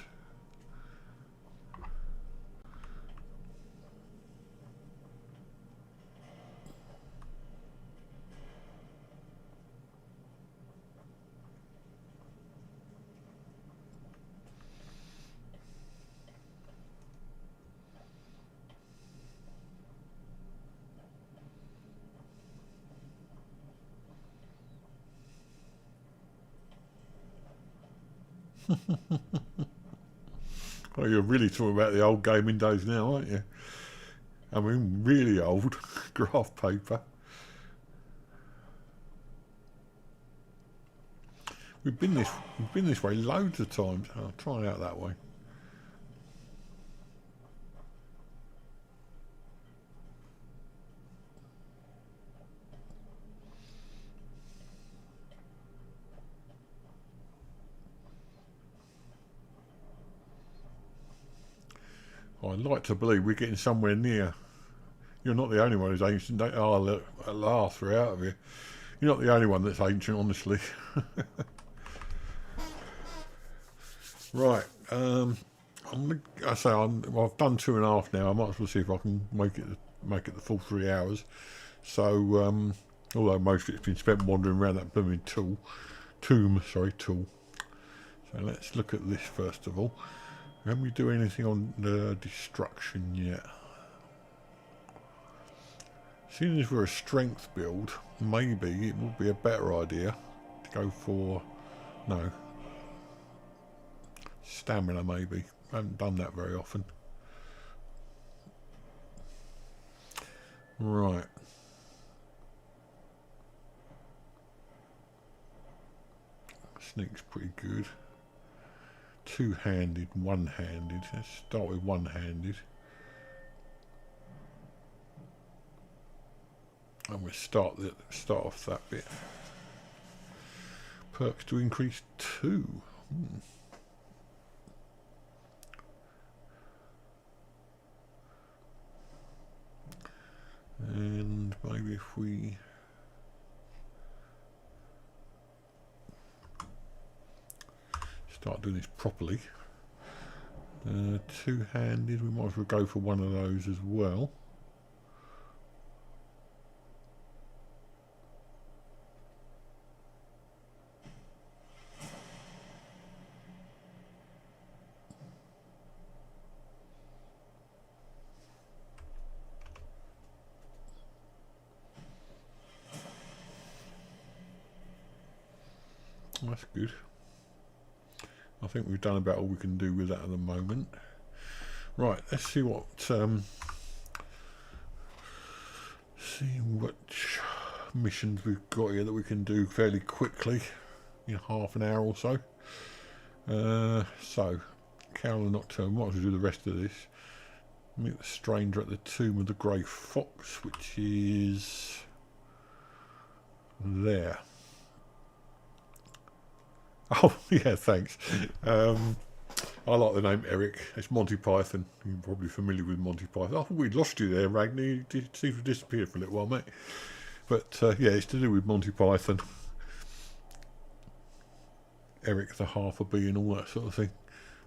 A: Oh, you're really talking about the old gaming days now, aren't you? I mean, really old graph paper. We've been this way loads of times. I'll try it out that way. I'd like to believe we're getting somewhere near. You're not the only one who's ancient. Oh, look, at last we're out of here. You're not the only one that's ancient, honestly. Right. I've done 2.5 now. I might as well see if I can make it the full 3 hours. So, although most of it's been spent wandering around that blooming tomb. So let's look at this first of all. Can we do anything on destruction yet? Seeing as we're a strength build, maybe it would be a better idea to go for stamina. Maybe I haven't done that very often. Right. Sneak's pretty good. Two-handed, one-handed. Let's start with one-handed. And we'll start off that bit. Perks to increase 2. And maybe if we start doing this properly. Two-handed, we might as well go for one of those as well. That's good. I think we've done about all we can do with that at the moment. Right, let's see what missions we've got here that we can do fairly quickly in half an hour or so. So, Carol Nocturne, might as well do the rest of this. Meet the stranger at the Tomb of the Grey Fox, which is there. Oh, yeah, thanks. I like the name Eric. It's Monty Python. You're probably familiar with Monty Python. I thought we'd lost you there, Ragnar. You seem to have disappeared for a little while, mate. But, yeah, it's to do with Monty Python. Eric the half a bee and all that sort of thing.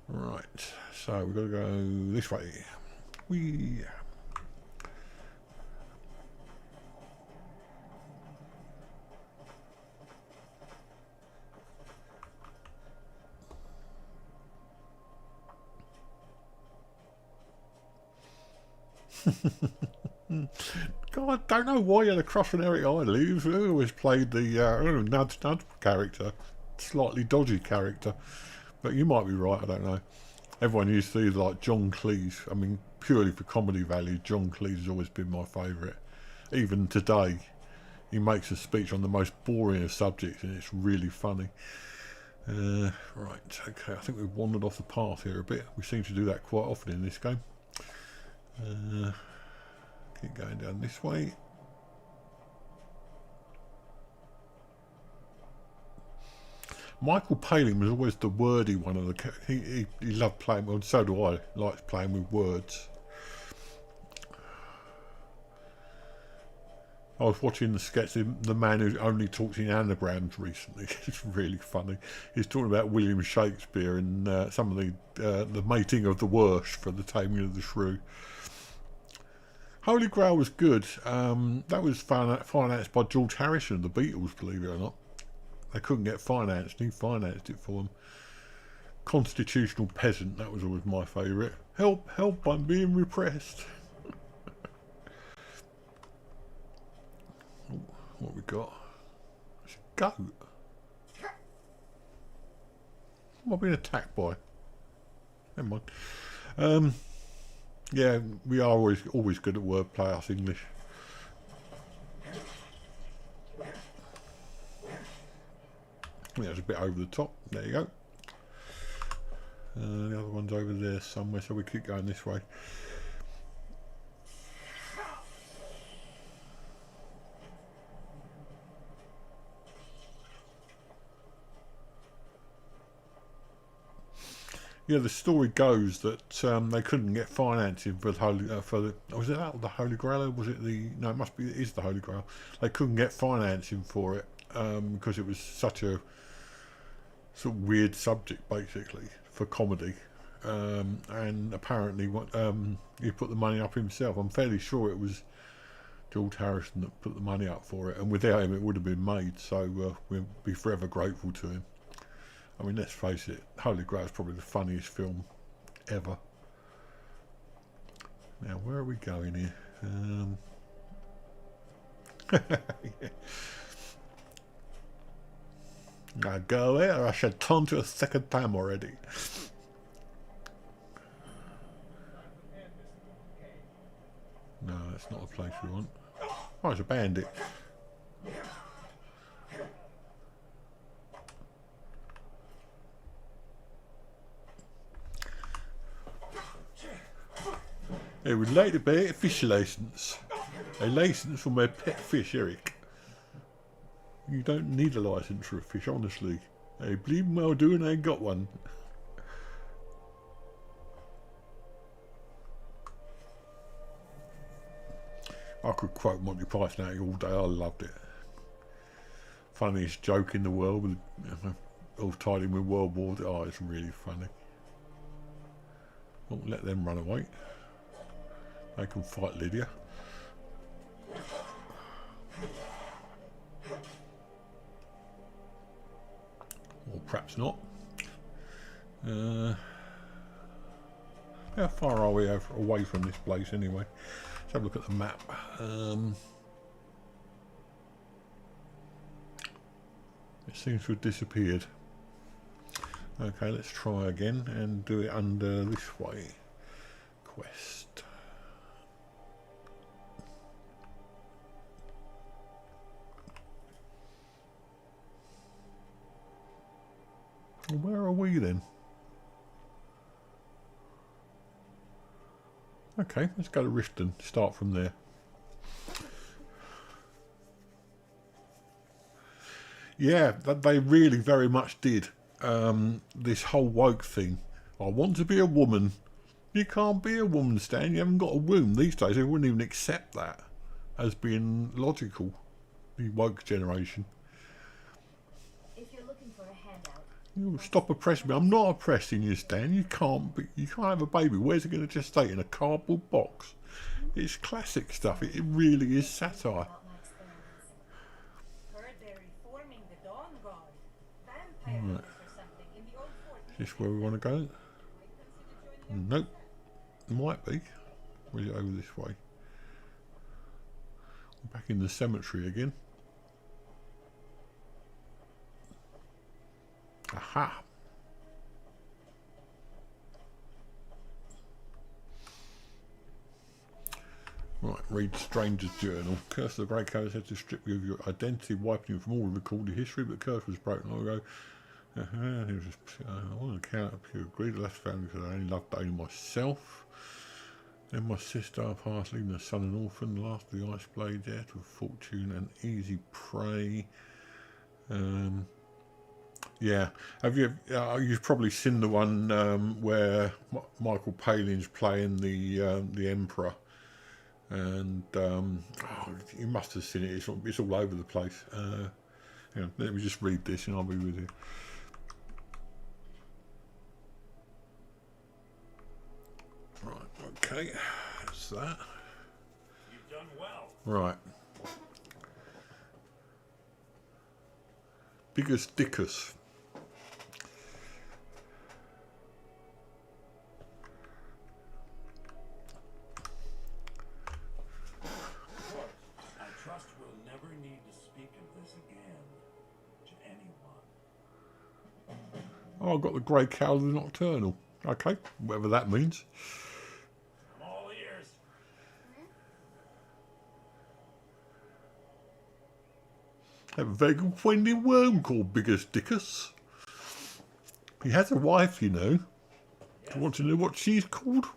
A: Right, so we've got to go this way. Whee! God, I don't know why you had a crush on Eric Idle. He always played the Nudge character, slightly dodgy character. But you might be right, I don't know. Everyone used to either like John Cleese. I mean, purely for comedy value, John Cleese has always been my favourite. Even today, he makes a speech on the most boring of subjects, and it's really funny. Right, okay, I think we've wandered off the path here a bit. We seem to do that quite often in this game. Keep going down this way. Michael Palin was always the wordy one of the. He loved playing. Well, so do I. Likes playing with words. I was watching the sketch of the man who only talks in anagrams recently. It's really funny. He's talking about William Shakespeare and some of the mating of the Wersh for the Taming of the Shrew. Holy Grail was good. That was financed by George Harrison of the Beatles, believe it or not. They couldn't get financed, and he financed it for them. Constitutional Peasant, that was always my favourite. Help, help, I'm being repressed. Oh, what we got? It's a goat. Am I being attacked by? Never mind. Yeah, we are always good at wordplay, us English. I think that's a bit over the top. There you go. The other one's over there somewhere, so we keep going this way. Yeah, the story goes that they couldn't get financing for the Holy was it that the Holy Grail, or was it the no? It must be, it is the Holy Grail. They couldn't get financing for it because it was such a sort of weird subject, basically, for comedy. And apparently, he put the money up himself. I'm fairly sure it was George Harrison that put the money up for it, and without him, it would have been made. So we'll be forever grateful to him. I mean, let's face it, Holy Grail is probably the funniest film ever. Now, where are we going here? Yeah. Now go away, or I shall taunt you a second time already. No, that's not the place we want. Oh, it's a bandit. I would like to buy a fish license. A license for my pet fish, Eric. You don't need a license for a fish, honestly. I believe well do, and I got one. I could quote Monty Python at you all day. I loved it. Funniest joke in the world, with, all tied in with World War. Oh, it's really funny. Don't let them run away. They can fight Lydia. Or perhaps not. How far are we away from this place anyway? Let's have a look at the map. It seems to have disappeared. Okay, let's try again and do it under this way. Quest. Where are we then? Okay, let's go to Riften. Start from there. Yeah, they really very much did. This whole woke thing. I want to be a woman. You can't be a woman, Stan. You haven't got a womb. These days, they wouldn't even accept that as being logical. The woke generation.
F: If you're looking for a handout,
A: You stop oppressing me. I'm not oppressing you, Stan. You can't have a baby. Where's it going to gestate? In a cardboard box? It's classic stuff. It really is satire.
F: about my experiments.
D: Heard they're reforming the Dawn God. Vampire
A: Right.
D: hunters or something in the old fort.
A: Is this where we want to go?
D: Might consider joining
A: Nope. Might be. Or is it over this way? We're back in the cemetery again. Aha! Right, read Stranger's Journal. Curse of the Great Curse had to strip you of your identity, wiping you from all recorded history, but the curse was broken long ago. He was just, on account of pure greed, last family because I only loved only myself. Then my sister passed, leaving the son an orphan. Last of the ice blades, heir to fortune and easy prey. Yeah, have you? You've probably seen the one where Michael Palin's playing the Emperor, and you must have seen it. It's all over the place. Hang on, let me just read this, and I'll be with you. Right, okay, that's that.
C: You've done well.
A: Right. Biggest Dickus.
C: I trust we'll never need to speak of this again to anyone.
A: Oh, I've got the grey cowl of the nocturnal. Okay, whatever that means.
C: I'm all ears.
A: Have a very good friendly worm called Biggest Dickus. He has a wife, you know. Do you want to know what she's called?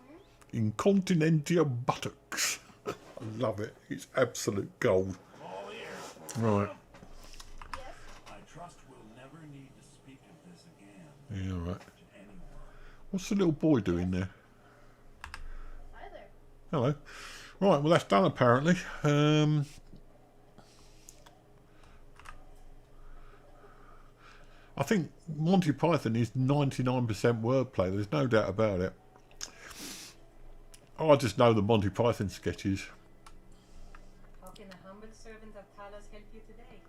A: Incontinentia buttocks. I love it. It's absolute gold.
C: I'm all ears.
A: Right.
C: I trust we'll never need to speak of this again
A: Yeah, right.
C: to anyone.
A: What's the little boy doing there?
H: Hi there.
A: Hello. Right, well that's done apparently. I think Monty Python is 99% wordplay. There's no doubt about it. I just know the Monty Python sketches.
D: How can a humble servant of Talos help you today?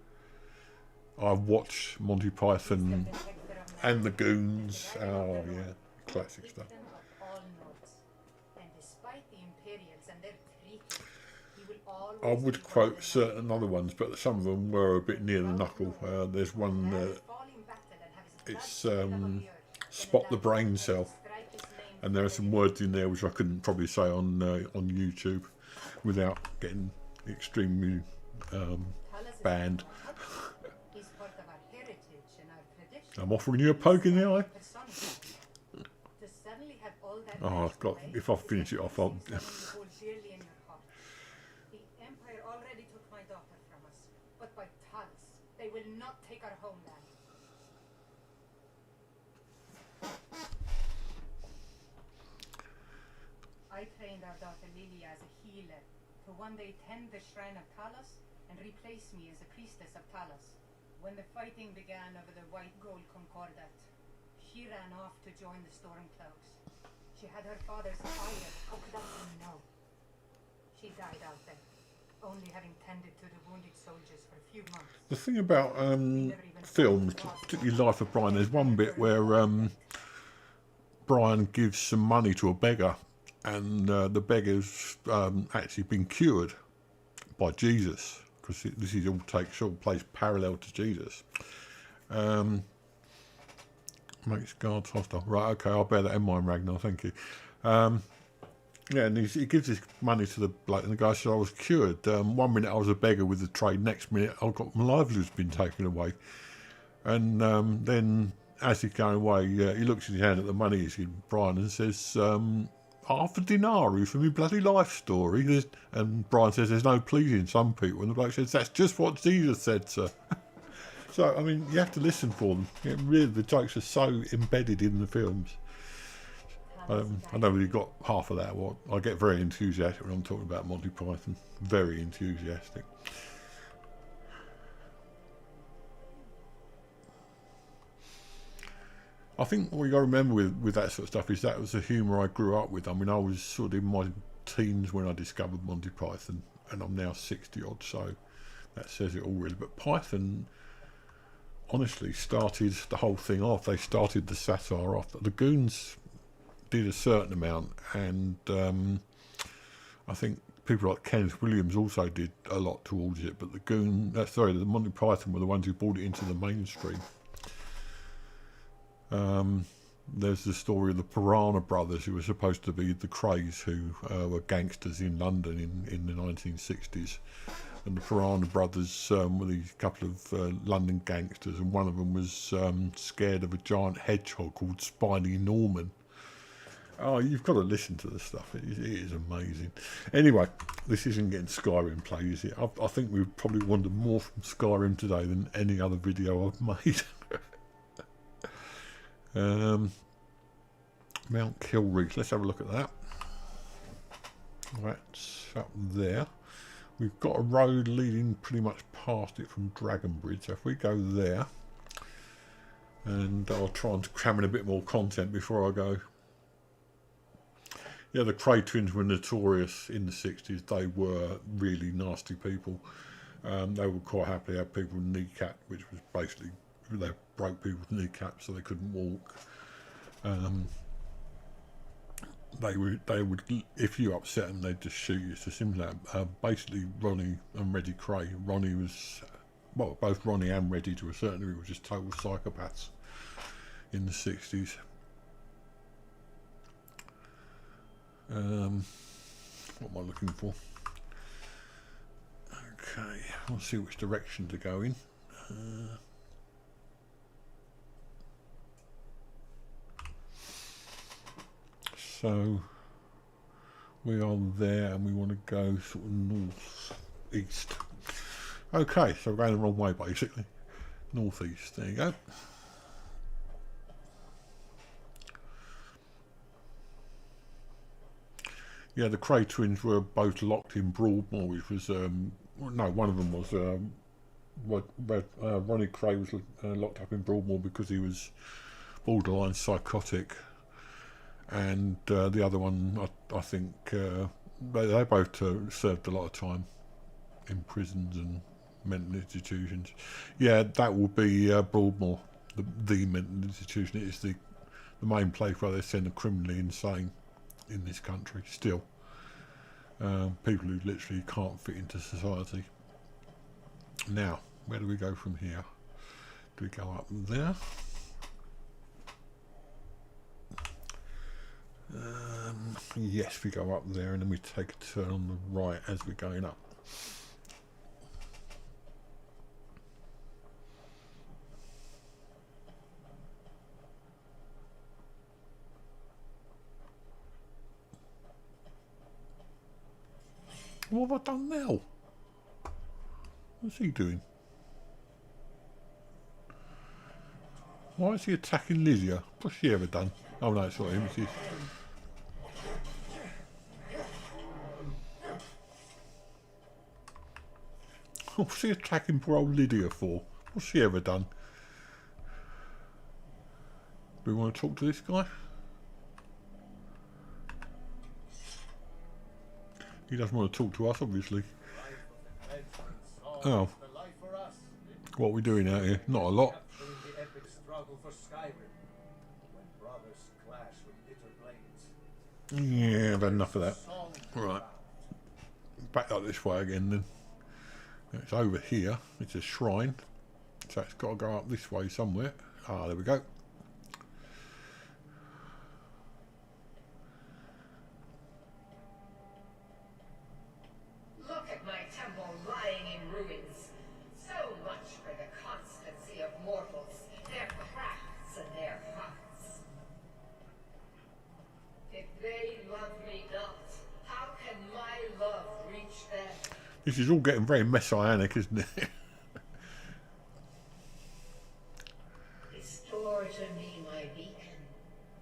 A: I've watched Monty Python
D: Mr. Detector of
A: and the
D: Magic.
A: Goons. Oh yeah, classic stuff.
D: Victim of all notes. And despite the Imperials and their treaties, he will always
A: I would
D: be
A: quote
D: one
A: certain other ones, but some of them were a bit near the knuckle. There's one. It's Spot the Brain Cell, and there are some words in there which I couldn't probably say on YouTube without getting extremely banned. I'm offering you a poke in the eye. Oh, I've got. If I finish it off, I'll.
D: The Empire already took my daughter from us, but by Talos, they will not take our homeland. I trained our daughter Lily as a healer to one day tend the shrine of Talos and replace me as a priestess of Talos. When the fighting began over the white gold concordat, she ran off to join the Stormcloaks. She had her father's fire. How could I say no? She died out there, only having tended to the wounded soldiers for a few months.
A: The thing about films, particularly Life of Brian, there's one bit where Brian gives some money to a beggar, and the beggar's actually been cured by Jesus, because this is all place parallel to Jesus. Makes guards hostile. Right, okay, I'll bear that in mind, Ragnar, thank you. Yeah, and he gives this money to the bloke, and the guy says, I was cured. 1 minute I was a beggar with the trade, next minute I've got my livelihood's been taken away. And then, as he's going away, he looks in his hand at the money he's given Brian and says, half a denarii for me bloody life story. And Brian says, there's no pleasing some people. And the bloke says, that's just what Jesus said, sir. So, I mean, you have to listen for them. Really, the jokes are so embedded in the films. I know you got half of that. Well, I get very enthusiastic when I'm talking about Monty Python. Very enthusiastic. I think what you got to remember with that sort of stuff is that was the humour I grew up with. I mean, I was sort of in my teens when I discovered Monty Python, and I'm now 60 odd, so that says it all really. But Python honestly started the whole thing off. They started the satire off. The Goons did a certain amount, and I think people like Kenneth Williams also did a lot towards it, but the Monty Python were the ones who brought it into the mainstream. There's the story of the Piranha Brothers, who were supposed to be the Krays, who were gangsters in London in the 1960s. And the Piranha Brothers were these couple of London gangsters, and one of them was scared of a giant hedgehog called Spiny Norman. Oh, you've got to listen to this stuff. It is amazing. Anyway, this isn't getting Skyrim play, is it? I think we've probably wanted more from Skyrim today than any other video I've made. Mount Kilreach. Let's have a look at that. That's up there. We've got a road leading pretty much past it from Dragonbridge. So if we go there, and I'll try and cram in a bit more content before I go. Yeah, the Kray twins were notorious in the 60s. They were really nasty people. They would quite happily have people kneecap, which was basically they broke people's kneecaps so they couldn't walk. They would, if you upset them, they'd just shoot you. So simply that. Basically, Ronnie and Reggie Kray. Ronnie was, well, both Ronnie and Reggie to a certain degree were just total psychopaths. in the 60s. What am I looking for? Okay, I'll see which direction to go in. So we are there and we want to go sort of north east. Okay, so we're going the wrong way basically. Northeast, there you go. Yeah, the Cray twins were both locked in Broadmoor, which was no, one of them was Ronnie Cray was locked up in Broadmoor because he was borderline psychotic, and the other one, I think, they both served a lot of time in prisons and mental institutions. Yeah, that will be Broadmoor, the mental institution. It is the main place where they send the criminally insane in this country still. People who literally can't fit into society. Now, where do we go from here? Do we go up there? Yes, we go up there and then we take a turn on the right as we're going up. What have I done now? What's he doing? Why is he attacking Lydia? What's she ever done? Oh no, it's not him, it's his. What's he attacking poor old Lydia for? What's she ever done? Do we want to talk to this guy? He doesn't want to talk to us, obviously. Oh. What are we doing out here? Not a lot.
B: The epic struggle for Skyrim, when brothers clash with bitter blades.
A: Yeah, I've had enough of that. Right. Back up this way again then. It's over here. It's a shrine. So it's got to go up this way somewhere. Ah, there we go.
G: Look at my temple lying in ruins. So much for the constancy of mortals, their crafts and their hearts. If they love me not, how can my love reach them?
A: This is all getting very messianic, isn't it?
G: Restore to me my beacon,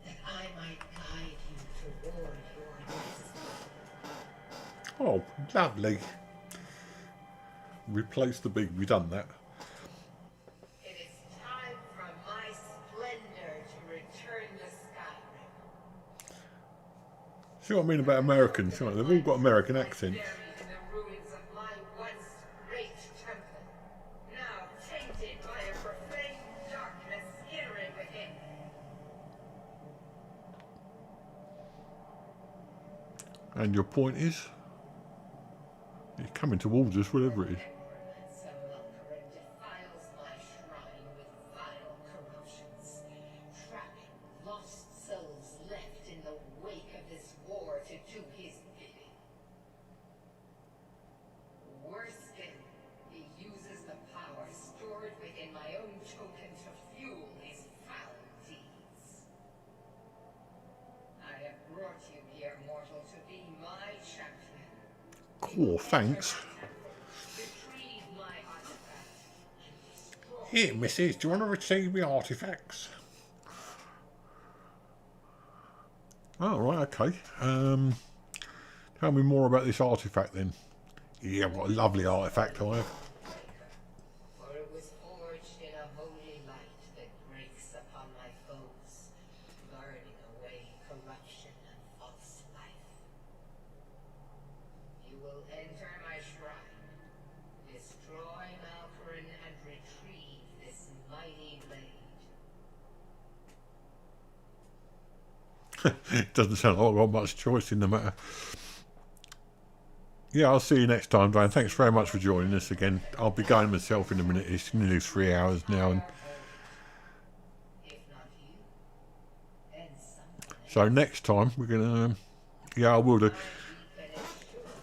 G: that I might guide you toward your destiny.
A: Oh, lovely. Replace the beak. We've done that.
G: It is time for my splendor to return to Skyrim.
A: See what I mean about Americans? Right? They've all got American accents.
G: Buried in the ruins of my once great temple, now tainted by a profane darkness skittering within.
A: And your point is? He's coming towards us, whatever it is.
G: Some Luccarin defiles my shrine with vile corruptions, trapping lost souls left in the wake of this war to do his bidding. Worse still, he uses the power stored within my own token to fuel his foul deeds. I have brought you here, mortal, to be my champion.
A: Cool, thanks.
G: Retrieve my artifact and destroy.
A: Here, missus, do you want to retrieve the artifacts? Oh, right, okay. Tell me more about this artifact then. Yeah, what a lovely artifact I have.
G: For it was forged in a holy light that breaks upon my foes, burning away corruption and false life. You will enter my shrine, destroy Malcorin, and retrieve this mighty blade.
A: It doesn't sound like I've got much choice in the matter. Yeah, I'll see you next time, Brian. Thanks very much for joining us again. I'll be going myself in a minute. It's nearly 3 hours now. And
G: If not you,
A: So next time we're gonna, yeah, I will do.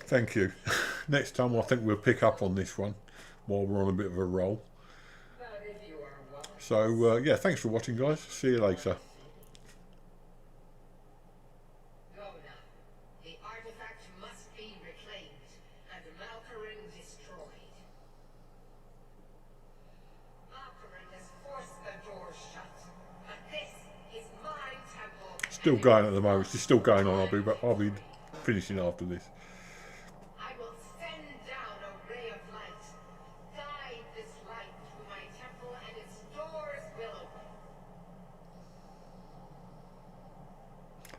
A: Thank you. Next time I think we'll pick up on this one while we're on a bit of a roll. So yeah, thanks for watching, guys. See you later.
G: The artifact must be reclaimed and Malkarin destroyed. Malkarin has forced the door shut, but this is my temple.
A: Still going at the moment. It's still going on. I'll be finishing after this.
G: I will send down a ray of light. Guide this light through my temple and its doors will open.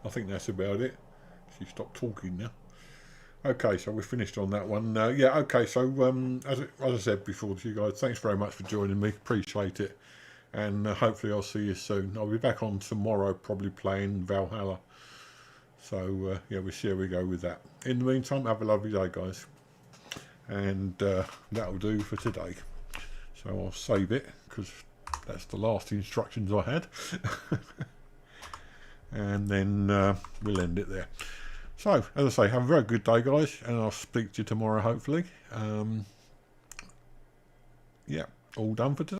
A: I think that's about it. She stopped talking now. Okay, so we're finished on that one. Yeah, okay, so as I said before to you guys, thanks very much for joining me. Appreciate it. And hopefully I'll see you soon. I'll be back on tomorrow, probably playing Valhalla. So, yeah, we'll see how we go with that. In the meantime, have a lovely day, guys. And that'll do for today. So I'll save it, because that's the last instructions I had. And then we'll end it there. So, as I say, have a very good day, guys, and I'll speak to you tomorrow, hopefully. Yeah, all done for today.